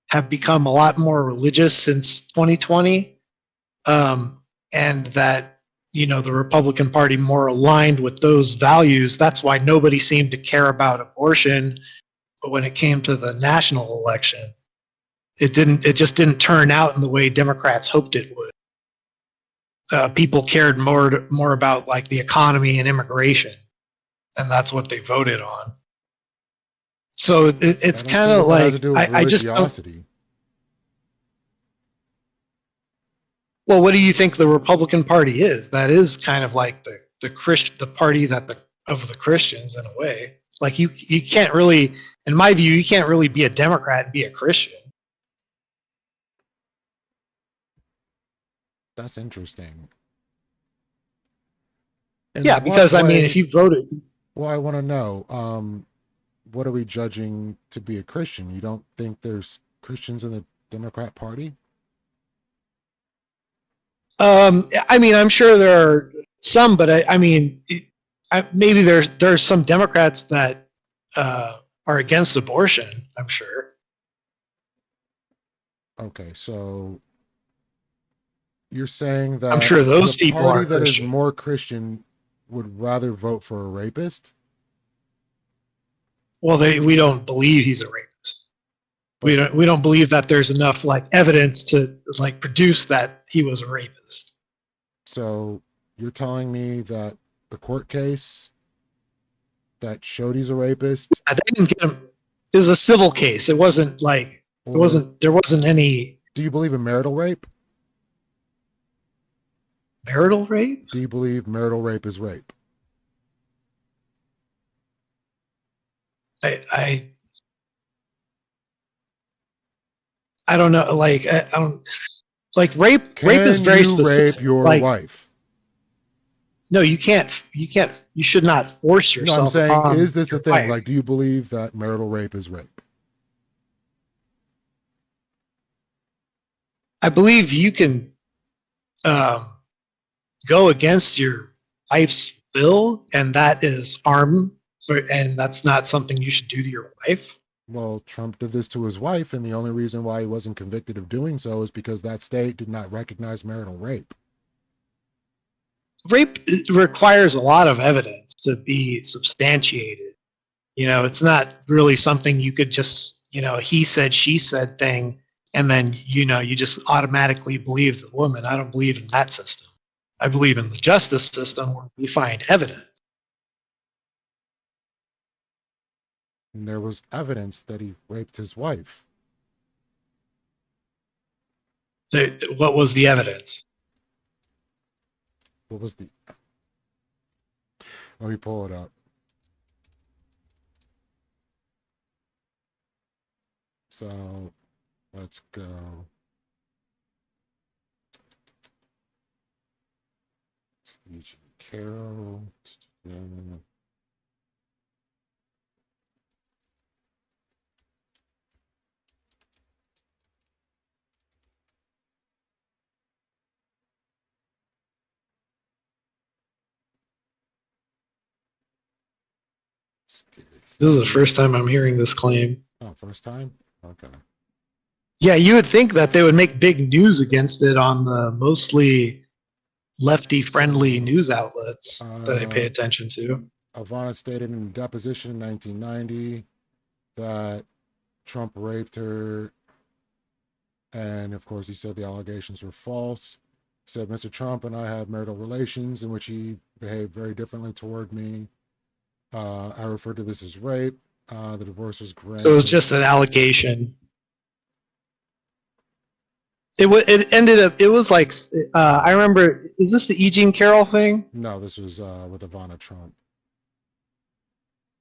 [SPEAKER 1] have become a lot more religious since 2020, and that, the Republican Party more aligned with those values. That's why nobody seemed to care about abortion. But when it came to the national election, it just didn't turn out in the way Democrats hoped it would. People cared more about like the economy and immigration, and that's what they voted on. So it's kind of like, I just don't. Well, what do you think the Republican Party is? That is kind of like the party of the Christians in a way. Like you can't really, in my view, you can't really be a Democrat and be a Christian.
[SPEAKER 2] That's interesting.
[SPEAKER 1] Yeah, because I mean, if you voted,
[SPEAKER 2] well, I want to know, what are we judging to be a Christian? You don't think there's Christians in the Democrat Party?
[SPEAKER 1] I mean, I'm sure there are some, but I mean, maybe there's some Democrats that are against abortion. I'm sure.
[SPEAKER 2] Okay, so you're saying that
[SPEAKER 1] I'm sure those
[SPEAKER 2] the
[SPEAKER 1] people
[SPEAKER 2] party
[SPEAKER 1] are
[SPEAKER 2] that
[SPEAKER 1] Christian.
[SPEAKER 2] is more Christian would rather vote for a rapist?
[SPEAKER 1] Well, we don't believe he's a rapist. We don't believe that there's enough like evidence to like produce that he was a rapist.
[SPEAKER 2] So you're telling me that the court case that showed he's a rapist?
[SPEAKER 1] They didn't get him. It was a civil case. It wasn't like there wasn't any.
[SPEAKER 2] Do you believe in marital rape?
[SPEAKER 1] Marital rape?
[SPEAKER 2] Do you believe marital rape is rape?
[SPEAKER 1] I don't know. Like I don't like rape. Rape is very specific.
[SPEAKER 2] Rape your wife?
[SPEAKER 1] No, you can't. You can't. You should not force yourself.
[SPEAKER 2] No, I'm saying,
[SPEAKER 1] on
[SPEAKER 2] is this a thing?
[SPEAKER 1] wife.
[SPEAKER 2] Like, do you believe that marital rape is rape?
[SPEAKER 1] I believe you can go against your wife's will, and that is harm. And that's not something you should do to your wife.
[SPEAKER 2] Well, Trump did this to his wife, and the only reason why he wasn't convicted of doing so is because that state did not recognize marital rape.
[SPEAKER 1] Rape requires a lot of evidence to be substantiated. It's not really something you could just, he said, she said thing, and then, you just automatically believe the woman. I don't believe in that system. I believe in the justice system where we find evidence.
[SPEAKER 2] And there was evidence that he raped his wife.
[SPEAKER 1] What was the evidence?
[SPEAKER 2] What was the... Let me pull it up. So, let's go. Carol.
[SPEAKER 1] This is the first time I'm hearing this claim.
[SPEAKER 2] Oh, first time? Okay.
[SPEAKER 1] Yeah, you would think that they would make big news against it on the mostly lefty-friendly news outlets that I pay attention to.
[SPEAKER 2] Ivana stated in a deposition in 1990 that Trump raped her, and of course he said the allegations were false. He said, Mr. Trump and I had marital relations in which he behaved very differently toward me. I refer to this as rape. The divorce was granted.
[SPEAKER 1] So it was just an allegation. It ended up, it was like, I remember, is this the E. Jean Carroll thing?
[SPEAKER 2] No, this was with Ivana Trump.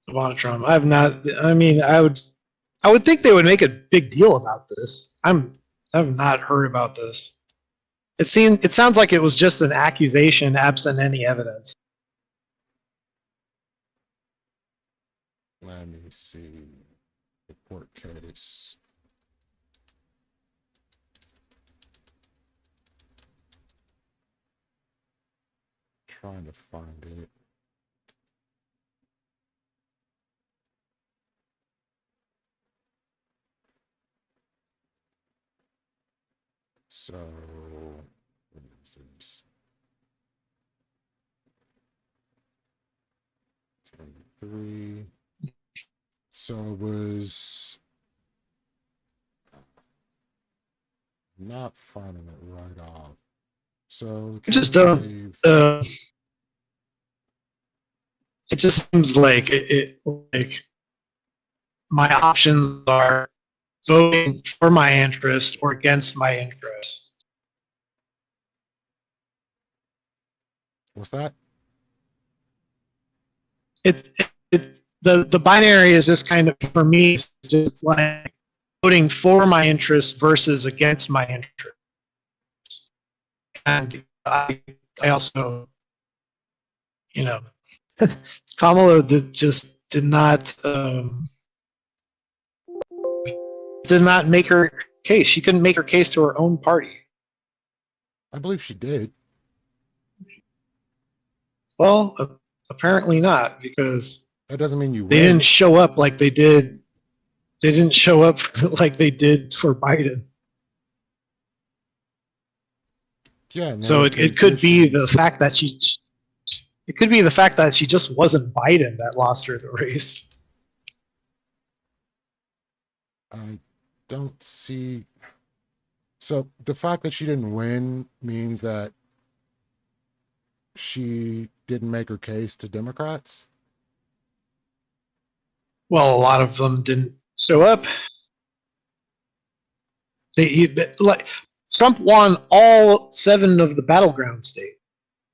[SPEAKER 1] Ivana Trump. I have not, I mean, I would think they would make a big deal about this. I have not heard about this. It sounds like it was just an accusation absent any evidence.
[SPEAKER 2] Let me see. The court case. Trying to find it. So, what is this? 23. So it was not finding it right off. So
[SPEAKER 1] I just don't. It just seems like like my options are voting for my interest or against my interest.
[SPEAKER 2] What's that?
[SPEAKER 1] It's the binary is just kind of, for me, it's just like voting for my interest versus against my interest. And I also, Kamala did not make her case. She couldn't make her case to her own party.
[SPEAKER 2] I believe she did.
[SPEAKER 1] Well, apparently not, because
[SPEAKER 2] that doesn't mean you
[SPEAKER 1] they didn't show up like they did. They didn't show up like they did for Biden.
[SPEAKER 2] Yeah.
[SPEAKER 1] So it could be the fact that she. It could be the fact that she just wasn't Biden that lost her the race.
[SPEAKER 2] I don't see. So the fact that she didn't win means that she didn't make her case to Democrats?
[SPEAKER 1] Well, a lot of them didn't show up. Trump won all 7 of the battleground states.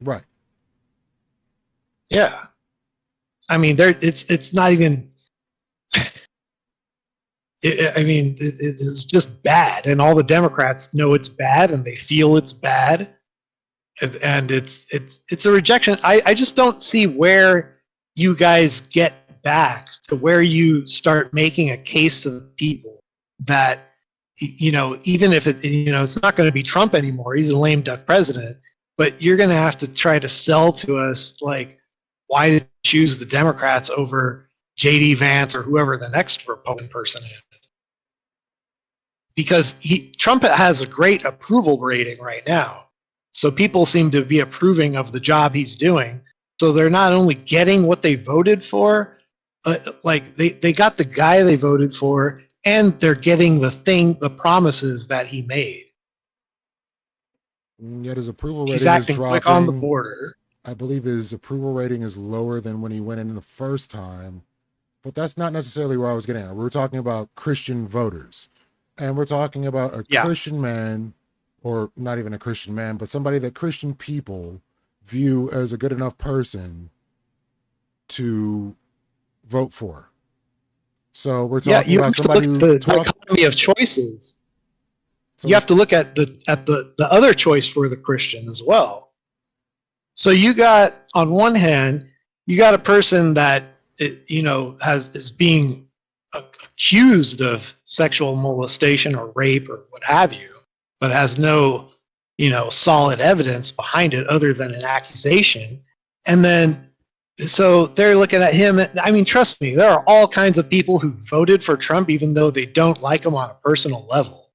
[SPEAKER 2] Right.
[SPEAKER 1] Yeah. I mean, it's not even. It is just bad, and all the Democrats know it's bad, and they feel it's bad, and it's a rejection. I just don't see where you guys get back to where you start making a case to the people that, even if it's not going to be Trump anymore. He's a lame duck president, but you're going to have to try to sell to us like, why did you choose the Democrats over J.D. Vance or whoever the next Republican person is? Because Trump has a great approval rating right now. So people seem to be approving of the job he's doing. So they're not only getting what they voted for, like they got the guy they voted for, and they're getting the promises that he made.
[SPEAKER 2] Yet his approval rating
[SPEAKER 1] He's acting
[SPEAKER 2] is dropping.
[SPEAKER 1] quick on the border.
[SPEAKER 2] I believe his approval rating is lower than when he went in the first time. But that's not necessarily where I was getting at. We're talking about Christian voters. And we're talking about a Christian man, or not even a Christian man, but somebody that Christian people view as a good enough person to vote for. So we're talking about somebody who
[SPEAKER 1] the dichotomy of choices. So you have to look at the other choice for the Christian as well. So you got, on one hand, you got a person that is being accused of sexual molestation or rape or what have you, but has no solid evidence behind it other than an accusation. And then so they're looking at him. I mean, trust me, there are all kinds of people who voted for Trump even though they don't like him on a personal level.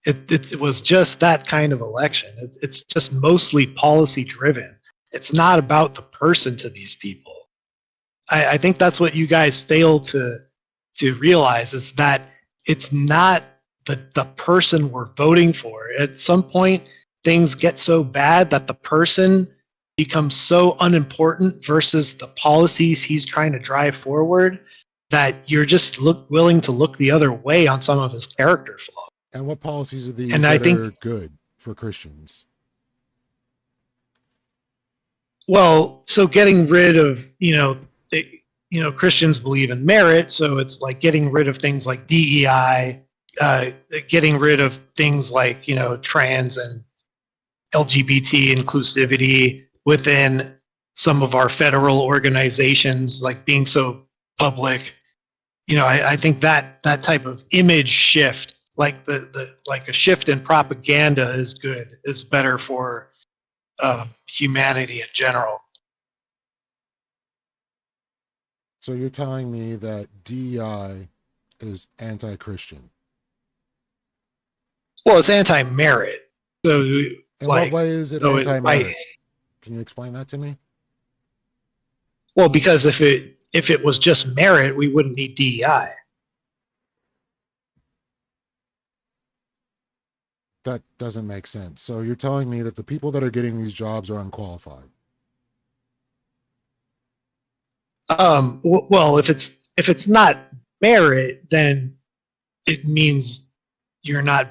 [SPEAKER 1] It was just that kind of election. It's just mostly policy driven. It's not about the person to these people. I think that's what you guys fail to realize, is that it's not the person we're voting for. At some point, things get so bad that the person becomes so unimportant versus the policies he's trying to drive forward that you're just willing to look the other way on some of his character flaws.
[SPEAKER 2] And what policies are these are good for Christians?
[SPEAKER 1] Well, so getting rid of, Christians believe in merit, so it's like getting rid of things like DEI, getting rid of things like, trans and LGBT inclusivity within some of our federal organizations, like being so public. I think that type of image shift, like like a shift in propaganda, is better for humanity in general.
[SPEAKER 2] So you're telling me that DEI is anti-Christian.
[SPEAKER 1] Well, it's anti-merit. So,
[SPEAKER 2] In what way is it anti-merit?
[SPEAKER 1] I
[SPEAKER 2] Can you explain that to me?
[SPEAKER 1] well, because if it was just merit, we wouldn't need DEI.
[SPEAKER 2] That doesn't make sense. So you're telling me that the people that are getting these jobs are unqualified.
[SPEAKER 1] Well, if it's not merit, then it means you're not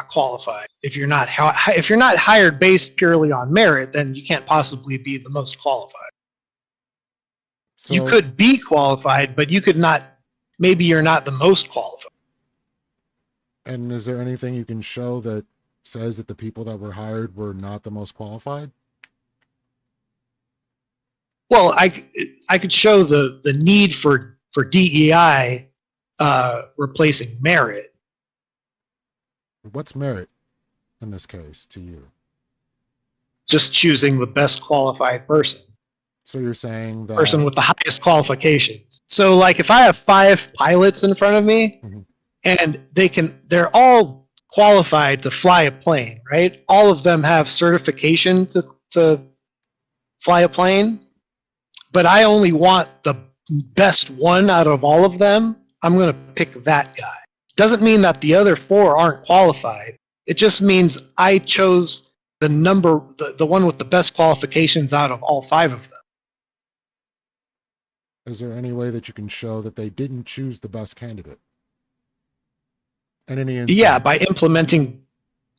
[SPEAKER 1] qualified. If you're not hired based purely on merit, then you can't possibly be the most qualified.
[SPEAKER 2] So
[SPEAKER 1] You could be qualified, but you could not. Maybe you're not the most qualified.
[SPEAKER 2] And is there anything you can show that says that the people that were hired were not the most qualified?
[SPEAKER 1] Well, I could show the need for DEI replacing merit.
[SPEAKER 2] What's merit in this case to you?
[SPEAKER 1] Just choosing the best qualified person.
[SPEAKER 2] So you're saying that
[SPEAKER 1] Person with the highest qualifications. So like if I have 5 pilots in front of me,
[SPEAKER 2] Mhm.
[SPEAKER 1] and they're all qualified to fly a plane, right? All of them have certification to fly a plane, but I only want the best one out of all of them. I'm going to pick that guy. Doesn't mean that the other 4 aren't qualified. It just means I chose the one with the best qualifications out of all 5 of them.
[SPEAKER 2] Is there any way that you can show that they didn't choose the best candidate? In any instance?
[SPEAKER 1] Yeah, by implementing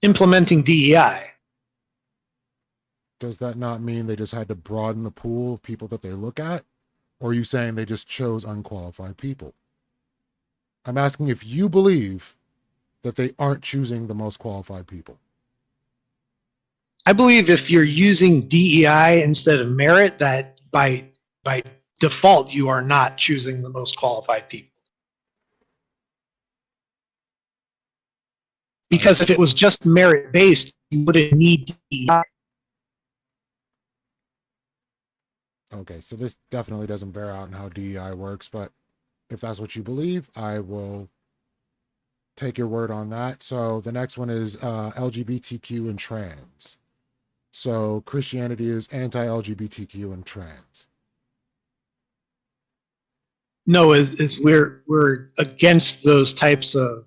[SPEAKER 1] DEI.
[SPEAKER 2] Does that not mean they just had to broaden the pool of people that they look at? Or are you saying they just chose unqualified people? I'm asking if you believe that they aren't choosing the most qualified people.
[SPEAKER 1] I believe if you're using DEI instead of merit, that by default you are not choosing the most qualified people. Because if it was just merit based, you wouldn't need DEI.
[SPEAKER 2] Okay, so this definitely doesn't bear out in how DEI works, but if that's what you believe, I will take your word on that. So the next one is LGBTQ and trans. So Christianity is anti-LGBTQ and trans.
[SPEAKER 1] No, is we're against those types of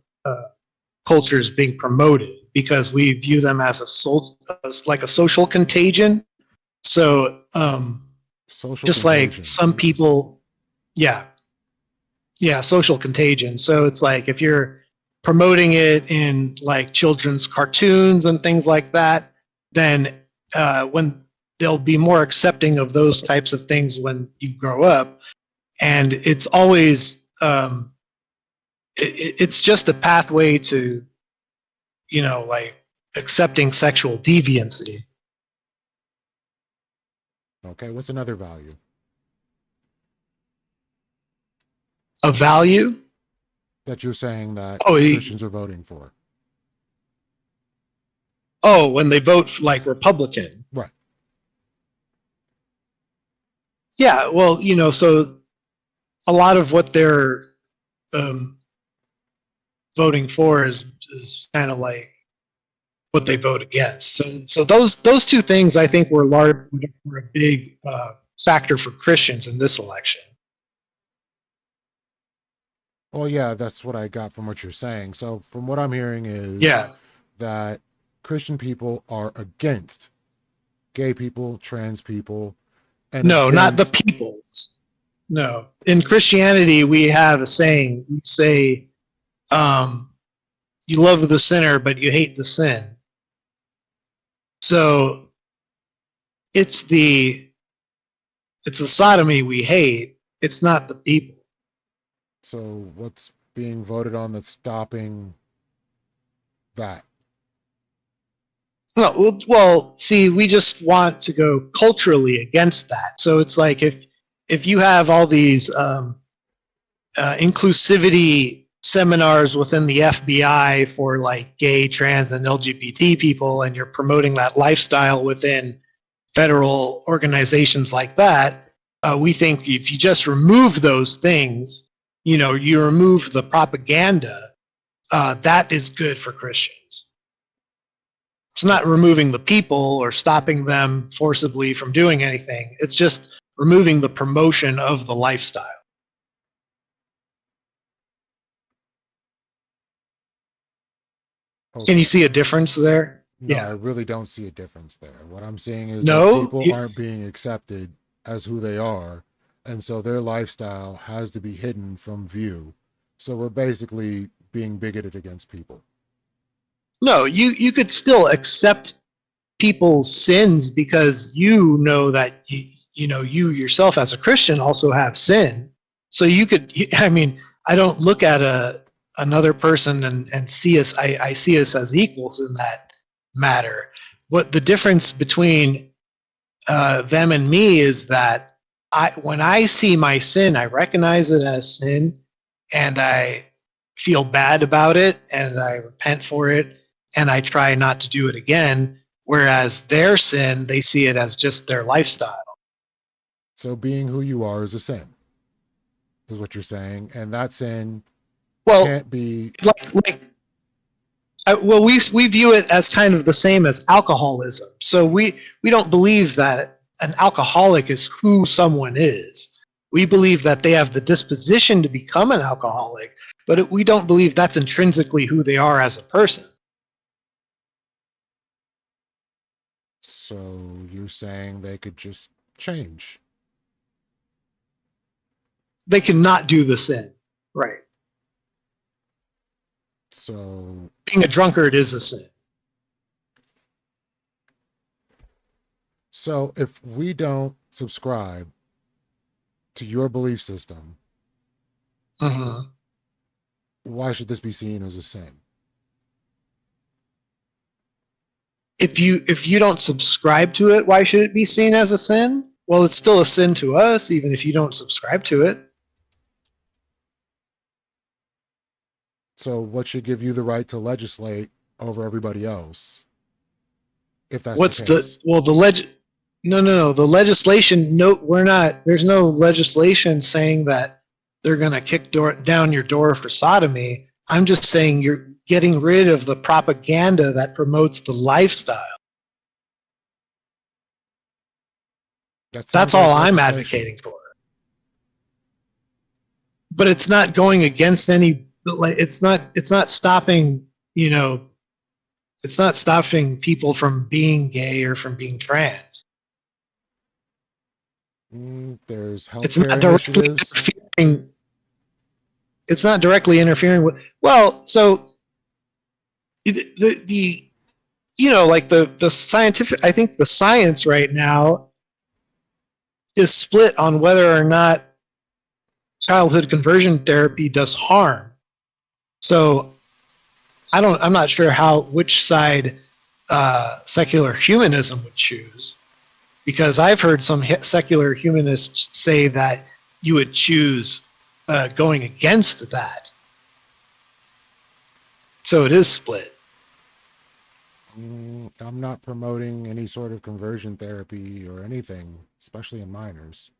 [SPEAKER 1] cultures being promoted because we view them as like a social contagion. So
[SPEAKER 2] Social
[SPEAKER 1] just
[SPEAKER 2] contagion.
[SPEAKER 1] like some people, yeah, social contagion. So it's like if you're promoting it in like children's cartoons and things like that, then when they'll be more accepting of those types of things when you grow up. And it's always it's just a pathway to like accepting sexual deviancy.
[SPEAKER 2] Okay, what's another value?
[SPEAKER 1] A value
[SPEAKER 2] That you're saying that
[SPEAKER 1] Oh,
[SPEAKER 2] Christians are voting for.
[SPEAKER 1] when they vote like Republican.
[SPEAKER 2] Right.
[SPEAKER 1] Yeah, well, so a lot of what they're voting for is kind of like what they vote against. So those 2 things I think were a big factor for Christians in this election.
[SPEAKER 2] Well, yeah, that's what I got from what you're saying. So from what I'm hearing is that Christian people are against gay people, trans people, and
[SPEAKER 1] no, not the peoples. No, in Christianity we have a saying. We say, "You love the sinner, but you hate the sin." So it's the sodomy we hate. It's not the people.
[SPEAKER 2] So what's being voted on that's stopping that?
[SPEAKER 1] No, see, we just want to go culturally against that. So it's like if you have all these inclusivity seminars within the FBI for like gay, trans, and LGBT people, and you're promoting that lifestyle within federal organizations like that, we think if you just remove those things, you remove the propaganda, that is good for Christians. It's not removing the people or stopping them forcibly from doing anything. It's just removing the promotion of the lifestyle.
[SPEAKER 2] Okay.
[SPEAKER 1] Can you see a difference there?
[SPEAKER 2] No,
[SPEAKER 1] Yeah.
[SPEAKER 2] I really don't see a difference there. What I'm seeing is that
[SPEAKER 1] No,
[SPEAKER 2] people aren't being accepted as who they are, and so their lifestyle has to be hidden from view. So we're basically being bigoted against people.
[SPEAKER 1] no, you could still accept people's sins because you know that you yourself as a Christian also have sin. So you could, I mean, I don't look at another person and see us. I see us as equals in that matter. What the difference between them and me is that when I see my sin, I recognize it as sin, and I feel bad about it, and I repent for it, and I try not to do it again. Whereas their sin, they see it as just their lifestyle.
[SPEAKER 2] So being who you are is a sin, is what you're saying, and that sin
[SPEAKER 1] Well,
[SPEAKER 2] can't be.
[SPEAKER 1] we view it as kind of the same as alcoholism. So we don't believe that an alcoholic is who someone is. We believe that they have the disposition to become an alcoholic, but we don't believe that's intrinsically who they are as a person.
[SPEAKER 2] So you're saying they could just change?
[SPEAKER 1] They cannot do the sin, right?
[SPEAKER 2] So
[SPEAKER 1] Being a drunkard is a sin.
[SPEAKER 2] So if we don't subscribe to your belief system,
[SPEAKER 1] Mm-hmm.
[SPEAKER 2] why should this be seen as a sin?
[SPEAKER 1] If you don't subscribe to it, why should it be seen as a sin? Well, it's still a sin to us, even if you don't subscribe to it.
[SPEAKER 2] So what should give you the right to legislate over everybody else? If that's
[SPEAKER 1] What's
[SPEAKER 2] the case.
[SPEAKER 1] No. The legislation, no, we're not, there's no legislation saying that they're going to kick down your door for sodomy. I'm just saying you're getting rid of the propaganda that promotes the lifestyle. That's all I'm advocating for. But it's not going against any, it's not stopping, it's not stopping people from being gay or from being trans.
[SPEAKER 2] There's
[SPEAKER 1] It's not
[SPEAKER 2] healthcare
[SPEAKER 1] directly
[SPEAKER 2] initiatives.
[SPEAKER 1] interfering. It's not directly interfering with. Well, so the like the scientific. I think the science right now is split on whether or not childhood conversion therapy does harm. So I'm not sure which side secular humanism would choose, because I've heard some secular humanists say that you would choose going against that. So it is split.
[SPEAKER 2] I'm not promoting any sort of conversion therapy or anything, especially in minors.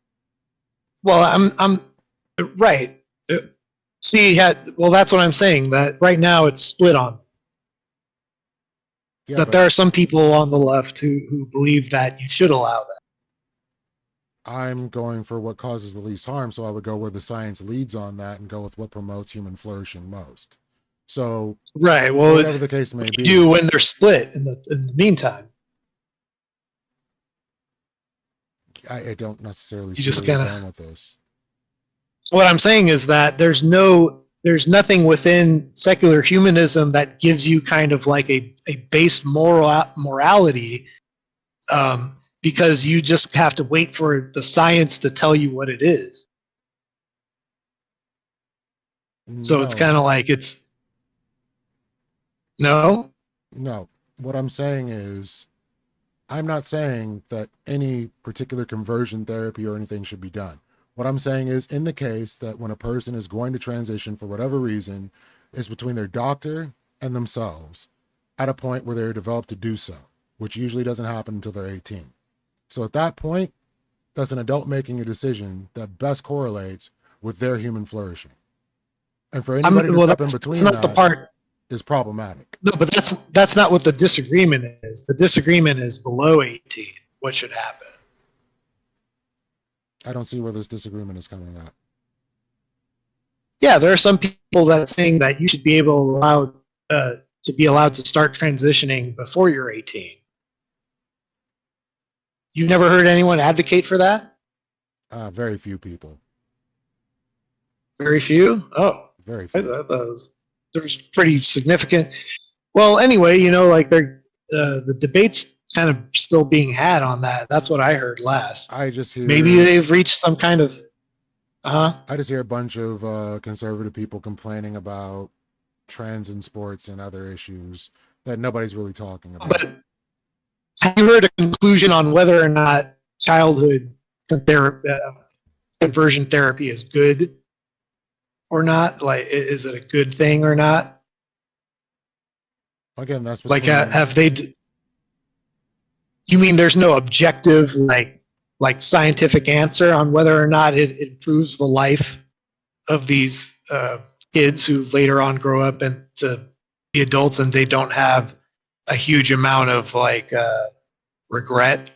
[SPEAKER 1] Well, I'm right. See, well, that's what I'm saying. That right now it's split on.
[SPEAKER 2] Yeah,
[SPEAKER 1] that there are some people on the left who believe that you should allow that.
[SPEAKER 2] I'm going for what causes the least harm, so I would go where the science leads on that and go with what promotes human flourishing most. So,
[SPEAKER 1] right. Well,
[SPEAKER 2] whatever the case may be,
[SPEAKER 1] do when they're split in the meantime.
[SPEAKER 2] I don't necessarily
[SPEAKER 1] You
[SPEAKER 2] see
[SPEAKER 1] just
[SPEAKER 2] where
[SPEAKER 1] gotta,
[SPEAKER 2] you're going with this.
[SPEAKER 1] What I'm saying is that there's nothing within secular humanism that gives you kind of like a base morality, because you just have to wait for the science to tell you what it is. So it's kind of like no.
[SPEAKER 2] What I'm saying is, I'm not saying that any particular conversion therapy or anything should be done. What I'm saying is, in the case that when a person is going to transition for whatever reason, is between their doctor and themselves at a point where they're developed to do so, which usually doesn't happen until they're 18. So at that point, that's an adult making a decision that best correlates with their human flourishing. And for anybody to
[SPEAKER 1] well,
[SPEAKER 2] step in
[SPEAKER 1] that's
[SPEAKER 2] between
[SPEAKER 1] not the
[SPEAKER 2] that
[SPEAKER 1] part.
[SPEAKER 2] is problematic.
[SPEAKER 1] No, but that's not what the disagreement is. The disagreement is below 18. What should happen?
[SPEAKER 2] I don't see where this disagreement is coming at.
[SPEAKER 1] Yeah, there are some people that saying that you should be to be allowed to start transitioning before you're 18. You've never heard anyone advocate for that?
[SPEAKER 2] Very few people.
[SPEAKER 1] Very few? Oh,
[SPEAKER 2] Very few.
[SPEAKER 1] there's pretty significant. Well, anyway, like the debate's kind of still being had on that. That's what I heard last.
[SPEAKER 2] I just hear
[SPEAKER 1] Maybe they've reached some kind of.
[SPEAKER 2] I just hear a bunch of conservative people complaining about trends in sports and other issues that nobody's really talking about.
[SPEAKER 1] But have you heard a conclusion on whether or not childhood conversion therapy is good or not? Like, is it a good thing or not?
[SPEAKER 2] Again, that's
[SPEAKER 1] Like,
[SPEAKER 2] between,
[SPEAKER 1] have they? You mean there's no objective, like scientific answer on whether or not it improves the life of these kids who later on grow up into be adults and they don't have a huge amount of regret?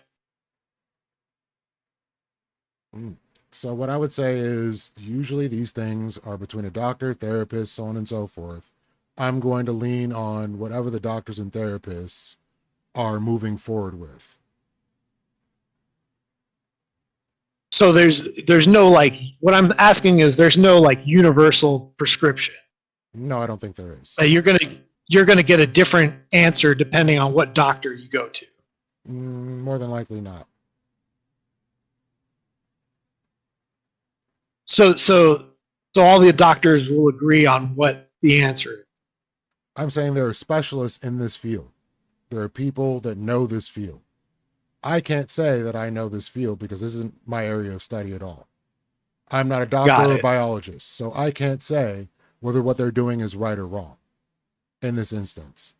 [SPEAKER 2] So what I would say is usually these things are between a doctor, therapist, so on and so forth. I'm going to lean on whatever the doctors and therapists are moving forward with.
[SPEAKER 1] So there's no what I'm asking is there's no universal prescription.
[SPEAKER 2] No, I don't think there is.
[SPEAKER 1] You're gonna get a different answer depending on what doctor you go to.
[SPEAKER 2] More than likely not.
[SPEAKER 1] So all the doctors will agree on what the answer is.
[SPEAKER 2] I'm saying there are specialists in this field. There are people that know this field. I can't say that I know this field because this isn't my area of study at all. I'm not a doctor or biologist, so I can't say whether what they're doing is right or wrong in this instance.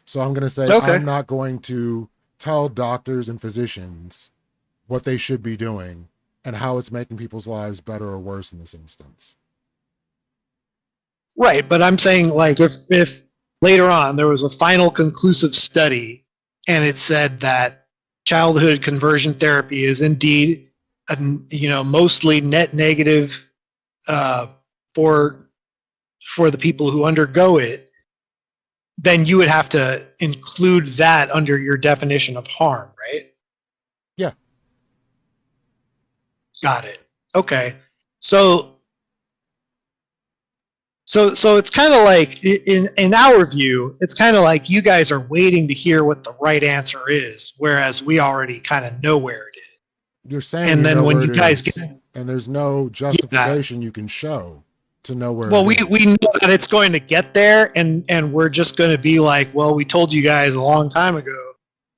[SPEAKER 2] So I'm going to say I'm not going to tell doctors and physicians what they should be doing and how it's making people's lives better or worse in this instance.
[SPEAKER 1] Right, but I'm saying if later on there was a final conclusive study and it said that childhood conversion therapy is indeed mostly net negative for the people who undergo it, then you would have to include that under your definition of harm, right?
[SPEAKER 2] Yeah.
[SPEAKER 1] Got it. Okay. So it's kind of like in our view, it's kind of like you guys are waiting to hear what the right answer is, whereas we already kind of know where it is.
[SPEAKER 2] You're saying,
[SPEAKER 1] and then when you guys get,
[SPEAKER 2] and there's no justification you can show to know where.
[SPEAKER 1] Well, we know that it's going to get there, and we're just going to be like, well, we told you guys a long time ago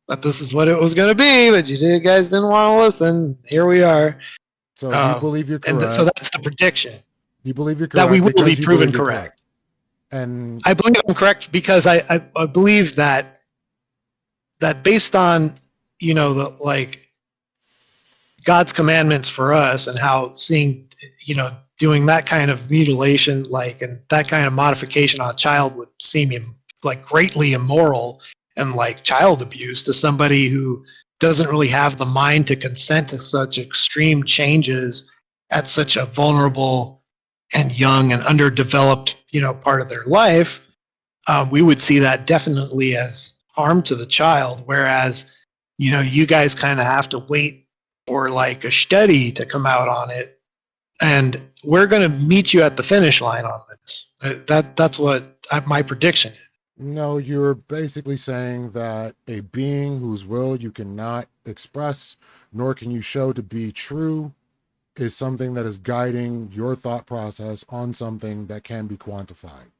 [SPEAKER 1] that this is what it was going to be, but you guys didn't want to listen. Here we are.
[SPEAKER 2] So you believe you're correct.
[SPEAKER 1] And so that's the prediction.
[SPEAKER 2] You believe you're correct.
[SPEAKER 1] That we will be proven correct.
[SPEAKER 2] And
[SPEAKER 1] I believe I'm correct because I believe that based on God's commandments for us and how seeing doing that kind of mutilation and that kind of modification on a child would seem greatly immoral and like child abuse to somebody who doesn't really have the mind to consent to such extreme changes at such a vulnerable and young and underdeveloped part of their life. We would see that definitely as harm to the child, whereas you guys kind of have to wait for a study to come out on it, and we're going to meet you at the finish line on this. That's what my prediction is.
[SPEAKER 2] No, you're basically saying that a being whose will you cannot express nor can you show to be true is something that is guiding your thought process on something that can be quantified.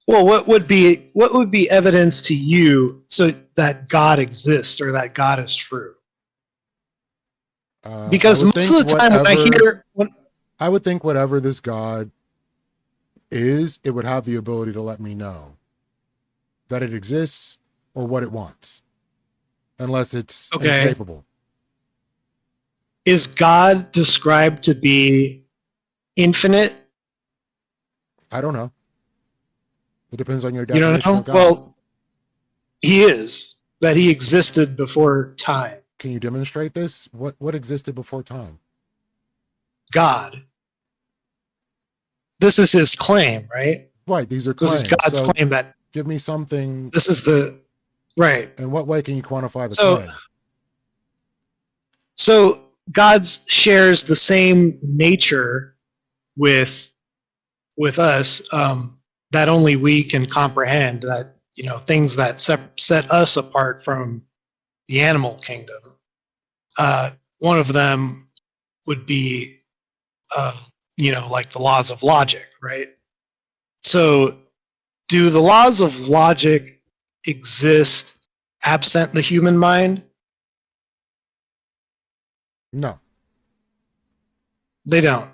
[SPEAKER 1] Well, what would be evidence to you so that God exists or that God is true?
[SPEAKER 2] I
[SPEAKER 1] Because
[SPEAKER 2] would
[SPEAKER 1] most of
[SPEAKER 2] think
[SPEAKER 1] the time
[SPEAKER 2] I would think whatever this God is, it would have the ability to let me know that it exists or what it wants, unless it's
[SPEAKER 1] okay,
[SPEAKER 2] incapable.
[SPEAKER 1] is God described to be infinite?
[SPEAKER 2] I don't know. It depends on your
[SPEAKER 1] You don't
[SPEAKER 2] definition
[SPEAKER 1] know?
[SPEAKER 2] of God.
[SPEAKER 1] Well, he is that he existed before time.
[SPEAKER 2] Can you demonstrate this? What existed before time?
[SPEAKER 1] God. This is his claim, right?
[SPEAKER 2] Right, these are
[SPEAKER 1] This is
[SPEAKER 2] claims.
[SPEAKER 1] God's
[SPEAKER 2] So
[SPEAKER 1] claim that
[SPEAKER 2] give me something.
[SPEAKER 1] this is the right.
[SPEAKER 2] In what way can you quantify the
[SPEAKER 1] So
[SPEAKER 2] claim?
[SPEAKER 1] so God shares the same nature with us, that only we can comprehend. That things that set us apart from the animal kingdom. One of them would be, uh, like the laws of logic, right? So, do the laws of logic exist absent the human mind?
[SPEAKER 2] No.
[SPEAKER 1] They don't.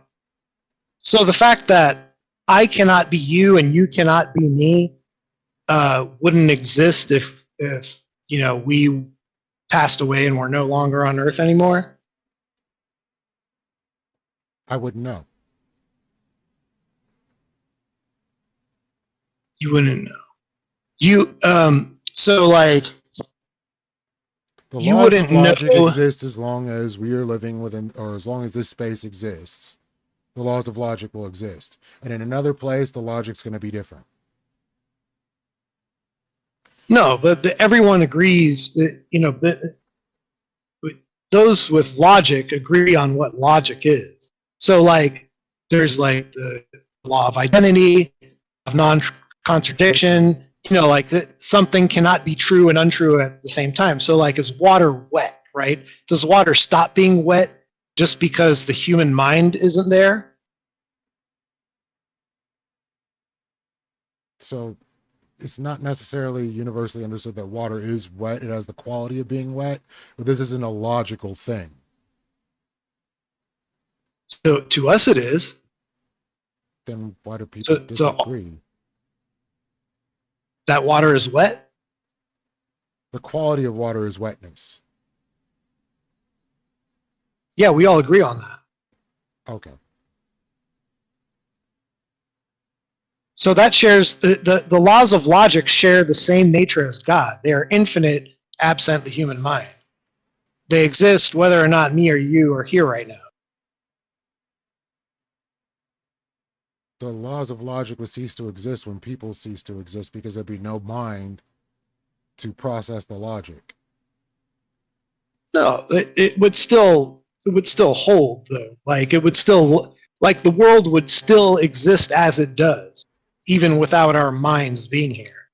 [SPEAKER 1] So the fact that I cannot be you and you cannot be me wouldn't exist if we passed away and we're no longer on Earth anymore.
[SPEAKER 2] I wouldn't know.
[SPEAKER 1] You wouldn't know. So like
[SPEAKER 2] The
[SPEAKER 1] you
[SPEAKER 2] laws of
[SPEAKER 1] wouldn't
[SPEAKER 2] logic
[SPEAKER 1] know.
[SPEAKER 2] exist as long as we are living within, or as long as this space exists. The laws of logic will exist. And in another place, the logic's going to be different.
[SPEAKER 1] No, but everyone agrees that those with logic agree on what logic is. So like there's like the law of identity, of non-contradiction, like that something cannot be true and untrue at the same time. So like, is water wet, right? Does water stop being wet just because the human mind isn't there?
[SPEAKER 2] So it's not necessarily universally understood that water is wet. It has the quality of being wet, but this isn't a logical thing.
[SPEAKER 1] So to us it is.
[SPEAKER 2] Then why do people disagree?
[SPEAKER 1] That water is wet?
[SPEAKER 2] The quality of water is wetness.
[SPEAKER 1] Yeah, we all agree on that.
[SPEAKER 2] Okay.
[SPEAKER 1] So that shares the laws of logic share the same nature as God. They are infinite, absent the human mind. They exist whether or not me or you are here right now.
[SPEAKER 2] The laws of logic would cease to exist when people cease to exist because there'd be no mind to process the logic.
[SPEAKER 1] No, it would still hold though. Like it would still, like the world would still exist as it does, even without our minds being here.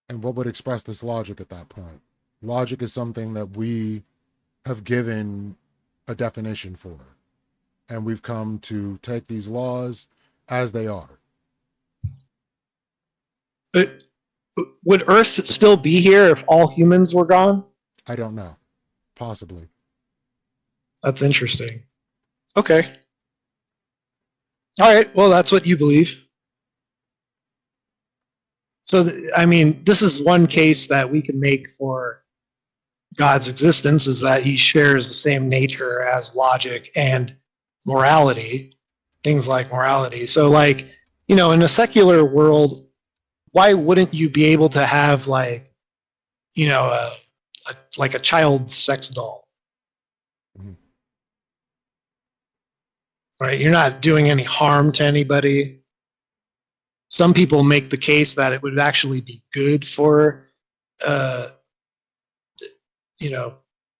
[SPEAKER 2] And what would express this logic at that point? Logic is something that we have given a definition for. And we've come to take these laws as they are.
[SPEAKER 1] But would Earth still be here if all humans were gone?
[SPEAKER 2] I don't know. Possibly.
[SPEAKER 1] That's interesting. Okay. All right. Well, that's what you believe. So, I mean, this is one case that we can make for God's existence, is that he shares the same nature as logic and morality, things like morality. So, like, in a secular world, why wouldn't you be able to have like, like a child sex doll?
[SPEAKER 2] Mhm.
[SPEAKER 1] Right? You're not doing any harm to anybody. Some people make the case that it would actually be good for,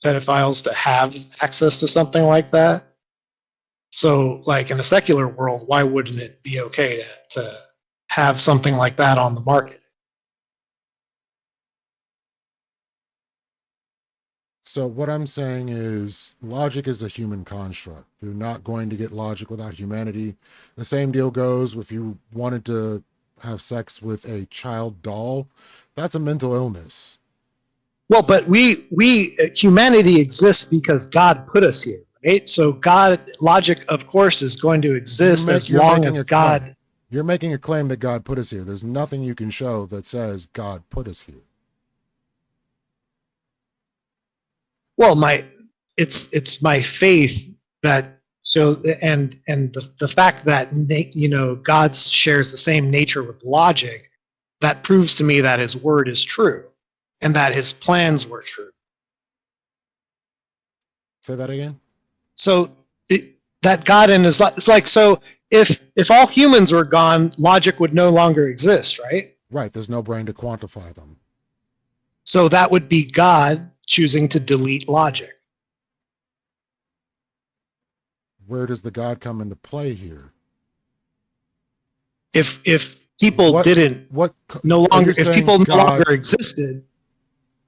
[SPEAKER 1] pedophiles to have access to something like that. So, like in a secular world, why wouldn't it be okay to have something like that on the market?
[SPEAKER 2] So what I'm saying is logic is a human construct. You're not going to get logic without humanity. The same deal goes if you wanted to have sex with a child doll. That's a mental illness.
[SPEAKER 1] Well, but humanity exists because God put us here, right? So logic, of course, is going to exist as long as God.
[SPEAKER 2] You're making a claim that God put us here. There's nothing you can show that says God put us here.
[SPEAKER 1] Well, it's my faith that and the fact that God shares the same nature with logic, that proves to me that His word is true and that His plans were true.
[SPEAKER 2] Say that again.
[SPEAKER 1] So that God in His it's like, so if all humans were gone, logic would no longer exist, right?
[SPEAKER 2] Right. There's no brain to quantify them.
[SPEAKER 1] So that would be God choosing to delete logic.
[SPEAKER 2] Where does the God come into play here?
[SPEAKER 1] If people no longer existed,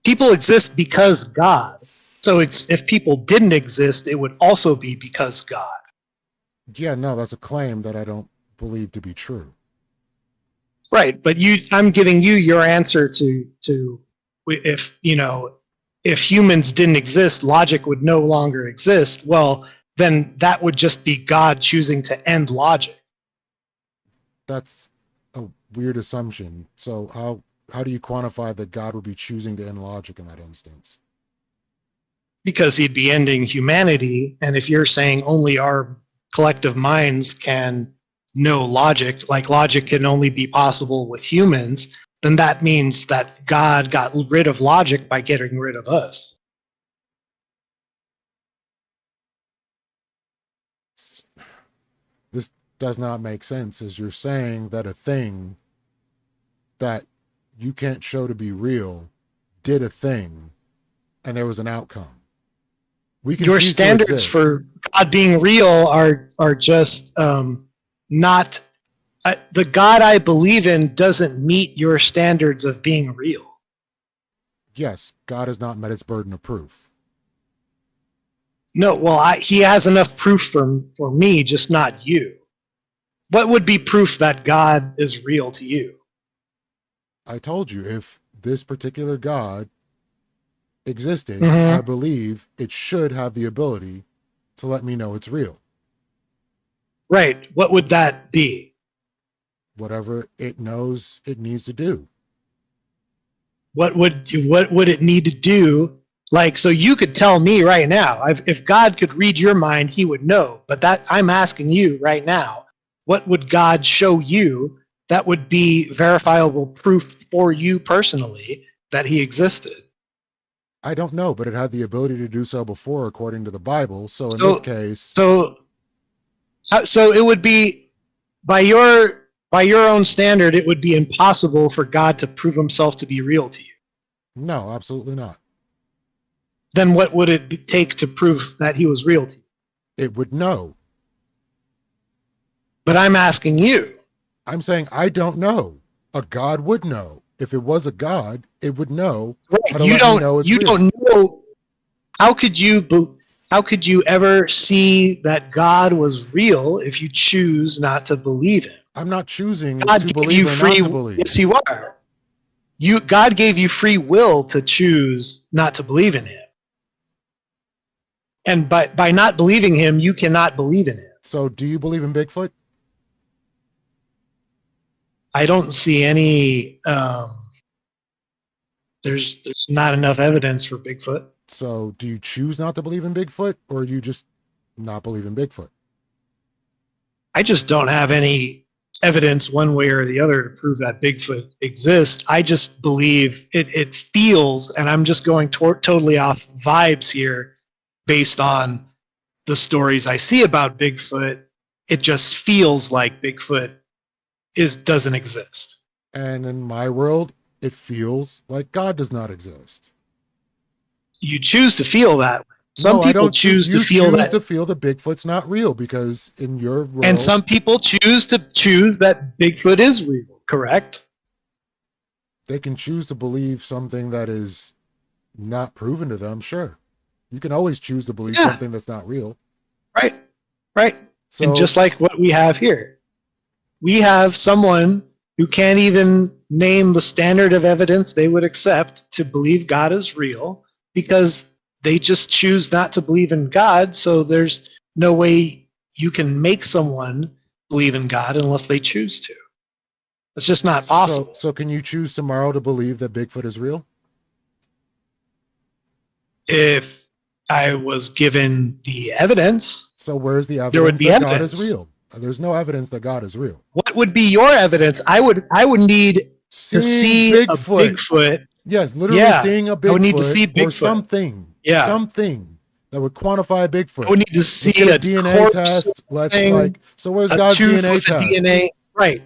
[SPEAKER 1] people exist because God. So if people didn't exist, it would also be because God.
[SPEAKER 2] Yeah, no, that's a claim that I don't believe to be true.
[SPEAKER 1] Right, but I'm giving you your answer to if humans didn't exist, logic would no longer exist. Well, then that would just be God choosing to end logic.
[SPEAKER 2] That's a weird assumption. So how do you quantify that God would be choosing to end logic in that instance?
[SPEAKER 1] Because He'd be ending humanity, and if you're saying only our collective minds can know logic, like logic can only be possible with humans, then that means that God got rid of logic by getting rid of us.
[SPEAKER 2] This does not make sense, as you're saying that a thing that you can't show to be real did a thing and there was an outcome.
[SPEAKER 1] Your standards for God being real are just not. The God I believe in doesn't meet your standards of being real.
[SPEAKER 2] Yes, God has not met its burden of proof.
[SPEAKER 1] No, well, He has enough proof for me, just not you. What would be proof that God is real to you?
[SPEAKER 2] I told you, if this particular God existed, I believe it should have the ability to let me know it's real.
[SPEAKER 1] Right. What would that be? Whatever
[SPEAKER 2] it knows it needs to do.
[SPEAKER 1] What would it need to do? Like, so you could tell me right now, if God could read your mind, He would know. But that I'm asking you right now, what would God show you that would be verifiable proof for you personally that He existed?
[SPEAKER 2] I don't know, but it had the ability to do so before, according to the Bible. So in this case,
[SPEAKER 1] so it would be by your own standard, it would be impossible for God to prove Himself to be real to you.
[SPEAKER 2] No, absolutely not.
[SPEAKER 1] Then what would it take to prove that He was real to you?
[SPEAKER 2] It would know.
[SPEAKER 1] But I'm asking you.
[SPEAKER 2] I'm saying I don't know. A God would know. If it was a God, it would know.
[SPEAKER 1] Right. You don't know. How could you ever see that God was real if you choose not to believe Him?
[SPEAKER 2] I'm not choosing to believe or not to believe.
[SPEAKER 1] Yes, you are. God gave you free will to choose not to believe in Him. And by not believing Him, you cannot believe in Him.
[SPEAKER 2] So do you believe in Bigfoot?
[SPEAKER 1] I don't see any. There's not enough evidence for Bigfoot.
[SPEAKER 2] So do you choose not to believe in Bigfoot, or do you just not believe in Bigfoot?
[SPEAKER 1] I just don't have any evidence one way or the other to prove that Bigfoot exists. I just believe it feels, and I'm just going totally off vibes here based on the stories I see about Bigfoot. It just feels like Bigfoot doesn't exist.
[SPEAKER 2] And in my world, it feels like God does not exist.
[SPEAKER 1] You choose to feel that way. Some people choose to feel that
[SPEAKER 2] Bigfoot's not real because in your world,
[SPEAKER 1] and some people choose that Bigfoot is real, correct?
[SPEAKER 2] They can choose to believe something that is not proven to them, sure. You can always choose to believe
[SPEAKER 1] Yeah.
[SPEAKER 2] something that's not real.
[SPEAKER 1] Right. Right.
[SPEAKER 2] So
[SPEAKER 1] And just like what we have here, we have someone who can't even name the standard of evidence they would accept to believe God is real because they just choose not to believe in God. So there's no way you can make someone believe in God unless they choose to. It's just not possible.
[SPEAKER 2] So can you choose tomorrow to believe that Bigfoot is real?
[SPEAKER 1] If I was given the evidence,
[SPEAKER 2] So where's the evidence
[SPEAKER 1] there would be
[SPEAKER 2] that God
[SPEAKER 1] evidence.
[SPEAKER 2] is real? There's no evidence that God is real.
[SPEAKER 1] What would be your evidence? I would need to see a Bigfoot.
[SPEAKER 2] Yes, literally
[SPEAKER 1] Yeah,
[SPEAKER 2] seeing a Bigfoot,
[SPEAKER 1] I would need to see
[SPEAKER 2] or
[SPEAKER 1] Bigfoot.
[SPEAKER 2] something.
[SPEAKER 1] Yeah.
[SPEAKER 2] Something that would quantify a Bigfoot.
[SPEAKER 1] I would need to
[SPEAKER 2] Let's
[SPEAKER 1] see
[SPEAKER 2] get
[SPEAKER 1] a
[SPEAKER 2] DNA
[SPEAKER 1] corpse
[SPEAKER 2] test. Let's
[SPEAKER 1] thing,
[SPEAKER 2] like. So where's
[SPEAKER 1] a
[SPEAKER 2] God's
[SPEAKER 1] tooth
[SPEAKER 2] DNA
[SPEAKER 1] with a
[SPEAKER 2] test?
[SPEAKER 1] DNA. Right.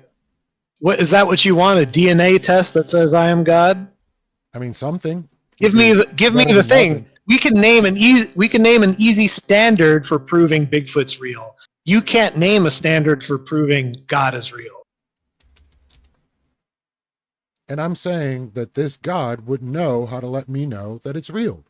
[SPEAKER 1] What is that? What you want? A DNA test that says I am God?
[SPEAKER 2] I mean, something.
[SPEAKER 1] Give me the
[SPEAKER 2] better than
[SPEAKER 1] thing.
[SPEAKER 2] nothing.
[SPEAKER 1] We can name an easy standard for proving Bigfoot's real. You can't name a standard for proving God is real.
[SPEAKER 2] And I'm saying that this God would know how to let me know that it's real.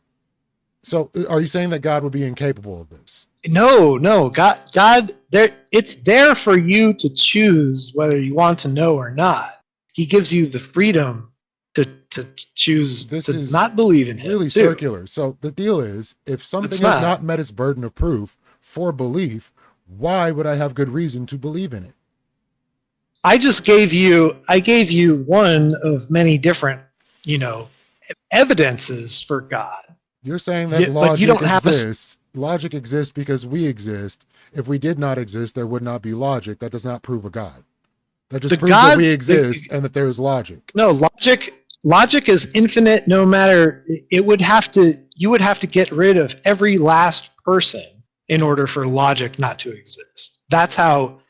[SPEAKER 2] So are you saying that God would be incapable of this?
[SPEAKER 1] No. God, there. It's there for you to choose whether you want to know or not. He gives you the freedom to choose
[SPEAKER 2] This
[SPEAKER 1] to
[SPEAKER 2] is
[SPEAKER 1] not believe in him.
[SPEAKER 2] Really
[SPEAKER 1] too.
[SPEAKER 2] circular. So the deal is, if something has not met its burden of proof for belief, why would I have good reason to believe in it?
[SPEAKER 1] I gave you one of many different, evidences for God.
[SPEAKER 2] You're saying that
[SPEAKER 1] Yeah, but you
[SPEAKER 2] logic
[SPEAKER 1] don't have
[SPEAKER 2] exists. Logic exists because we exist. If we did not exist, there would not be logic. That does not prove a God. That just proves that we exist and that there is logic.
[SPEAKER 1] No, logic is infinite. No matter, you would have to get rid of every last person in order for logic not to exist. That's how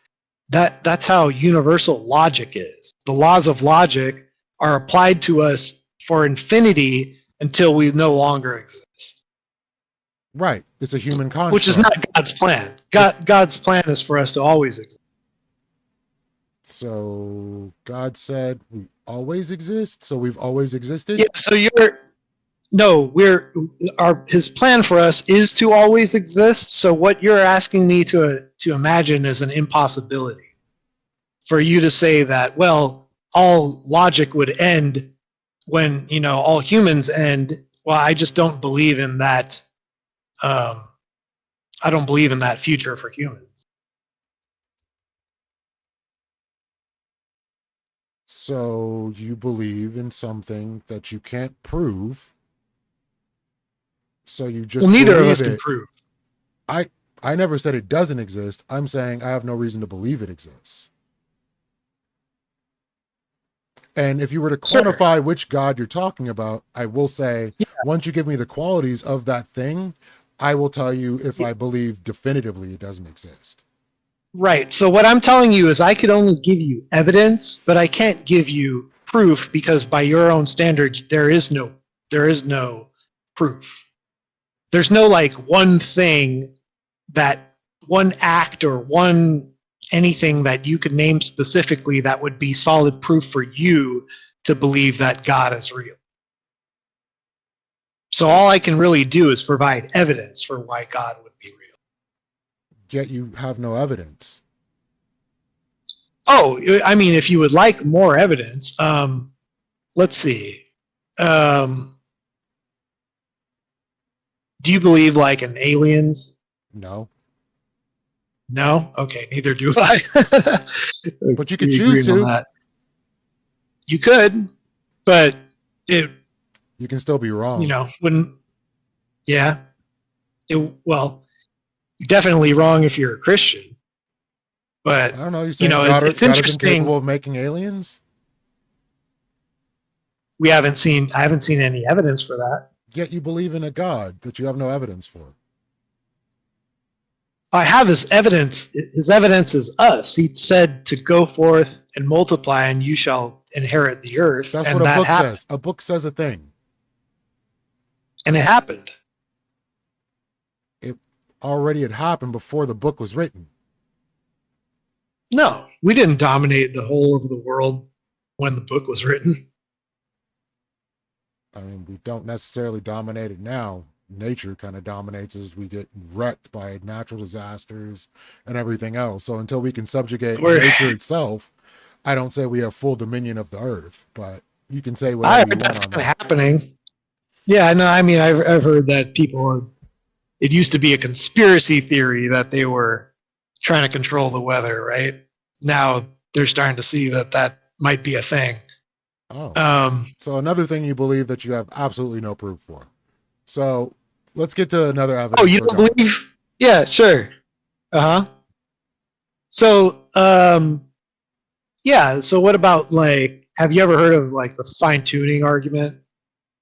[SPEAKER 1] universal logic is. The laws of logic are applied to us for infinity until we no longer exist.
[SPEAKER 2] Right. It's a human construct.
[SPEAKER 1] Which is not God's plan. God's plan is for us to always exist.
[SPEAKER 2] So God said we always exist. So we've always existed.
[SPEAKER 1] Yeah. So his plan for us is to always exist. So what you're asking me to imagine is an impossibility. For you to say that, well, all logic would end when all humans end. Well, I just don't believe in that. I don't believe in that future for humans.
[SPEAKER 2] So you believe in something that you can't prove. So you just
[SPEAKER 1] neither of us can prove.
[SPEAKER 2] I never said it doesn't exist. I'm saying I have no reason to believe it exists. And if you were to quantify which God you're talking about, I will say, once you give me the qualities of that thing, I will tell you if I believe definitively it doesn't exist.
[SPEAKER 1] Right. So what I'm telling you is I could only give you evidence, but I can't give you proof because by your own standards, there is no proof. There's no one thing, that one act or one anything that you could name specifically that would be solid proof for you to believe that God is real. So all I can really do is provide evidence for why God would be real.
[SPEAKER 2] Yet you have no evidence.
[SPEAKER 1] Oh, I mean, if you would like more evidence, let's see. Do you believe in aliens?
[SPEAKER 2] No.
[SPEAKER 1] No? Okay, neither do I.
[SPEAKER 2] But you could choose to.
[SPEAKER 1] You could, but you
[SPEAKER 2] can still be wrong.
[SPEAKER 1] Wouldn't. Yeah. Well, you're definitely wrong if you're a Christian. But
[SPEAKER 2] I don't know. You're saying God
[SPEAKER 1] it's
[SPEAKER 2] is
[SPEAKER 1] interesting.
[SPEAKER 2] incapable of making aliens?
[SPEAKER 1] I haven't seen any evidence for that.
[SPEAKER 2] Yet you believe in a God that you have no evidence for.
[SPEAKER 1] I have his evidence. His evidence is us. He said to go forth and multiply, and you shall inherit the earth.
[SPEAKER 2] That's what a book says. A book says a thing.
[SPEAKER 1] And it happened.
[SPEAKER 2] It already had happened before the book was written.
[SPEAKER 1] No, we didn't dominate the whole of the world when the book was written.
[SPEAKER 2] I mean, we don't necessarily dominate it now. nature kind of dominates as we get wrecked by natural disasters and everything else. So until we can subjugate
[SPEAKER 1] We're-
[SPEAKER 2] nature itself, I don't say we have full dominion of the earth, but you can say whatever you
[SPEAKER 1] that's
[SPEAKER 2] want on
[SPEAKER 1] kind of
[SPEAKER 2] that.
[SPEAKER 1] happening. Yeah, no, I mean, I've heard that people. It used to be a conspiracy theory that they were trying to control the weather, right? Now they're starting to see that that might be a thing.
[SPEAKER 2] Oh,
[SPEAKER 1] Um,
[SPEAKER 2] so another thing you believe that you have absolutely no proof for. So let's get to another evidence.
[SPEAKER 1] oh, you
[SPEAKER 2] for
[SPEAKER 1] don't
[SPEAKER 2] God.
[SPEAKER 1] believe? Yeah, sure. Uh huh. So, yeah. So, what about like? Have you ever heard of like the fine tuning argument?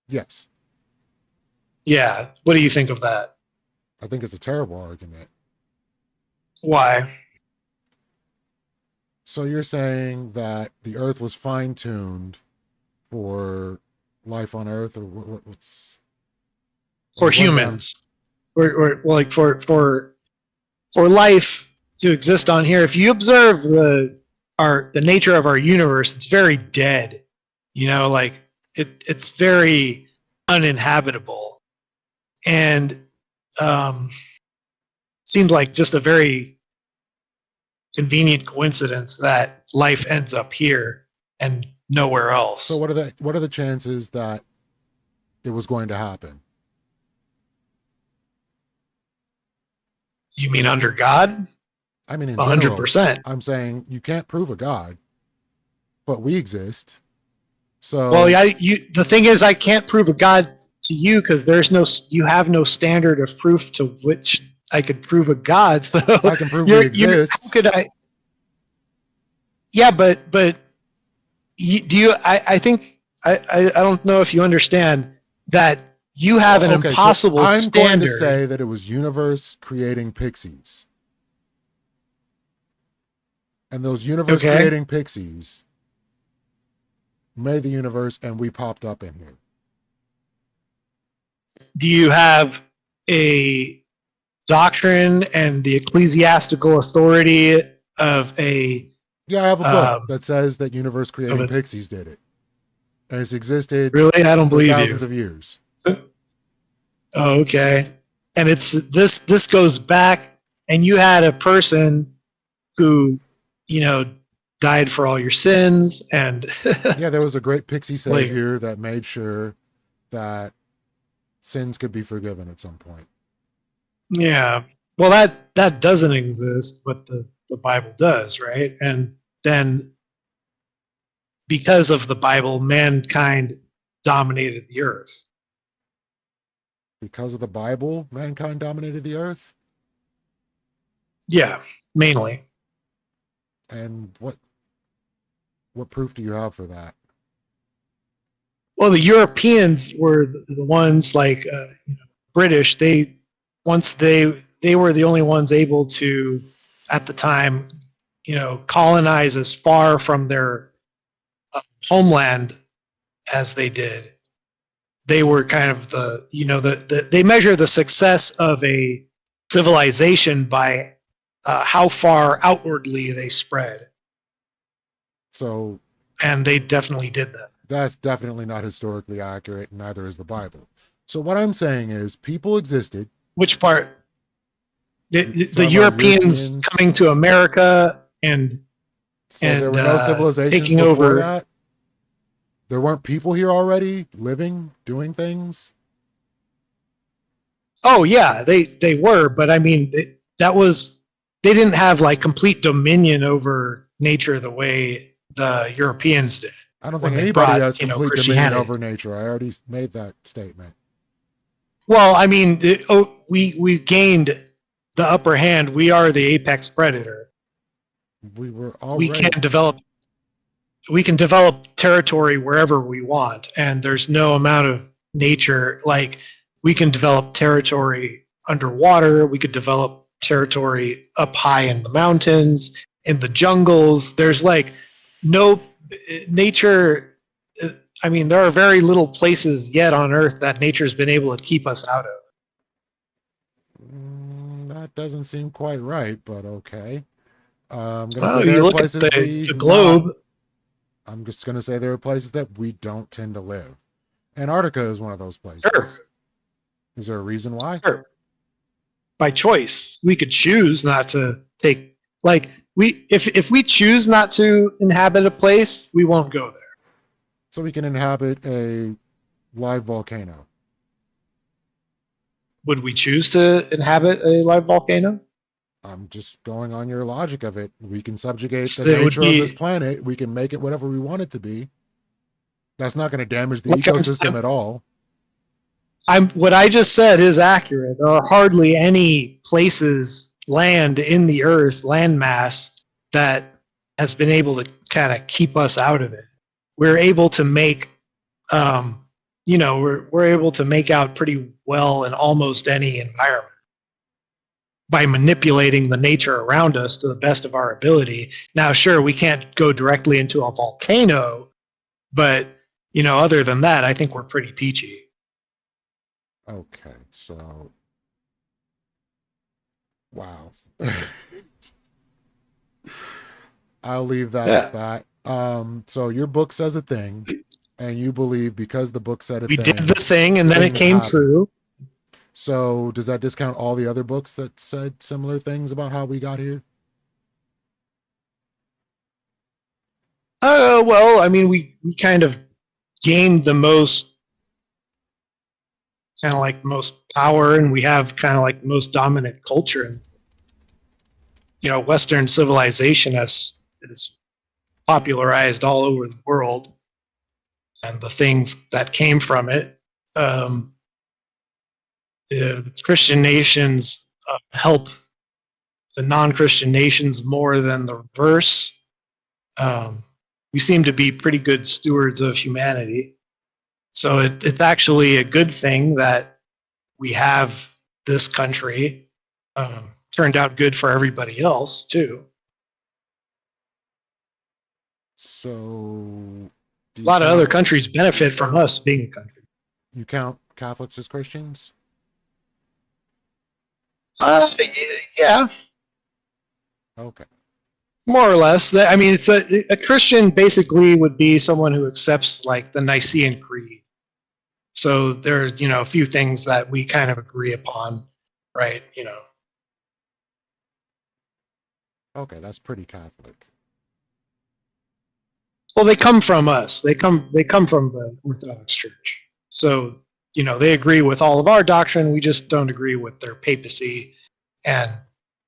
[SPEAKER 2] Yes,
[SPEAKER 1] Yeah. What do you think of that?
[SPEAKER 2] I think it's a terrible argument.
[SPEAKER 1] Why?
[SPEAKER 2] So you're saying that the Earth was fine tuned for life on Earth, or what's
[SPEAKER 1] For
[SPEAKER 2] run down-
[SPEAKER 1] humans, or well, like for life to exist on here. If you observe the nature of our universe, it's very dead. You know, like it's very uninhabitable, and seems like just a very convenient coincidence that life ends up here and nowhere else.
[SPEAKER 2] So what are the chances that it was going to happen?
[SPEAKER 1] You mean under God?
[SPEAKER 2] I mean, in
[SPEAKER 1] 100%.
[SPEAKER 2] general, I'm saying you can't prove a God, but we exist. So
[SPEAKER 1] Well, yeah, the thing is, I can't prove a God to you because you have no standard of proof to which I could prove a God. So
[SPEAKER 2] I can prove we exist.
[SPEAKER 1] how could I? Yeah, but do you? I think I don't know if you understand that you have an
[SPEAKER 2] Okay, so
[SPEAKER 1] impossible
[SPEAKER 2] I'm
[SPEAKER 1] standard.
[SPEAKER 2] going to say that it was universe creating pixies. And those universe
[SPEAKER 1] Okay.
[SPEAKER 2] creating pixies made the universe and we popped up in here.
[SPEAKER 1] Do you have a doctrine and the ecclesiastical authority of a?
[SPEAKER 2] Yeah, I have a book
[SPEAKER 1] Um,
[SPEAKER 2] that says that universe creating
[SPEAKER 1] it's-
[SPEAKER 2] pixies did it. And it's existed
[SPEAKER 1] Really, I don't
[SPEAKER 2] for
[SPEAKER 1] believe you.
[SPEAKER 2] thousands of years.
[SPEAKER 1] Oh, okay. And it's this goes back, and you had a person who, died for all your sins, and
[SPEAKER 2] Yeah, there was a great pixie
[SPEAKER 1] Like-
[SPEAKER 2] savior that made sure that sins could be forgiven at some point.
[SPEAKER 1] yeah. Well, that doesn't exist, but the Bible does, right? And then because of the Bible, mankind dominated the earth.
[SPEAKER 2] Because of the Bible, mankind dominated the earth.
[SPEAKER 1] Yeah, mainly.
[SPEAKER 2] And what proof do you have for that?
[SPEAKER 1] Well, the Europeans were the ones like British. They were the only ones able to, at the time, colonize as far from their homeland as they did. They were kind of they measure the success of a civilization by how far outwardly they spread,
[SPEAKER 2] So
[SPEAKER 1] and they definitely did that.
[SPEAKER 2] that's definitely not historically accurate, and neither is the Bible. So what I'm saying is people existed.
[SPEAKER 1] Which part? The
[SPEAKER 2] Talking about
[SPEAKER 1] Europeans coming to America and
[SPEAKER 2] So there
[SPEAKER 1] And,
[SPEAKER 2] were no civilizations
[SPEAKER 1] taking
[SPEAKER 2] before
[SPEAKER 1] over-
[SPEAKER 2] that. There weren't people here already living, doing things.
[SPEAKER 1] oh yeah, they were, but I mean they didn't have like complete dominion over nature the way the Europeans did.
[SPEAKER 2] I don't
[SPEAKER 1] When
[SPEAKER 2] think
[SPEAKER 1] they
[SPEAKER 2] anybody
[SPEAKER 1] brought,
[SPEAKER 2] has complete dominion
[SPEAKER 1] Christianity.
[SPEAKER 2] over nature. I already made that statement.
[SPEAKER 1] Well, I mean, we gained the upper hand. We are the apex predator.
[SPEAKER 2] We were
[SPEAKER 1] We
[SPEAKER 2] already.
[SPEAKER 1] can develop territory wherever we want, and there's no amount of nature like we can develop territory underwater. We could develop territory up high in the mountains, in the jungles. There's like no nature. I mean, there are very little places yet on Earth that nature's been able to keep us out of.
[SPEAKER 2] That doesn't seem quite right, but okay. I'm gonna
[SPEAKER 1] Oh,
[SPEAKER 2] say there
[SPEAKER 1] you
[SPEAKER 2] are
[SPEAKER 1] look at
[SPEAKER 2] places
[SPEAKER 1] the globe.
[SPEAKER 2] I'm just gonna say there are places that we don't tend to live. Antarctica is one of those places.
[SPEAKER 1] Sure.
[SPEAKER 2] Is there a reason why?
[SPEAKER 1] Sure. By choice. We could choose not to take, like, if we choose not to inhabit a place, we won't go there.
[SPEAKER 2] So we can inhabit a live volcano.
[SPEAKER 1] Would we choose to inhabit a live volcano?
[SPEAKER 2] I'm just going on your logic of it. We can subjugate the
[SPEAKER 1] It would
[SPEAKER 2] nature of
[SPEAKER 1] be
[SPEAKER 2] this planet. We can make it whatever we want it to be. That's not going to damage the
[SPEAKER 1] like
[SPEAKER 2] ecosystem at all.
[SPEAKER 1] what I just said is accurate. There are hardly any places, land in the earth, landmass, that has been able to kind of keep us out of it. We're able to make, we're able to make out pretty well in almost any environment by manipulating the nature around us to the best of our ability. Now, sure, we can't go directly into a volcano, but other than that, I think we're pretty peachy.
[SPEAKER 2] Okay, so wow. I'll leave that at that. So your book says a thing, and you believe because the book said a
[SPEAKER 1] We
[SPEAKER 2] thing.
[SPEAKER 1] did the thing, and then it came true.
[SPEAKER 2] So does that discount all the other books that said similar things about how we got here?
[SPEAKER 1] Well, I mean, we kind of gained the most power, and we have kind of like the most dominant culture. And Western civilization is popularized all over the world, and the things that came from it. Christian nations help the non-Christian nations more than the reverse. We seem to be pretty good stewards of humanity. So it's actually a good thing that we have this country. Turned out good for everybody else, too.
[SPEAKER 2] So
[SPEAKER 1] a lot of other countries benefit from us being a country.
[SPEAKER 2] You count Catholics as Christians?
[SPEAKER 1] Yeah.
[SPEAKER 2] Okay.
[SPEAKER 1] More or less. I mean, it's a Christian basically would be someone who accepts like the Nicene Creed. So there's, a few things that we kind of agree upon, right?
[SPEAKER 2] Okay, that's pretty Catholic.
[SPEAKER 1] Well, they come from us. They come from the Orthodox Church. So, they agree with all of our doctrine. We just don't agree with their papacy and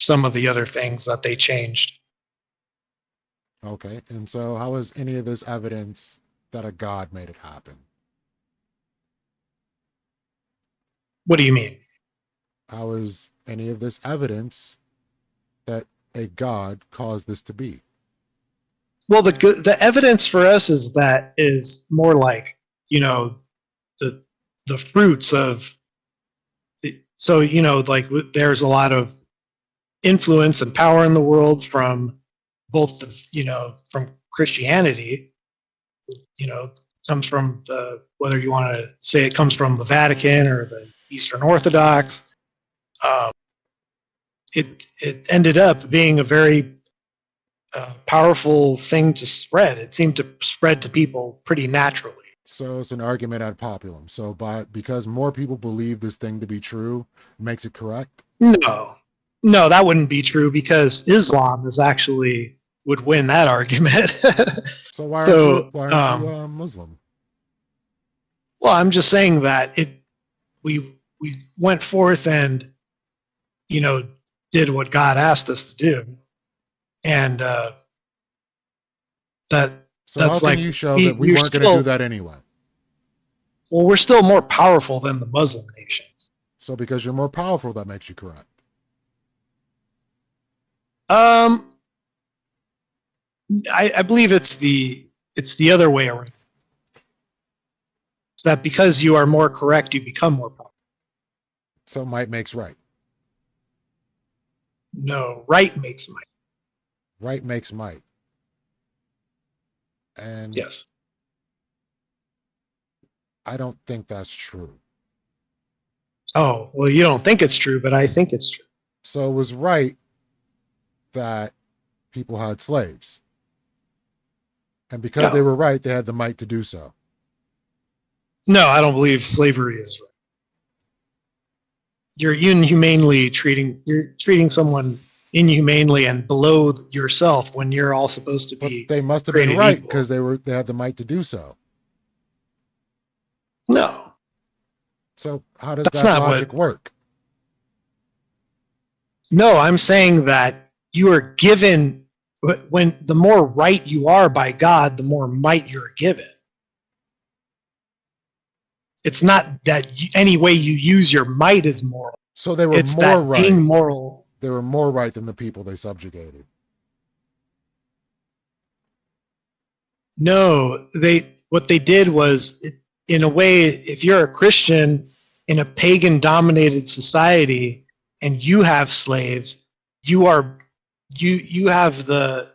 [SPEAKER 1] some of the other things that they changed.
[SPEAKER 2] Okay, and so how is any of this evidence that a God made it happen?
[SPEAKER 1] What do you mean?
[SPEAKER 2] How is any of this evidence that a God caused this to be?
[SPEAKER 1] Well, the evidence for us is more like, the fruits of. So, like there's a lot of influence and power in the world from both from Christianity, comes from whether you want to say it comes from the Vatican or the Eastern Orthodox. It ended up being a very powerful thing to spread. It seemed to spread to people pretty naturally.
[SPEAKER 2] So it's an argument ad populum. So because more people believe this thing to be true, makes it correct?
[SPEAKER 1] No, that wouldn't be true because Islam would win that argument.
[SPEAKER 2] So why aren't you Muslim?
[SPEAKER 1] Well, I'm just saying that we went forth and did what God asked us to do, and
[SPEAKER 2] So how can you show that we weren't going to do that anyway?
[SPEAKER 1] Well, we're still more powerful than the Muslim nations.
[SPEAKER 2] So because you're more powerful, that makes you correct.
[SPEAKER 1] I believe it's the other way around. It's that because you are more correct, you become more powerful.
[SPEAKER 2] So might makes right.
[SPEAKER 1] No, right makes might.
[SPEAKER 2] Right makes might. And
[SPEAKER 1] yes,
[SPEAKER 2] I don't think that's true.
[SPEAKER 1] Oh, well, you don't think it's true, but I think it's true.
[SPEAKER 2] So it was right that people had slaves. And because they were right, they had the might to do so.
[SPEAKER 1] No, I don't believe slavery is right. you're inhumanely treating someone inhumanely and below yourself when you're all supposed to
[SPEAKER 2] But
[SPEAKER 1] be
[SPEAKER 2] they must have been
[SPEAKER 1] created
[SPEAKER 2] right
[SPEAKER 1] equal.
[SPEAKER 2] because they had the might to do so.
[SPEAKER 1] No,
[SPEAKER 2] So how does
[SPEAKER 1] that's
[SPEAKER 2] that
[SPEAKER 1] not
[SPEAKER 2] logic
[SPEAKER 1] what.
[SPEAKER 2] work?
[SPEAKER 1] No, I'm saying that you are given when the more right you are by God, the more might you're given. It's not that any way you use your might is moral.
[SPEAKER 2] So they were
[SPEAKER 1] It's
[SPEAKER 2] more
[SPEAKER 1] that
[SPEAKER 2] right.
[SPEAKER 1] being moral.
[SPEAKER 2] They were more right than the people they subjugated.
[SPEAKER 1] No, what they did was, in a way, if you're a Christian in a pagan-dominated society and you have slaves, you have the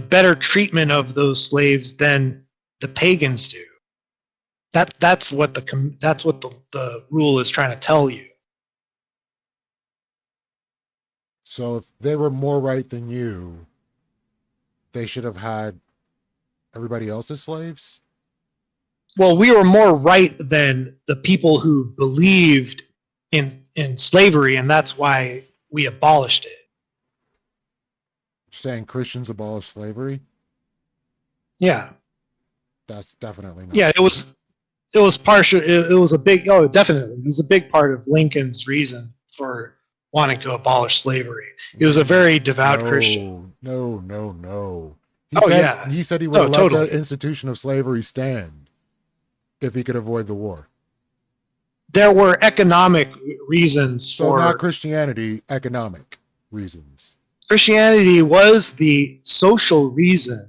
[SPEAKER 1] better treatment of those slaves than the pagans do. That's what the rule is trying to tell you.
[SPEAKER 2] So if they were more right than you, they should have had everybody else as slaves?
[SPEAKER 1] Well, we were more right than the people who believed in slavery, and that's why we abolished it.
[SPEAKER 2] Saying Christians abolished slavery?
[SPEAKER 1] Yeah,
[SPEAKER 2] That's definitely not
[SPEAKER 1] yeah.
[SPEAKER 2] true.
[SPEAKER 1] It was partial. It was a big. Oh, definitely, it was a big part of Lincoln's reason for wanting to abolish slavery. He was a very devout Christian.
[SPEAKER 2] No. He said he would have let
[SPEAKER 1] totally.
[SPEAKER 2] the institution of slavery stand if he could avoid the war.
[SPEAKER 1] There were economic reasons
[SPEAKER 2] So
[SPEAKER 1] for
[SPEAKER 2] not Christianity, economic reasons.
[SPEAKER 1] Christianity was the social reason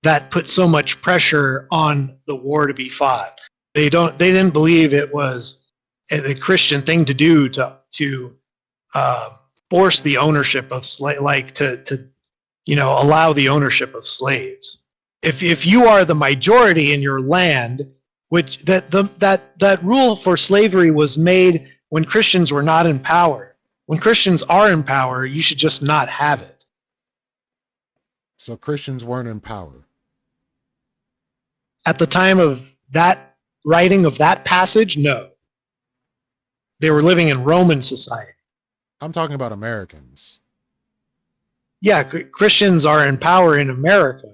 [SPEAKER 1] that put so much pressure on the war to be fought. They didn't believe it was a Christian thing to do to force the ownership of to allow the ownership of slaves. If you are the majority in your land, which that rule for slavery was made when Christians were not in power. When Christians are in power, you should just not have it.
[SPEAKER 2] So Christians weren't in power.
[SPEAKER 1] At the time of that writing of that passage, no. They were living in Roman society.
[SPEAKER 2] I'm talking about Americans.
[SPEAKER 1] Yeah, Christians are in power in America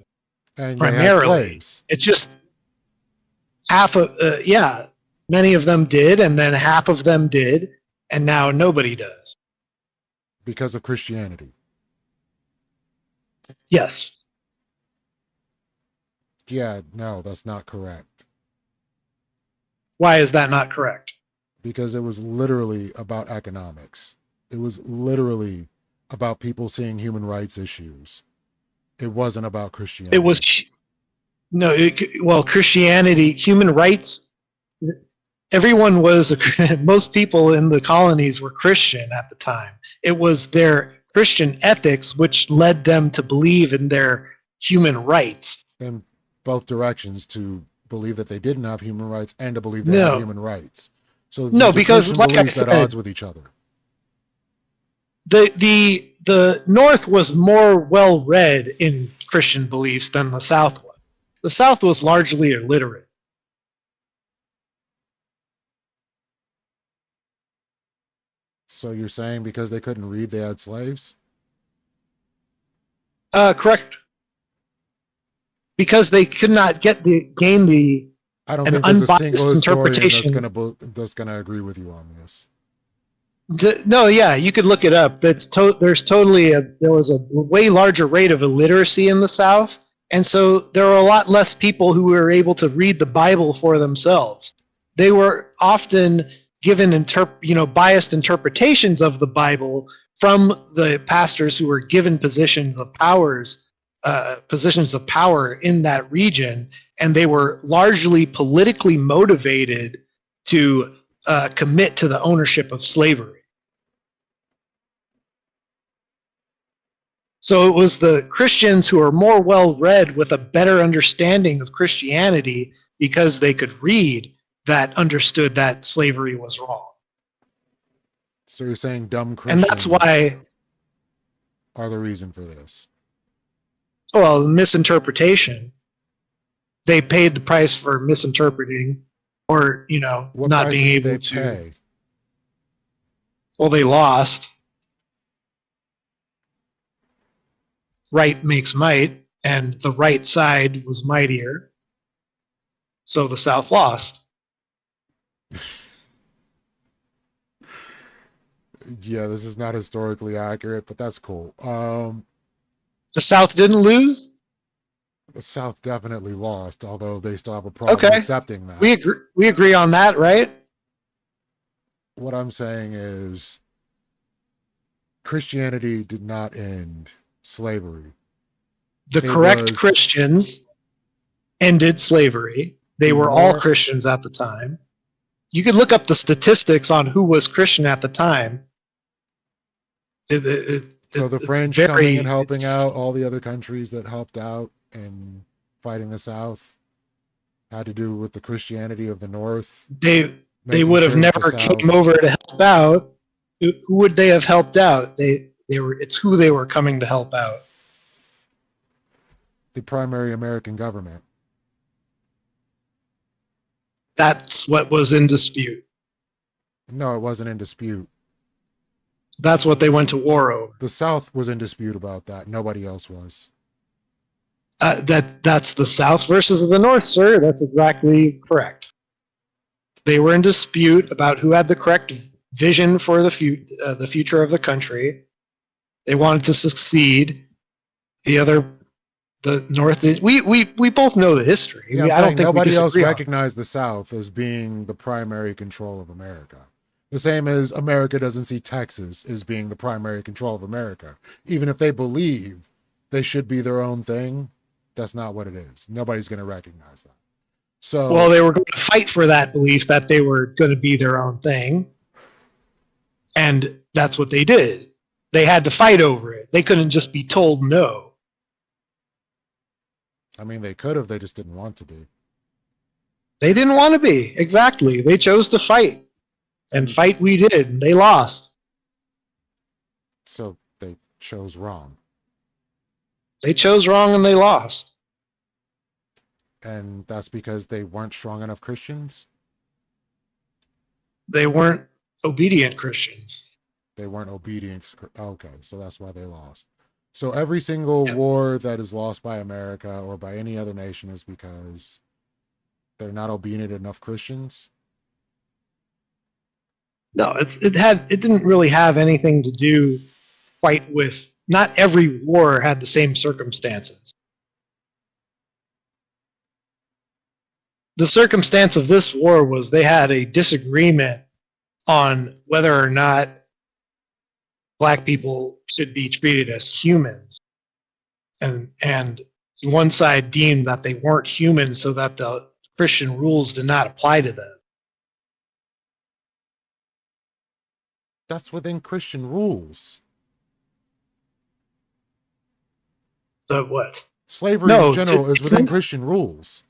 [SPEAKER 2] And
[SPEAKER 1] primarily.
[SPEAKER 2] they had slaves.
[SPEAKER 1] It's just half of many of them did, and then half of them did, and now nobody does.
[SPEAKER 2] Because of Christianity.
[SPEAKER 1] Yes.
[SPEAKER 2] Yeah, no, that's not correct.
[SPEAKER 1] Why is that not correct?
[SPEAKER 2] Because it was literally about economics. It was literally about people seeing human rights issues. It wasn't about Christianity.
[SPEAKER 1] It was Christianity, human rights. Everyone was most people in the colonies were Christian at the time. It was their Christian ethics which led them to believe in their human rights.
[SPEAKER 2] In both directions, to believe that they didn't have human rights and to believe they had human rights. So
[SPEAKER 1] because like I said,
[SPEAKER 2] at odds with each other.
[SPEAKER 1] The North was more well read in Christian beliefs than the South was. The South was largely illiterate.
[SPEAKER 2] So you're saying because they couldn't read, they had slaves?
[SPEAKER 1] Correct. Because they could not gain the
[SPEAKER 2] I don't
[SPEAKER 1] an
[SPEAKER 2] think there's a
[SPEAKER 1] unbiased
[SPEAKER 2] single
[SPEAKER 1] interpretation.
[SPEAKER 2] historian that's gonna agree with you on this.
[SPEAKER 1] No, yeah, you could look it up. There was a way larger rate of illiteracy in the South, and so there were a lot less people who were able to read the Bible for themselves. They were often given biased interpretations of the Bible from the pastors who were given positions of power in that region, and they were largely politically motivated to commit to the ownership of slavery. So it was the Christians who are more well-read with a better understanding of Christianity because they could read that understood that slavery was wrong.
[SPEAKER 2] So you're saying dumb Christians
[SPEAKER 1] And that's why
[SPEAKER 2] are the reason for this?
[SPEAKER 1] Well, misinterpretation. They paid the price for misinterpreting or,
[SPEAKER 2] What
[SPEAKER 1] not
[SPEAKER 2] price
[SPEAKER 1] being
[SPEAKER 2] did
[SPEAKER 1] able
[SPEAKER 2] they
[SPEAKER 1] to.
[SPEAKER 2] pay?
[SPEAKER 1] Well, they lost. Right makes might, and the right side was mightier. So the South lost.
[SPEAKER 2] Yeah, this is not historically accurate, but that's cool.
[SPEAKER 1] The South didn't lose?
[SPEAKER 2] The South definitely lost, although they still have a problem
[SPEAKER 1] Okay.
[SPEAKER 2] accepting that.
[SPEAKER 1] We agree on that, right?
[SPEAKER 2] What I'm saying is Christianity did not end slavery.
[SPEAKER 1] The
[SPEAKER 2] It
[SPEAKER 1] correct
[SPEAKER 2] was-
[SPEAKER 1] Christians ended slavery. They
[SPEAKER 2] The
[SPEAKER 1] were all
[SPEAKER 2] more-
[SPEAKER 1] Christians at the time. You could look up the statistics on who was Christian at the time.
[SPEAKER 2] So the
[SPEAKER 1] It's
[SPEAKER 2] French
[SPEAKER 1] very-
[SPEAKER 2] coming and helping
[SPEAKER 1] it's-
[SPEAKER 2] out, all the other countries that helped out and fighting the South had to do with the Christianity of the North.
[SPEAKER 1] They
[SPEAKER 2] making
[SPEAKER 1] would have
[SPEAKER 2] sure that
[SPEAKER 1] never
[SPEAKER 2] the South-
[SPEAKER 1] came over to help out. Who would they have helped out? It's who they were coming to help out.
[SPEAKER 2] the primary American government.
[SPEAKER 1] That's what was in dispute.
[SPEAKER 2] No, it wasn't in dispute.
[SPEAKER 1] That's what they went to war over.
[SPEAKER 2] The South was in dispute about that. Nobody else was.
[SPEAKER 1] That's the South versus the North, sir. That's exactly correct. They were in dispute about who had the correct vision for the future of the country. They wanted to succeed. The North. We both know the history.
[SPEAKER 2] Yeah,
[SPEAKER 1] I don't think
[SPEAKER 2] nobody
[SPEAKER 1] we
[SPEAKER 2] else
[SPEAKER 1] disagree on it.
[SPEAKER 2] recognized the South as being the primary control of America. The same as America doesn't see Texas as being the primary control of America. Even if they believe they should be their own thing, that's not what it is. Nobody's going to recognize that. So,
[SPEAKER 1] Well, they were going to fight for that belief that they were going to be their own thing. And that's what they did. They had to fight over it. They couldn't just be told no.
[SPEAKER 2] I mean, they could have, they just didn't want to be.
[SPEAKER 1] They didn't want to be. Exactly. They chose to fight. And fight we did. And they lost.
[SPEAKER 2] So they chose wrong.
[SPEAKER 1] They chose wrong and they lost.
[SPEAKER 2] And that's because they weren't strong enough Christians.
[SPEAKER 1] They weren't obedient Christians.
[SPEAKER 2] They weren't obedient. Okay, so that's why they lost. So every single
[SPEAKER 1] Yep.
[SPEAKER 2] war that is lost by America or by any other nation is because they're not obedient enough Christians.
[SPEAKER 1] No, it didn't really have anything to do quite with, not every war had the same circumstances. The circumstance of this war was they had a disagreement on whether or not black people should be treated as humans. And one side deemed that they weren't human, so that the Christian rules did not apply to them.
[SPEAKER 2] That's within Christian rules.
[SPEAKER 1] The what?
[SPEAKER 2] Slavery
[SPEAKER 1] No,
[SPEAKER 2] in general is
[SPEAKER 1] it's
[SPEAKER 2] within
[SPEAKER 1] not-
[SPEAKER 2] Christian rules.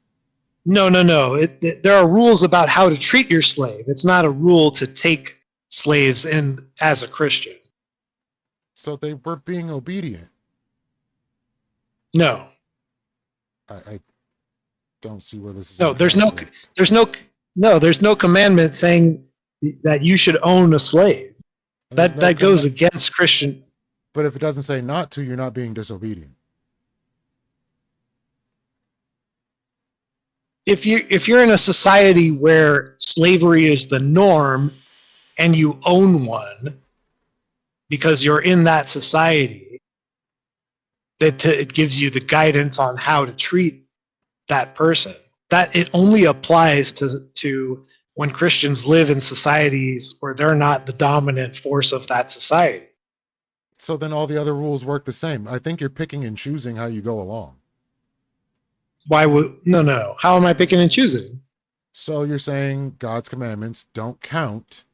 [SPEAKER 1] No. There are rules about how to treat your slave. It's not a rule to take slaves in as a Christian.
[SPEAKER 2] So they were being obedient.
[SPEAKER 1] No.
[SPEAKER 2] I don't see where this is.
[SPEAKER 1] No, there's no
[SPEAKER 2] incorrect.
[SPEAKER 1] there's no commandment saying that you should own a slave.
[SPEAKER 2] And there's
[SPEAKER 1] That
[SPEAKER 2] no
[SPEAKER 1] goes
[SPEAKER 2] command-
[SPEAKER 1] against Christian.
[SPEAKER 2] But if it doesn't say not to, you're not being disobedient.
[SPEAKER 1] If you're in a society where slavery is the norm and you own one because you're in that society, it gives you the guidance on how to treat that person. That it only applies to when Christians live in societies where they're not the dominant force of that society.
[SPEAKER 2] So then all the other rules work the same. I think you're picking and choosing how you go along.
[SPEAKER 1] Why would no? How am I picking and choosing?
[SPEAKER 2] So you're saying God's commandments don't count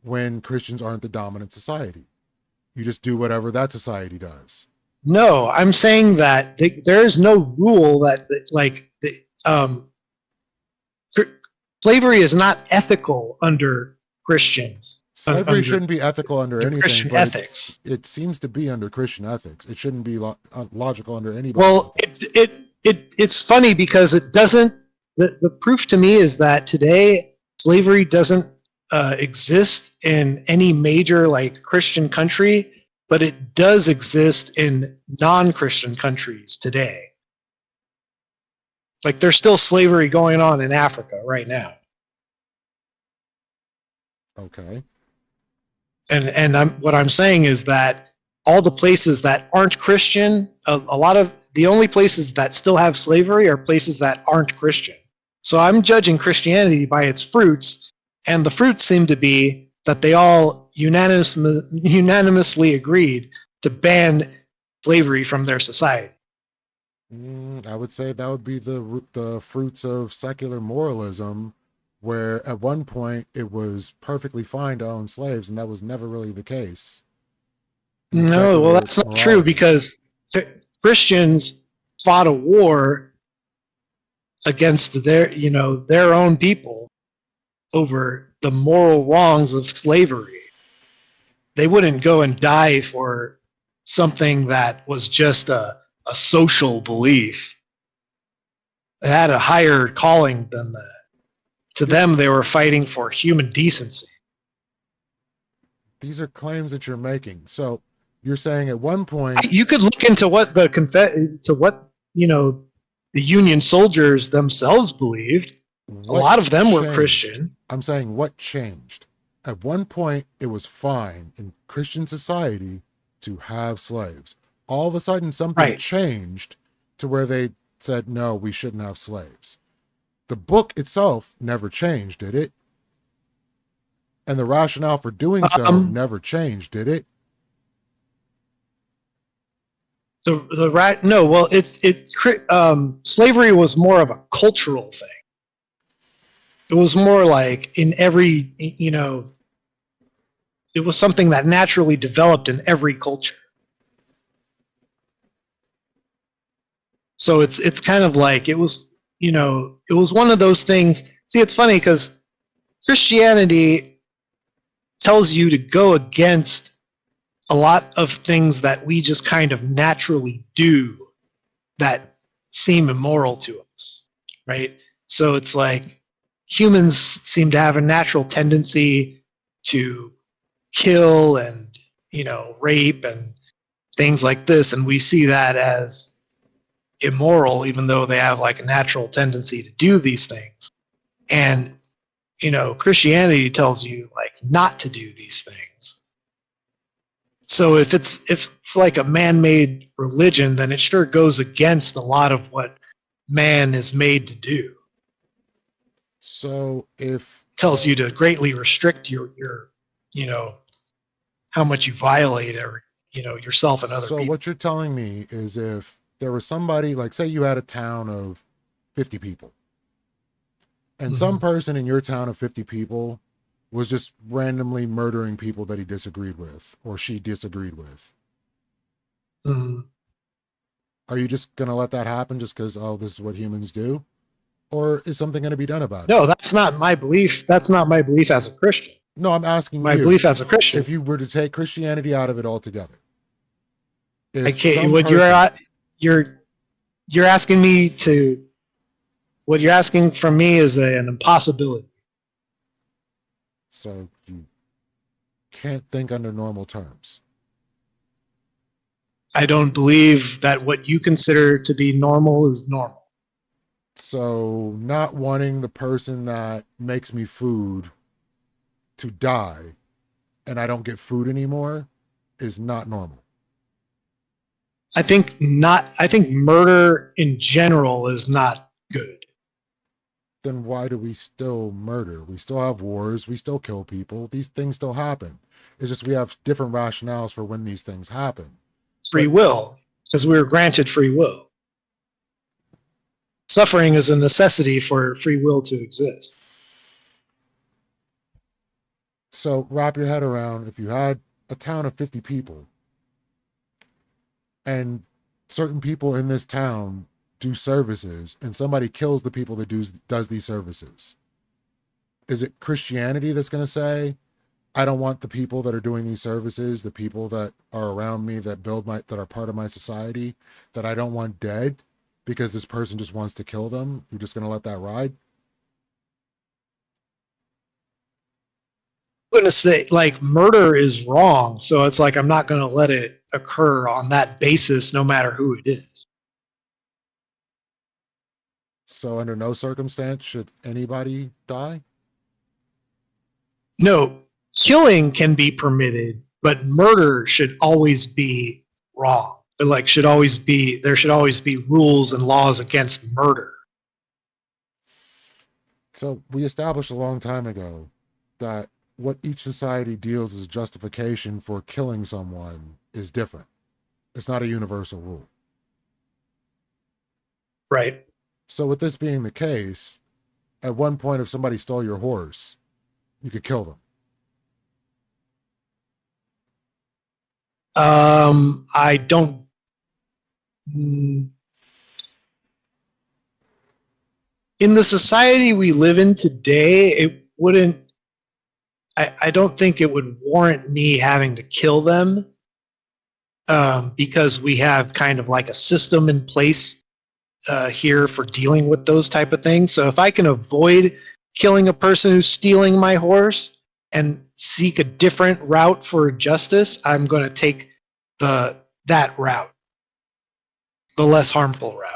[SPEAKER 2] when Christians aren't the dominant society. You just do whatever that society does.
[SPEAKER 1] No, I'm saying that there is no rule that slavery is not ethical under Christians.
[SPEAKER 2] Slavery
[SPEAKER 1] Under-
[SPEAKER 2] shouldn't be ethical under
[SPEAKER 1] under
[SPEAKER 2] anything.
[SPEAKER 1] Christian
[SPEAKER 2] but
[SPEAKER 1] ethics.
[SPEAKER 2] It seems to be under Christian ethics. It shouldn't be logical under anybody.
[SPEAKER 1] Well, it's funny because it doesn't. The proof to me is that today slavery doesn't exist in any major like Christian country, but it does exist in non-Christian countries today. Like there's still slavery going on in Africa right now.
[SPEAKER 2] Okay.
[SPEAKER 1] And what I'm saying is that all the places that aren't Christian, a lot of the only places that still have slavery are places that aren't Christian. So I'm judging Christianity by its fruits, and the fruits seem to be that they all unanimously agreed to ban slavery from their society.
[SPEAKER 2] I would say that would be the fruits of secular moralism, where at one point it was perfectly fine to own slaves, and that was never really the case.
[SPEAKER 1] No, well, that's not true because Christians fought a war against their own people over the moral wrongs of slavery. They wouldn't go and die for something that was just a social belief. It had a higher calling than that. To them, they were fighting for human decency.
[SPEAKER 2] These are claims that you're making. So you're saying at one point
[SPEAKER 1] you could look into what the Union soldiers themselves believed. A lot of them were Christian.
[SPEAKER 2] I'm saying what changed? At one point, it was fine in Christian society to have slaves. All of a sudden, something changed to where they said, no, we shouldn't have slaves. The book itself never changed, did it? And the rationale for doing so never changed, did it?
[SPEAKER 1] Slavery was more of a cultural thing. It was more like in every, it was something that naturally developed in every culture. So it's kind of like it was one of those things. See, it's funny because Christianity tells you to go against a lot of things that we just kind of naturally do that seem immoral to us, right? So it's like humans seem to have a natural tendency to kill and, rape and things like this, and we see that as immoral, even though they have like a natural tendency to do these things. And Christianity tells you like not to do these things. So if it's like a man-made religion, then it sure goes against a lot of what man is made to do.
[SPEAKER 2] So if
[SPEAKER 1] tells you to greatly restrict your how much you violate yourself and other people.
[SPEAKER 2] So what you're telling me is if there was somebody, like say you had a town of 50 people, and some person in your town of 50 people was just randomly murdering people that he disagreed with or she disagreed with. Are you just going to let that happen just because, this is what humans do? Or is something going to be done about it?
[SPEAKER 1] No, that's not my belief. That's not my belief as a Christian.
[SPEAKER 2] No, I'm asking
[SPEAKER 1] my belief as a Christian.
[SPEAKER 2] If you were to take Christianity out of it altogether.
[SPEAKER 1] You're asking me to, what you're asking from me is an impossibility.
[SPEAKER 2] So you can't think under normal terms.
[SPEAKER 1] I don't believe that what you consider to be normal is normal.
[SPEAKER 2] So not wanting the person that makes me food to die and I don't get food anymore is not normal.
[SPEAKER 1] I think murder in general is not good.
[SPEAKER 2] Then why do we still murder? We still have wars. We still kill people. These things still happen. It's just we have different rationales for when these things happen.
[SPEAKER 1] Free will, because we were granted free will. Suffering is a necessity for free will to exist.
[SPEAKER 2] So wrap your head around, if you had a town of 50 people and certain people in this town do services and somebody kills the people that does these services, is it Christianity that's going to say, I don't want the people that are doing these services, the people that are around me that are part of my society, that I don't want dead because this person just wants to kill them? You're just going to let that ride?
[SPEAKER 1] going to say like murder is wrong, so it's like I'm not going to let it occur on that basis, no matter who it is.
[SPEAKER 2] So under no circumstance should anybody die?
[SPEAKER 1] No, killing can be permitted, but murder should always be wrong. But like there should always be rules and laws against murder.
[SPEAKER 2] So we established a long time ago that what each society deals as justification for killing someone is different. It's not a universal rule.
[SPEAKER 1] Right.
[SPEAKER 2] So with this being the case, at one point if somebody stole your horse, you could kill them.
[SPEAKER 1] I don't. In the society we live in today, it wouldn't. I don't think it would warrant me having to kill them, because we have kind of like a system in place here for dealing with those type of things. So if I can avoid killing a person who's stealing my horse and seek a different route for justice, I'm going to take that route, the less harmful route.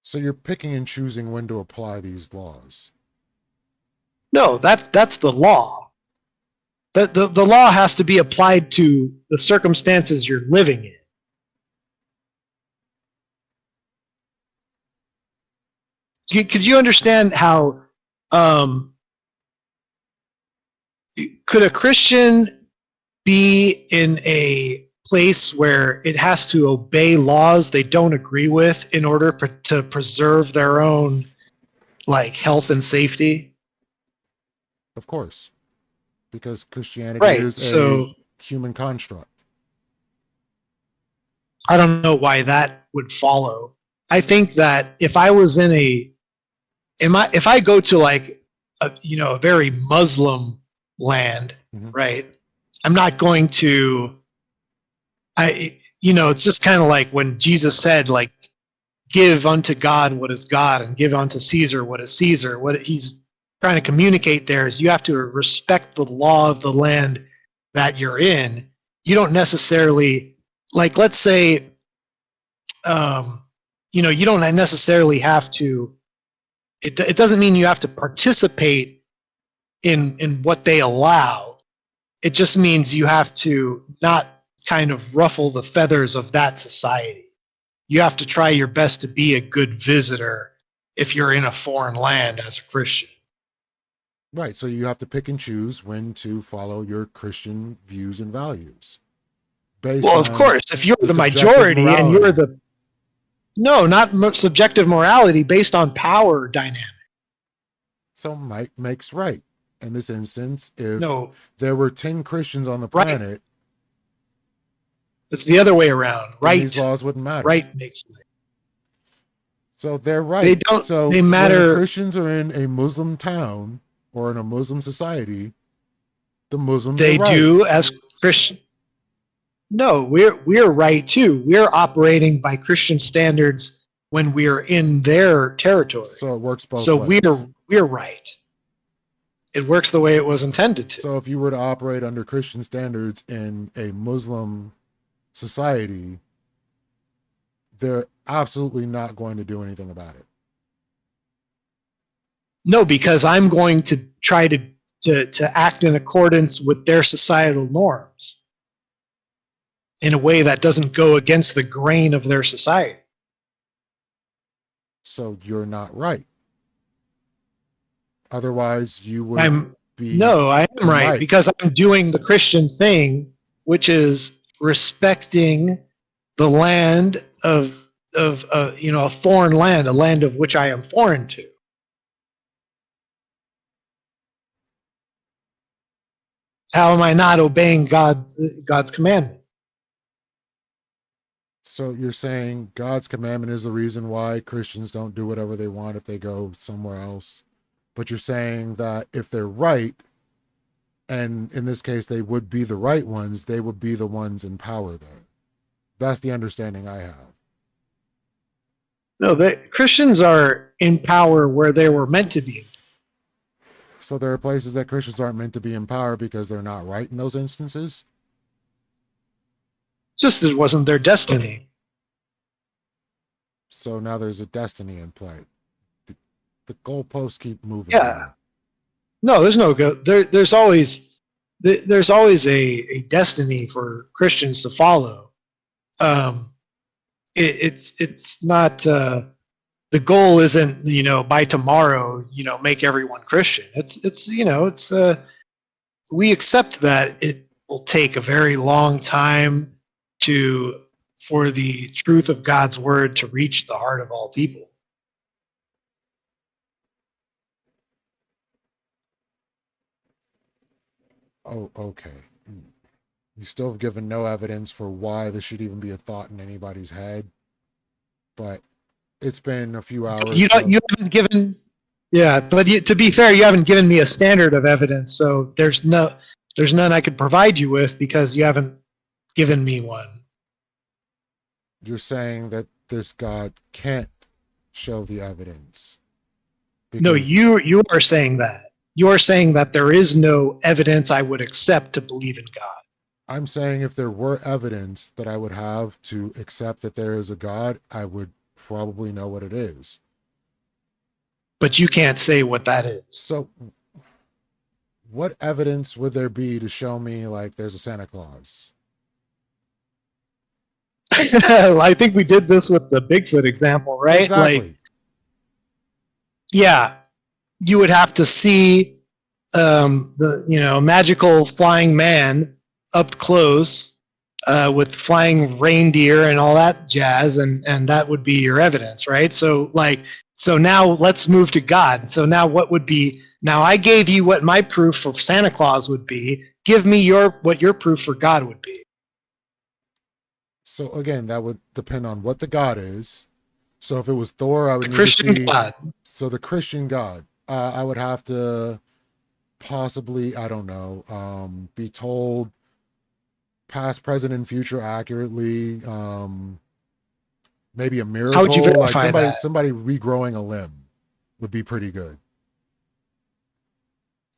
[SPEAKER 2] So you're picking and choosing when to apply these laws.
[SPEAKER 1] No, that's the law. The law has to be applied to the circumstances you're living in. Could you understand how could a Christian be in a place where it has to obey laws they don't agree with in order to preserve their own like health and safety?
[SPEAKER 2] Of course. Because Christianity
[SPEAKER 1] Right,
[SPEAKER 2] is
[SPEAKER 1] so
[SPEAKER 2] a human construct.
[SPEAKER 1] I don't know why that would follow. I think that if I was in if I go to like a very Muslim land, right? I'm not going to. It's just kind of like when Jesus said, like, give unto God what is God and give unto Caesar what is Caesar. What he's trying to communicate there is you have to respect the law of the land that you're in. You don't necessarily, like, let's say, you don't necessarily have to. It doesn't mean you have to participate in what they allow. It just means you have to not kind of ruffle the feathers of that society. You have to try your best to be a good visitor if you're in a foreign land as a Christian.
[SPEAKER 2] Right. So you have to pick and choose when to follow your Christian views and values.
[SPEAKER 1] Well, of course, if you're the majority and you're not subjective morality based on power dynamic.
[SPEAKER 2] So might makes right. In this instance, if
[SPEAKER 1] No,
[SPEAKER 2] there were 10 Christians on the planet,
[SPEAKER 1] it's the other way around. Right.
[SPEAKER 2] These laws wouldn't matter.
[SPEAKER 1] Right makes right.
[SPEAKER 2] So they're right.
[SPEAKER 1] They don't.
[SPEAKER 2] So
[SPEAKER 1] they matter.
[SPEAKER 2] When Christians are in a Muslim town or in a Muslim society, the Muslims
[SPEAKER 1] they
[SPEAKER 2] are right.
[SPEAKER 1] do as Christian. No, we're right too. We're operating by Christian standards when we're in their territory.
[SPEAKER 2] So it works both ways.
[SPEAKER 1] So we're right. It works the way it was intended to.
[SPEAKER 2] So if you were to operate under Christian standards in a Muslim society, they're absolutely not going to do anything about it.
[SPEAKER 1] No, because I'm going to try to act in accordance with their societal norms in a way that doesn't go against the grain of their society.
[SPEAKER 2] So you're not right. Otherwise, you would be.
[SPEAKER 1] No, I am right because I'm doing the Christian thing, which is respecting the land of a foreign land, a land of which I am foreign to. How am I not obeying God's commandment?
[SPEAKER 2] So you're saying God's commandment is the reason why Christians don't do whatever they want if they go somewhere else. But you're saying that if they're right, and in this case they would be the right ones, they would be the ones in power there. That's the understanding I have.
[SPEAKER 1] No, the Christians are in power where they were meant to be.
[SPEAKER 2] So there are places that Christians aren't meant to be in power because they're not right in those instances?
[SPEAKER 1] Just it wasn't their destiny.
[SPEAKER 2] So now there's a destiny in play. The goalposts keep moving.
[SPEAKER 1] Yeah. No, there's no go. There's always a destiny for Christians to follow. It's not the goal isn't by tomorrow make everyone Christian. It's we accept that it will take a very long time for the truth of God's word to reach the heart of all people.
[SPEAKER 2] Oh, okay. You still have given no evidence for why this should even be a thought in anybody's head, but it's been a few hours.
[SPEAKER 1] You haven't given, yeah, but to be fair, you haven't given me a standard of evidence, so there's none I could provide you with because you haven't given me one.
[SPEAKER 2] You're saying that this God can't show the evidence.
[SPEAKER 1] No, you are saying that. You are saying that there is no evidence I would accept to believe in God.
[SPEAKER 2] I'm saying if there were evidence that I would have to accept that there is a God, I would probably know what it is.
[SPEAKER 1] But you can't say what that is.
[SPEAKER 2] So what evidence would there be to show me like there's a Santa Claus?
[SPEAKER 1] I think we did this with the Bigfoot example, right?
[SPEAKER 2] Exactly.
[SPEAKER 1] Yeah, you would have to see the magical flying man up close with flying reindeer and all that jazz, and that would be your evidence, right? So now let's move to God. So now now I gave you what my proof of Santa Claus would be. Give me what your proof for God would be.
[SPEAKER 2] So again, that would depend on what the God is. So if it was Thor, I would need
[SPEAKER 1] Christian
[SPEAKER 2] to see.
[SPEAKER 1] God.
[SPEAKER 2] So the Christian God, I would have to possibly, I don't know, be told past, present, and future accurately. Maybe a miracle.
[SPEAKER 1] How would you verify that?
[SPEAKER 2] Somebody regrowing a limb would be pretty good.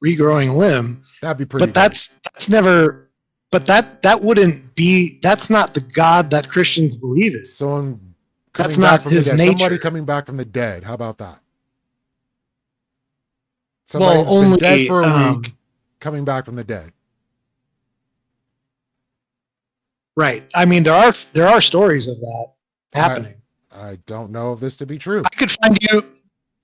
[SPEAKER 1] Regrowing a limb.
[SPEAKER 2] That'd be pretty.
[SPEAKER 1] But that's never. But that wouldn't be. That's not the God that Christians believe in.
[SPEAKER 2] Someone coming
[SPEAKER 1] That's
[SPEAKER 2] back
[SPEAKER 1] not
[SPEAKER 2] from
[SPEAKER 1] his
[SPEAKER 2] the dead.
[SPEAKER 1] nature.
[SPEAKER 2] Somebody coming back from the dead. How about that?
[SPEAKER 1] Well,
[SPEAKER 2] Somebody that's been dead for a week, coming back from the dead.
[SPEAKER 1] Right. I mean, there are stories of that happening.
[SPEAKER 2] I don't know if this to be true.
[SPEAKER 1] I could find you.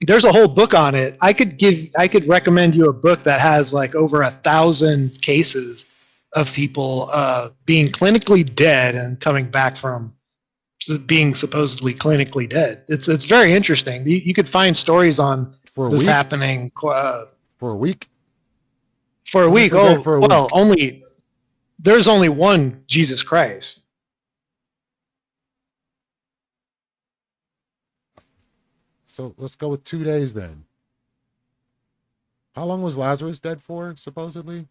[SPEAKER 1] There's a whole book on it. I could recommend you a book that has like over 1,000 cases of people being clinically dead and coming back from being supposedly clinically dead. It's very interesting. You could find stories on this happening
[SPEAKER 2] for a week.
[SPEAKER 1] For a week. There's only one Jesus Christ.
[SPEAKER 2] So let's go with 2 days then. How long was Lazarus dead for, supposedly?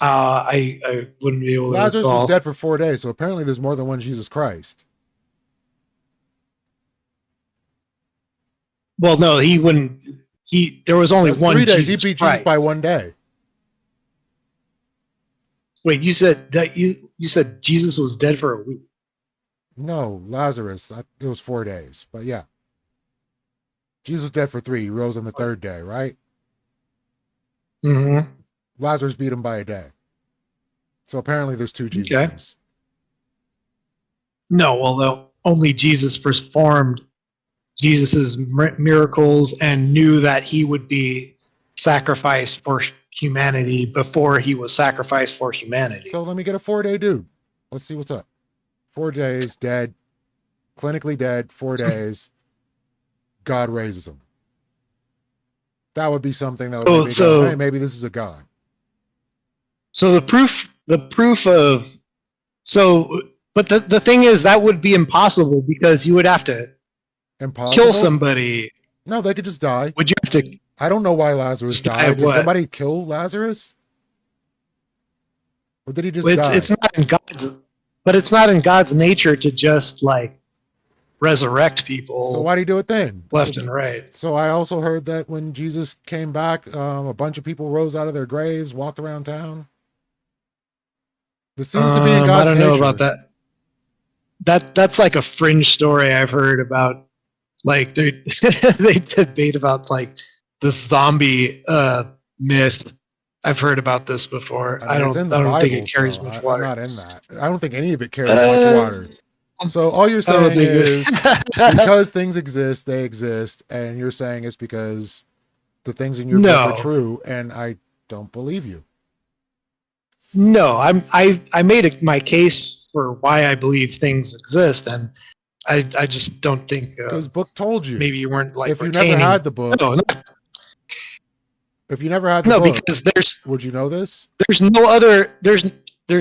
[SPEAKER 1] I wouldn't be able to
[SPEAKER 2] Lazarus
[SPEAKER 1] recall.
[SPEAKER 2] was dead for 4 days, so apparently there's more than one Jesus Christ.
[SPEAKER 1] Well, no, he wouldn't. There was only one
[SPEAKER 2] 3 days.
[SPEAKER 1] Jesus
[SPEAKER 2] He beat
[SPEAKER 1] Christ.
[SPEAKER 2] Jesus by 1 day.
[SPEAKER 1] Wait, you said that you said Jesus was dead for a week.
[SPEAKER 2] No, Lazarus. It was 4 days, but yeah. Jesus was dead for 3. He rose on the 3rd day, right?
[SPEAKER 1] Mm-hmm.
[SPEAKER 2] Lazarus beat him by a day. So apparently there's 2 Jesuses.
[SPEAKER 1] Okay. No, although only Jesus performed Jesus's miracles and knew that he would be sacrificed for humanity before he was sacrificed for humanity.
[SPEAKER 2] So let me get a 4-day dude. Let's see what's up. 4 days, dead, clinically dead, 4 days. God raises him. That would be something that would make me go, hey, maybe this is a God.
[SPEAKER 1] So the proof of, but the thing is that would be impossible because you would have to kill somebody.
[SPEAKER 2] No, they could just die.
[SPEAKER 1] Would you have to?
[SPEAKER 2] I don't know why Lazarus died. Did somebody kill Lazarus? Or did he just die?
[SPEAKER 1] It's not in God's, but it's not in God's nature to just like resurrect
[SPEAKER 2] So
[SPEAKER 1] people
[SPEAKER 2] why do you do it then?
[SPEAKER 1] left and right.
[SPEAKER 2] So I also heard that when Jesus came back, a bunch of people rose out of their graves, walked around town. This seems to be in
[SPEAKER 1] I
[SPEAKER 2] God's
[SPEAKER 1] don't know about
[SPEAKER 2] nature.
[SPEAKER 1] that. That's like a fringe story I've heard about. Like they they debate about like the zombie myth. I've heard about this before.
[SPEAKER 2] I mean, it's in the
[SPEAKER 1] I don't think
[SPEAKER 2] Bible,
[SPEAKER 1] it carries
[SPEAKER 2] so
[SPEAKER 1] much
[SPEAKER 2] I'm
[SPEAKER 1] water.
[SPEAKER 2] not in that. I don't think any of it carries much
[SPEAKER 1] Uh,
[SPEAKER 2] water. So all you're
[SPEAKER 1] I don't
[SPEAKER 2] saying
[SPEAKER 1] think
[SPEAKER 2] is
[SPEAKER 1] it.
[SPEAKER 2] because things exist, they exist, and you're saying it's because the things in your book are
[SPEAKER 1] No,
[SPEAKER 2] true, and I don't believe you.
[SPEAKER 1] no. I made my case for why I believe things exist, and I just don't think
[SPEAKER 2] Because book told you.
[SPEAKER 1] maybe you weren't like
[SPEAKER 2] If you never
[SPEAKER 1] retaining.
[SPEAKER 2] had the book,
[SPEAKER 1] No, no,
[SPEAKER 2] if you never had the
[SPEAKER 1] no,
[SPEAKER 2] book,
[SPEAKER 1] because
[SPEAKER 2] would you know this?
[SPEAKER 1] there's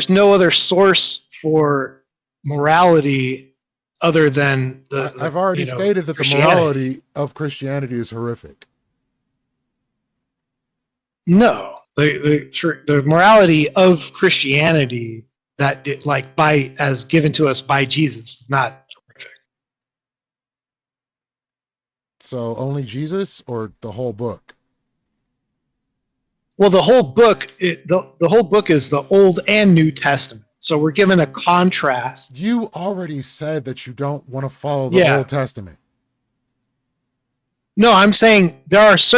[SPEAKER 1] no other source for morality other than
[SPEAKER 2] I've already stated that the
[SPEAKER 1] Christianity.
[SPEAKER 2] morality of Christianity is horrific.
[SPEAKER 1] No, the morality of Christianity like by as given to us by Jesus is not horrific.
[SPEAKER 2] So only Jesus or the whole book?
[SPEAKER 1] Well, the whole book the whole book is the Old and New Testament. So we're given a contrast.
[SPEAKER 2] You already said that you don't want to follow the
[SPEAKER 1] Yeah.
[SPEAKER 2] Old Testament.
[SPEAKER 1] No, I'm saying there's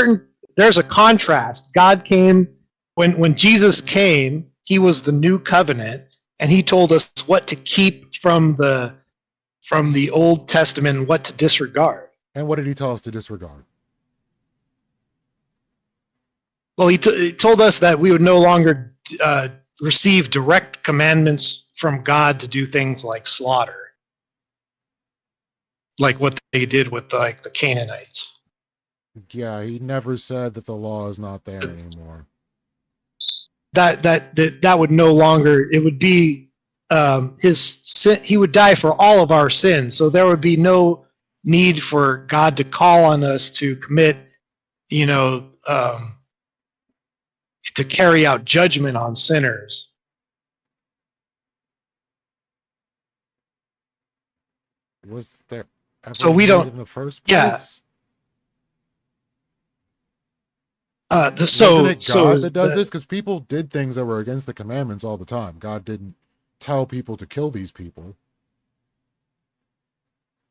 [SPEAKER 1] a contrast. God came when Jesus came, he was the new covenant, and he told us what to keep from the Old Testament and what to disregard.
[SPEAKER 2] And what did he tell us to disregard?
[SPEAKER 1] Well, he told us that we would no longer receive direct commandments from God to do things like slaughter, like what they did with like the Canaanites.
[SPEAKER 2] Yeah, he never said that the law is not there anymore.
[SPEAKER 1] That would no longer. It would be his sin. He would die for all of our sins, so there would be no need for God to call on us to commit, to carry out judgment on sinners.
[SPEAKER 2] Was there ever
[SPEAKER 1] So we
[SPEAKER 2] need
[SPEAKER 1] don't-
[SPEAKER 2] in the first
[SPEAKER 1] yeah.
[SPEAKER 2] place?
[SPEAKER 1] So
[SPEAKER 2] Isn't it God that does
[SPEAKER 1] the-
[SPEAKER 2] this? Because people did things that were against the commandments all the time. God didn't tell people to kill these people.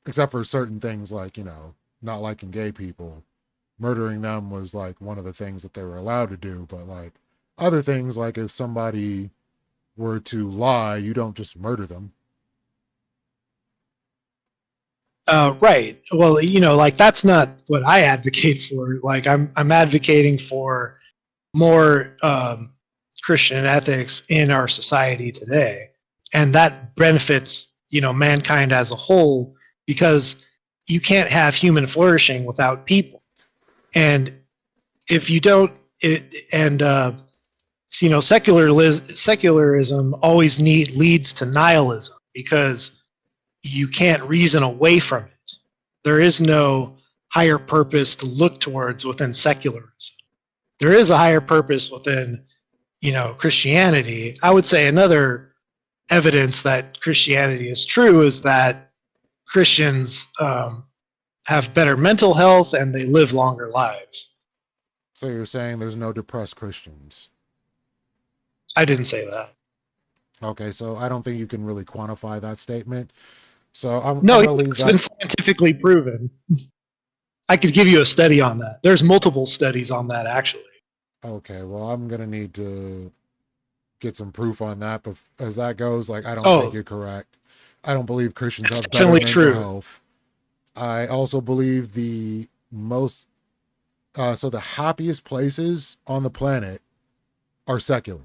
[SPEAKER 2] Except for certain things like, not liking gay people. Murdering them was like one of the things that they were allowed to do. But like other things, like if somebody were to lie, you don't just murder them.
[SPEAKER 1] Right. Well, like that's not what I advocate for. Like I'm advocating for more Christian ethics in our society today, and that benefits mankind as a whole, because you can't have human flourishing without people, and if you don't, secularism always leads to nihilism, because you can't reason away from it. There is no higher purpose to look towards within secularism. There is a higher purpose within, Christianity. I would say another evidence that Christianity is true is that Christians have better mental health and they live longer lives.
[SPEAKER 2] So you're saying there's no depressed Christians?
[SPEAKER 1] I didn't say that.
[SPEAKER 2] Okay, so I don't think you can really quantify that statement. So I'm
[SPEAKER 1] No,
[SPEAKER 2] going to leave
[SPEAKER 1] it's been
[SPEAKER 2] that.
[SPEAKER 1] scientifically proven. I could give you a study on that. There's multiple studies on that, actually.
[SPEAKER 2] Okay, well, I'm going to need to get some proof on that. But as that goes, like, I don't think you're correct. I don't believe Christians
[SPEAKER 1] It's
[SPEAKER 2] have better
[SPEAKER 1] definitely
[SPEAKER 2] mental
[SPEAKER 1] true.
[SPEAKER 2] health. I also believe the happiest places on the planet are secular.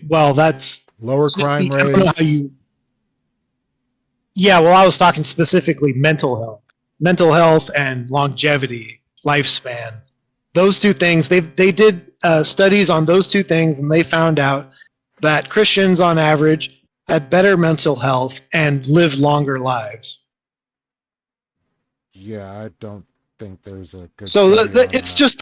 [SPEAKER 1] Well, that's
[SPEAKER 2] Lower crime
[SPEAKER 1] I don't know
[SPEAKER 2] rates.
[SPEAKER 1] how you. Yeah, well, I was talking specifically mental health and longevity, lifespan. Those two things, they did studies on those two things, and they found out that Christians on average had better mental health and lived longer lives.
[SPEAKER 2] Yeah, I don't think there's a good
[SPEAKER 1] So
[SPEAKER 2] study on
[SPEAKER 1] it's
[SPEAKER 2] that.
[SPEAKER 1] just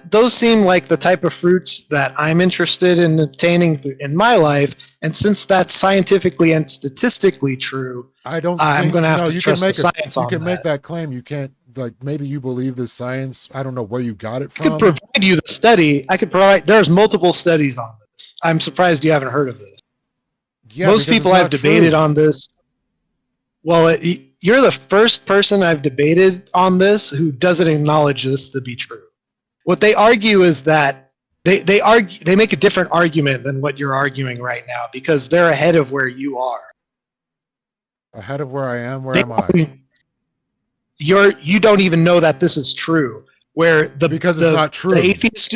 [SPEAKER 1] those seem like the type of fruits that I'm interested in obtaining in my life. And since that's scientifically and statistically true,
[SPEAKER 2] I don't
[SPEAKER 1] I'm
[SPEAKER 2] think
[SPEAKER 1] going to have to
[SPEAKER 2] you
[SPEAKER 1] trust
[SPEAKER 2] can
[SPEAKER 1] the
[SPEAKER 2] make
[SPEAKER 1] science
[SPEAKER 2] you
[SPEAKER 1] on
[SPEAKER 2] can make
[SPEAKER 1] that.
[SPEAKER 2] that claim. You can't, like, maybe you believe this science. I don't know where you got it
[SPEAKER 1] I could
[SPEAKER 2] from.
[SPEAKER 1] provide you the study. There's multiple studies on this. I'm surprised you haven't heard of this.
[SPEAKER 2] Yeah,
[SPEAKER 1] Most
[SPEAKER 2] because it's
[SPEAKER 1] people I've
[SPEAKER 2] not
[SPEAKER 1] debated
[SPEAKER 2] true.
[SPEAKER 1] on this. Well, you're the first person I've debated on this who doesn't acknowledge this to be true. What they argue is that they make a different argument than what you're arguing right now because they're ahead of where you are.
[SPEAKER 2] Ahead of where I am, where
[SPEAKER 1] They,
[SPEAKER 2] am I?
[SPEAKER 1] you don't even know that this is true. Where
[SPEAKER 2] Because it's not true.
[SPEAKER 1] the atheist,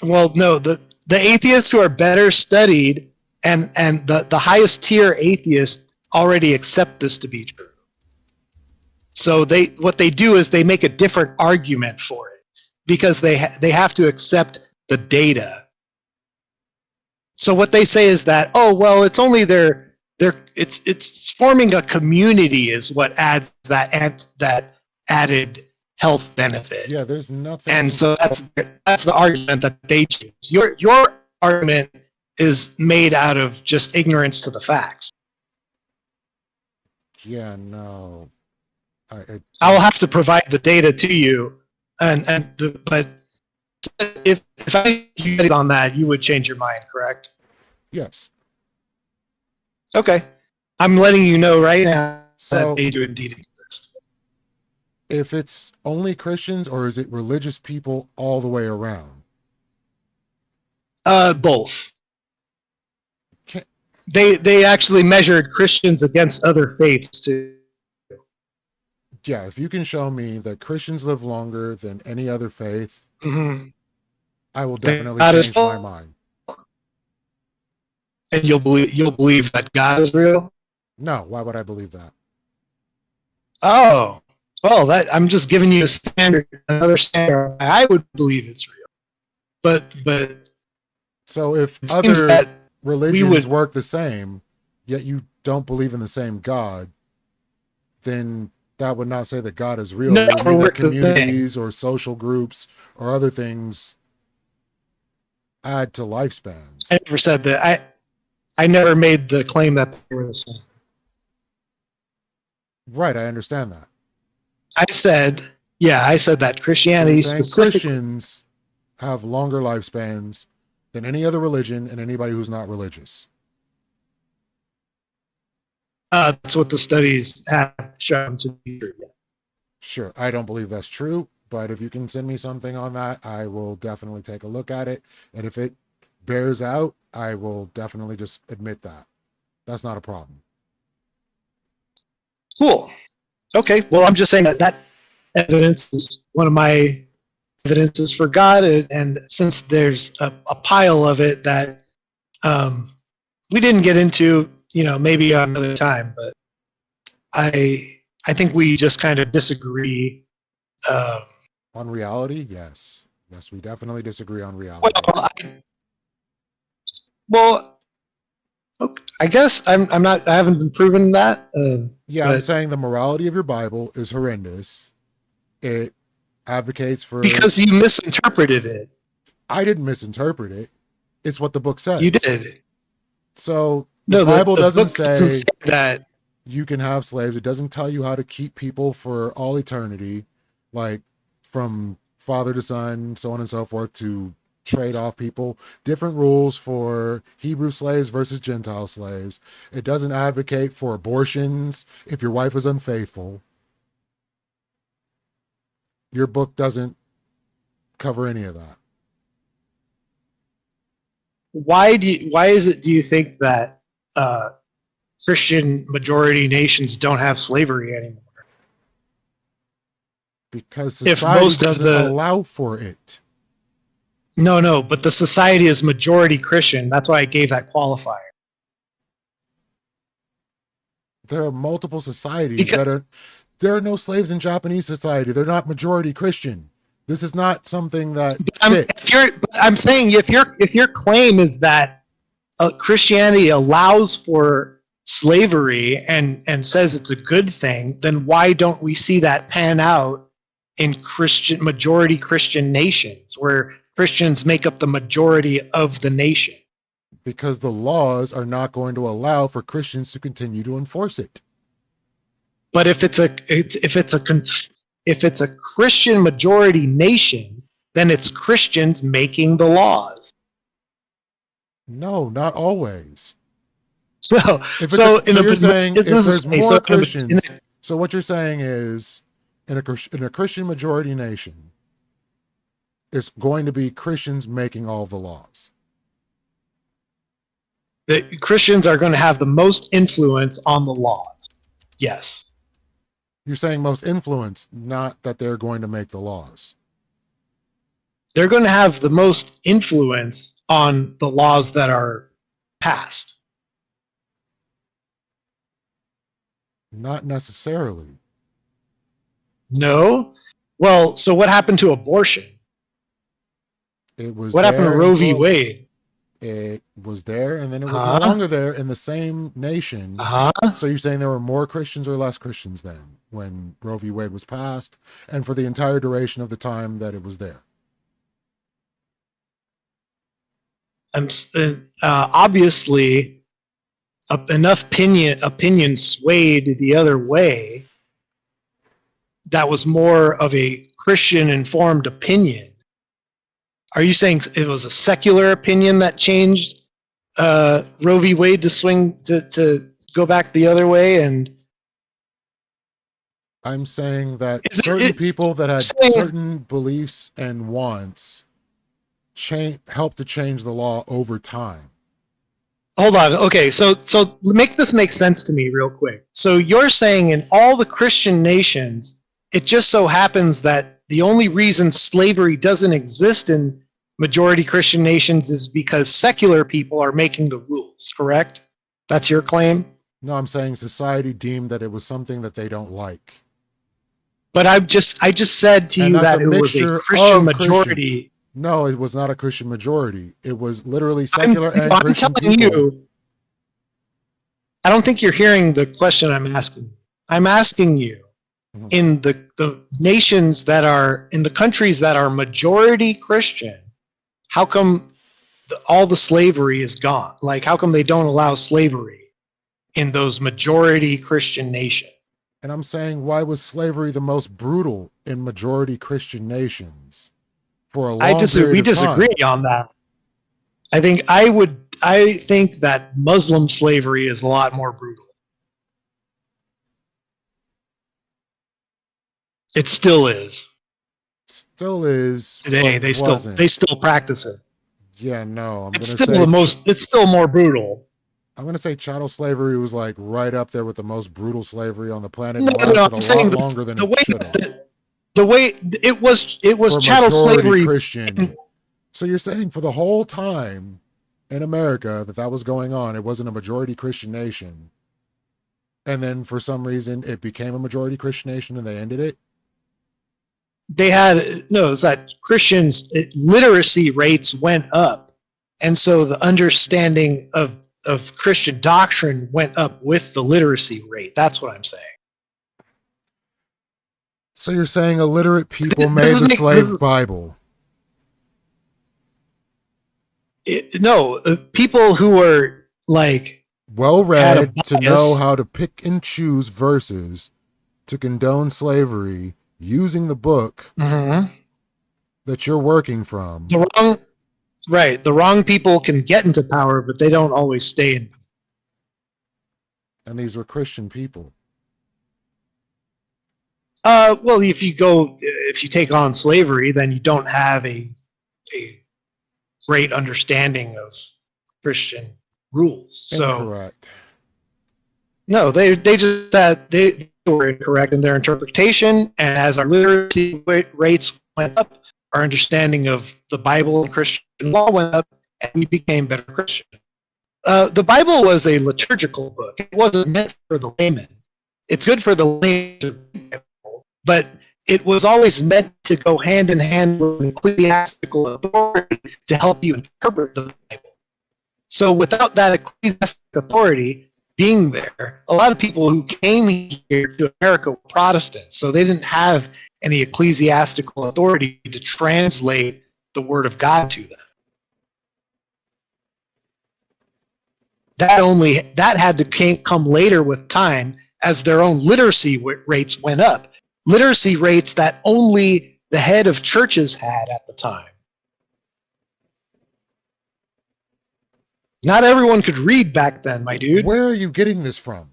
[SPEAKER 1] well, no, the atheists who are better studied and the highest tier atheists already accept this to be true. So what they do is they make a different argument for it because they have to accept the data. So what they say is that, oh well, it's only it's forming a community is what adds that added health benefit.
[SPEAKER 2] Yeah, there's nothing.
[SPEAKER 1] And so that's the argument that they choose. Your argument is made out of just ignorance to the facts.
[SPEAKER 2] Yeah, no.
[SPEAKER 1] I'll have to provide the data to you, but if I give you on that, you would change your mind, correct?
[SPEAKER 2] Yes.
[SPEAKER 1] Okay, I'm letting you know right now
[SPEAKER 2] So
[SPEAKER 1] that they do indeed exist.
[SPEAKER 2] if it's only Christians, or is it religious people all the way around?
[SPEAKER 1] Both.
[SPEAKER 2] Can't-
[SPEAKER 1] They actually measured Christians against other faiths too.
[SPEAKER 2] Yeah, if you can show me that Christians live longer than any other faith,
[SPEAKER 1] Mm-hmm.
[SPEAKER 2] I will definitely
[SPEAKER 1] That is
[SPEAKER 2] change my
[SPEAKER 1] false.
[SPEAKER 2] mind.
[SPEAKER 1] And you'll believe that God is real.
[SPEAKER 2] No, why would I believe that?
[SPEAKER 1] Oh, well, that I'm just giving you another standard. I would believe it's real, but
[SPEAKER 2] So if
[SPEAKER 1] it seems
[SPEAKER 2] other
[SPEAKER 1] that
[SPEAKER 2] religions work the same, yet you don't believe in the same God, then that would not say that God is real.
[SPEAKER 1] No,
[SPEAKER 2] It would mean that
[SPEAKER 1] work the same.
[SPEAKER 2] communities or social groups or other things add to lifespans.
[SPEAKER 1] I never said that. I never made the claim that they were the same.
[SPEAKER 2] Right, I understand that.
[SPEAKER 1] I said that
[SPEAKER 2] So
[SPEAKER 1] Christianity
[SPEAKER 2] you're saying
[SPEAKER 1] specifically.
[SPEAKER 2] Christians have longer lifespans than any other religion and anybody who's not religious.
[SPEAKER 1] That's what the studies have shown to be true.
[SPEAKER 2] Sure, I don't believe that's true, but if you can send me something on that, I will definitely take a look at it. And if it bears out, I will definitely just admit that. That's not a problem.
[SPEAKER 1] Cool. Okay. Well, I'm just saying that evidence is one of my evidences for God, and since there's a pile of it that we didn't get into, maybe another time, but I think we just kind of disagree.
[SPEAKER 2] On reality, yes. Yes, we definitely disagree on reality.
[SPEAKER 1] Well, okay, I guess I'm not. I haven't been proven that.
[SPEAKER 2] Yeah, I'm saying the morality of your Bible is horrendous. It advocates for...
[SPEAKER 1] Because you misinterpreted it.
[SPEAKER 2] I didn't misinterpret it. It's what the book says.
[SPEAKER 1] You did.
[SPEAKER 2] So the Bible doesn't say
[SPEAKER 1] that
[SPEAKER 2] you can have slaves. It doesn't tell you how to keep people for all eternity, like from father to son, so on and so forth, to trade off people. Different rules for Hebrew slaves versus Gentile slaves. It doesn't advocate for abortions if your wife is unfaithful. Your book doesn't cover any of that.
[SPEAKER 1] Why do you think that Christian majority nations don't have slavery anymore?
[SPEAKER 2] Because society doesn't allow for it.
[SPEAKER 1] No, but the society is majority Christian. That's why I gave that qualifier.
[SPEAKER 2] There are multiple societies there are no slaves in Japanese society. They're not majority Christian. This is not something that fits.
[SPEAKER 1] I'm saying if your claim is that Christianity allows for slavery and says it's a good thing, then why don't we see that pan out in majority Christian nations where Christians make up the majority of the nation?
[SPEAKER 2] Because the laws are not going to allow for Christians to continue to enforce it.
[SPEAKER 1] But if it's a Christian majority nation, then it's Christians making the laws.
[SPEAKER 2] No, not always.
[SPEAKER 1] So
[SPEAKER 2] you're saying if there's more Christians, so what you're saying is in a Christian majority nation, it's going to be Christians making all the laws.
[SPEAKER 1] The Christians are going to have the most influence on the laws. Yes.
[SPEAKER 2] You're saying most influence, not that they're going to make the laws.
[SPEAKER 1] They're going to have the most influence on the laws that are passed.
[SPEAKER 2] Not necessarily.
[SPEAKER 1] No? Well, so what happened to abortion?
[SPEAKER 2] It was
[SPEAKER 1] what happened to Roe v. Wade?
[SPEAKER 2] It was there, and then it was no longer there in the same nation. So you're saying there were more Christians or less Christians then when Roe v. Wade was passed, and for the entire duration of the time that it was there?
[SPEAKER 1] Obviously, enough opinion swayed the other way. That was more of a Christian-informed opinion. Are you saying it was a secular opinion that changed Roe v. Wade to swing to go back the other way? And
[SPEAKER 2] I'm saying that certain people that had certain beliefs and wants helped to change the law over time.
[SPEAKER 1] Hold on. Okay, so make this make sense to me real quick. So you're saying in all the Christian nations, it just so happens that the only reason slavery doesn't exist in majority Christian nations is because secular people are making the rules, correct? That's your claim?
[SPEAKER 2] No, I'm saying society deemed that it was something that they don't like.
[SPEAKER 1] But I just said to you that it was a Christian majority.
[SPEAKER 2] No, it was not a Christian majority. It was literally secular and Christian people.
[SPEAKER 1] I'm telling you, I don't think you're hearing the question I'm asking. I'm asking you, in the nations that are, in the countries that are majority Christian, how come all the slavery is gone? Like, how come they don't allow slavery in those majority Christian nations?
[SPEAKER 2] And I'm saying, why was slavery the most brutal in majority Christian nations for a long period of time?
[SPEAKER 1] We disagree on that. I think that Muslim slavery is a lot more brutal. It still is.
[SPEAKER 2] Still is
[SPEAKER 1] today. They still practice it.
[SPEAKER 2] Yeah, no.
[SPEAKER 1] It's still more brutal.
[SPEAKER 2] I'm going to say chattel slavery was like right up there with the most brutal slavery on the planet.
[SPEAKER 1] No, I'm saying
[SPEAKER 2] longer than it should have.
[SPEAKER 1] The way it was chattel slavery.
[SPEAKER 2] Christian. So you're saying for the whole time in America that was going on, it wasn't a majority Christian nation, and then for some reason it became a majority Christian nation and they ended it?
[SPEAKER 1] It's that Christians' literacy rates went up, and so the understanding of Christian doctrine went up with the literacy rate. That's what I'm saying.
[SPEAKER 2] So you're saying illiterate people made the slave Bible?
[SPEAKER 1] People who were like
[SPEAKER 2] well-read to know how to pick and choose verses to condone slavery using the book that you're working from.
[SPEAKER 1] The wrong people can get into power, but they don't always stay in power.
[SPEAKER 2] And these were Christian people.
[SPEAKER 1] Well, if you take on slavery, then you don't have a great understanding of Christian rules.
[SPEAKER 2] Incorrect.
[SPEAKER 1] So, no, they were incorrect in their interpretation, and as our literacy rates went up, our understanding of the Bible and Christian law went up, and we became better Christians. The Bible was a liturgical book. It wasn't meant for the layman. It's good for the layman to read the Bible, but it was always meant to go hand in hand with ecclesiastical authority to help you interpret the Bible. So without that ecclesiastical authority being there, a lot of people who came here to America were Protestants, so they didn't have any ecclesiastical authority to translate the word of God to them. That had to come later with time as their own literacy rates went up. Literacy rates that only the head of churches had at the time. Not everyone could read back then, my dude.
[SPEAKER 2] Where are you getting this from?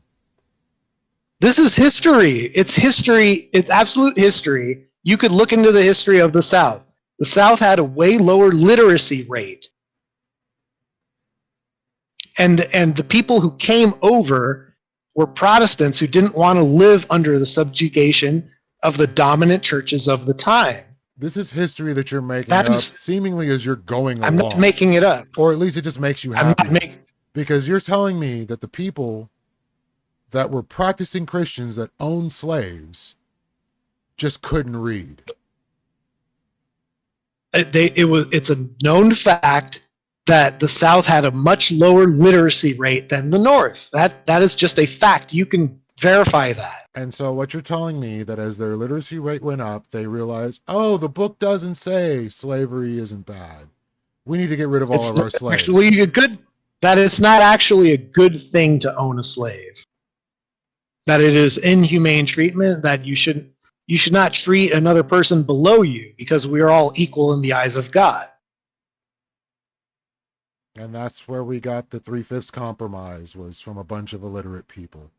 [SPEAKER 1] This is history. It's history. It's absolute history. You could look into the history of the South. The South had a way lower literacy rate. And the people who came over were Protestants who didn't want to live under the subjugation of the dominant churches of the time.
[SPEAKER 2] This is history that you're making up seemingly as you're going along.
[SPEAKER 1] I'm not making it up.
[SPEAKER 2] Or at least it just makes you happy. Because you're telling me that the people that were practicing Christians that owned slaves just couldn't read.
[SPEAKER 1] It's a known fact that the South had a much lower literacy rate than the North. That is just a fact. You can verify that.
[SPEAKER 2] And so what you're telling me that as their literacy rate went up, they realized, oh, the book doesn't say slavery isn't bad. We need to get rid of all of our slaves.
[SPEAKER 1] That it's not actually a good thing to own a slave. That it is inhumane treatment, that you should not treat another person below you because we are all equal in the eyes of God.
[SPEAKER 2] And that's where we got the 3/5 compromise, was from a bunch of illiterate people.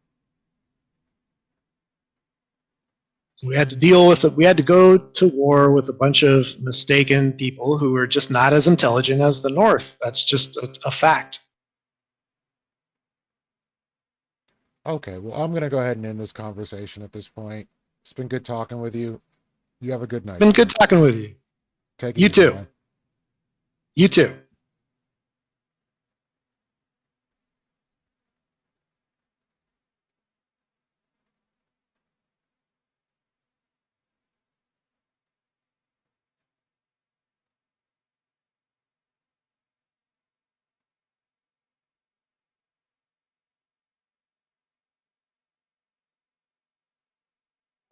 [SPEAKER 1] We had to deal with it. We had to go to war with a bunch of mistaken people who were just not as intelligent as the North. That's just a fact.
[SPEAKER 2] Okay, well, I'm going to go ahead and end this conversation at this point. It's been good talking with you. You have a good night.
[SPEAKER 1] Been good talking with you.
[SPEAKER 2] Take it
[SPEAKER 1] you
[SPEAKER 2] easy,
[SPEAKER 1] too.
[SPEAKER 2] Man.
[SPEAKER 1] You too.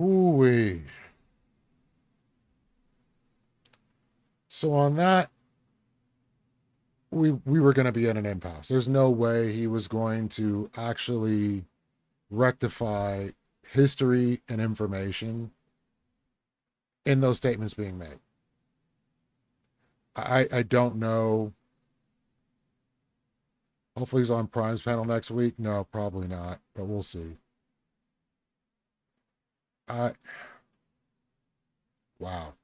[SPEAKER 2] Ooh-wee. So on that, we were going to be at an impasse. There's no way he was going to actually rectify history and information in those statements being made. I don't know. Hopefully he's on Prime's panel next week. No, probably not, but we'll see. Wow.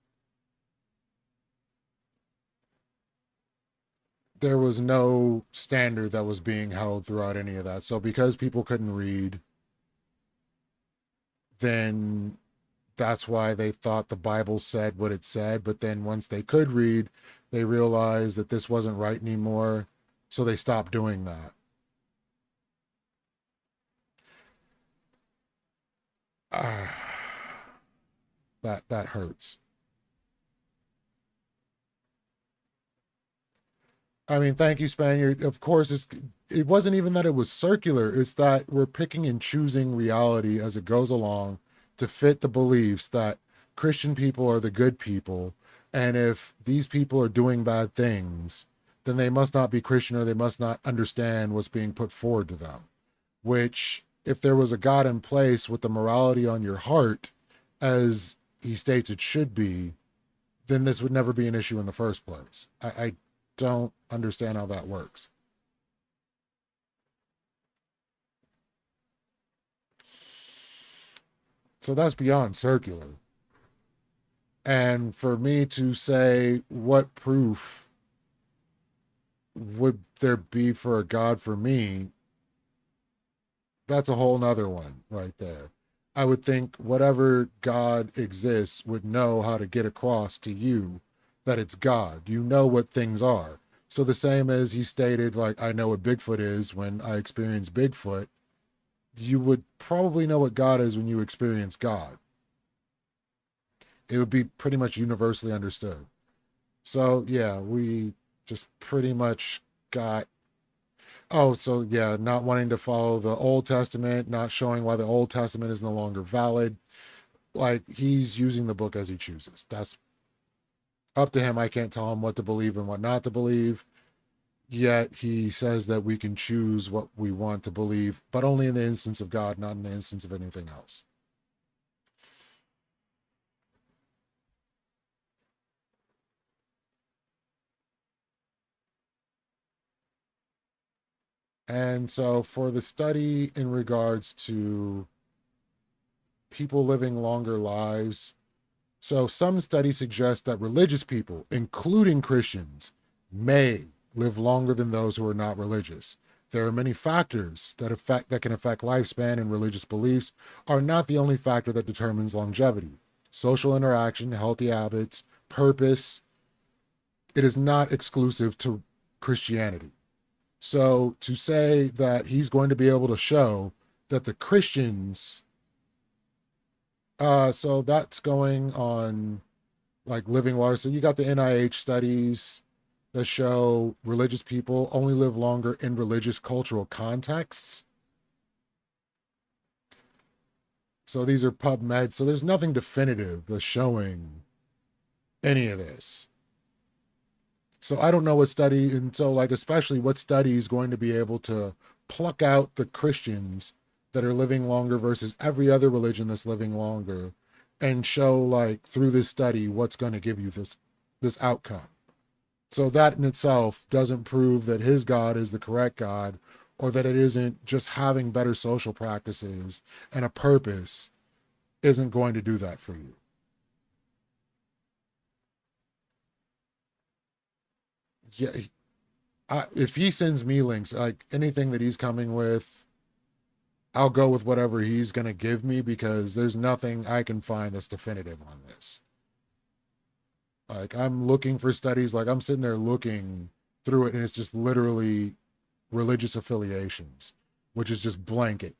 [SPEAKER 2] There was no standard that was being held throughout any of that. So because people couldn't read, then that's why they thought the Bible said what it said. But then once they could read, they realized that this wasn't right anymore. So they stopped doing that. That hurts. I mean, thank you, Spaniard. Of course, it wasn't even that it was circular. It's that we're picking and choosing reality as it goes along to fit the beliefs that Christian people are the good people. And if these people are doing bad things, then they must not be Christian, or they must not understand what's being put forward to them. Which, if there was a God in place with the morality on your heart, as he states it should be, then this would never be an issue in the first place. I don't understand how that works. So that's beyond circular. And for me to say, what proof would there be for a God for me? That's a whole nother one right there. I would think whatever God exists would know how to get across to you that it's God. You know what things are. So the same as he stated, like, I know what Bigfoot is when I experience Bigfoot, you would probably know what God is when you experience God. It would be pretty much universally understood. So yeah, we just pretty much got, so yeah, not wanting to follow the Old Testament, not showing why the Old Testament is no longer valid. like he's using the book as he chooses. That's up to him. I can't tell him what to believe and what not to believe. Yet he says that we can choose what we want to believe, but only in the instance of God, not in the instance of anything else. And so for the study in regards to people living longer lives, so some studies suggest that religious people, including Christians, may live longer than those who are not religious. There are many factors that can affect lifespan, and religious beliefs are not the only factor that determines longevity. Social interaction, healthy habits, purpose, it is not exclusive to Christianity. So to say that he's going to be able to show that the Christians, so that's going on like living water. So you got the NIH studies that show religious people only live longer in religious cultural contexts. So these are PubMed. So there's nothing definitive that's showing any of this. So I don't know what study, and so like especially what study is going to be able to pluck out the Christians that are living longer versus every other religion that's living longer and show like through this study what's going to give you this outcome. So that in itself doesn't prove that his God is the correct God, or that it isn't just having better social practices and a purpose isn't going to do that for you. Yeah, if he sends me links, like anything that he's coming with, I'll go with whatever he's going to give me because there's nothing I can find that's definitive on this. Like I'm looking for studies, like I'm sitting there looking through it and it's just literally religious affiliations, which is just blanket.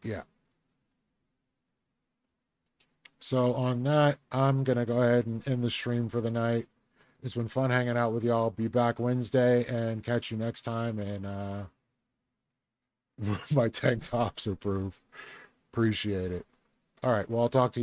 [SPEAKER 2] Yeah. So on that, I'm going to go ahead and end the stream for the night. It's been fun hanging out with y'all. Be back Wednesday and catch you next time. And my tank tops are proof. Appreciate it. All right. Well, I'll talk to y'all.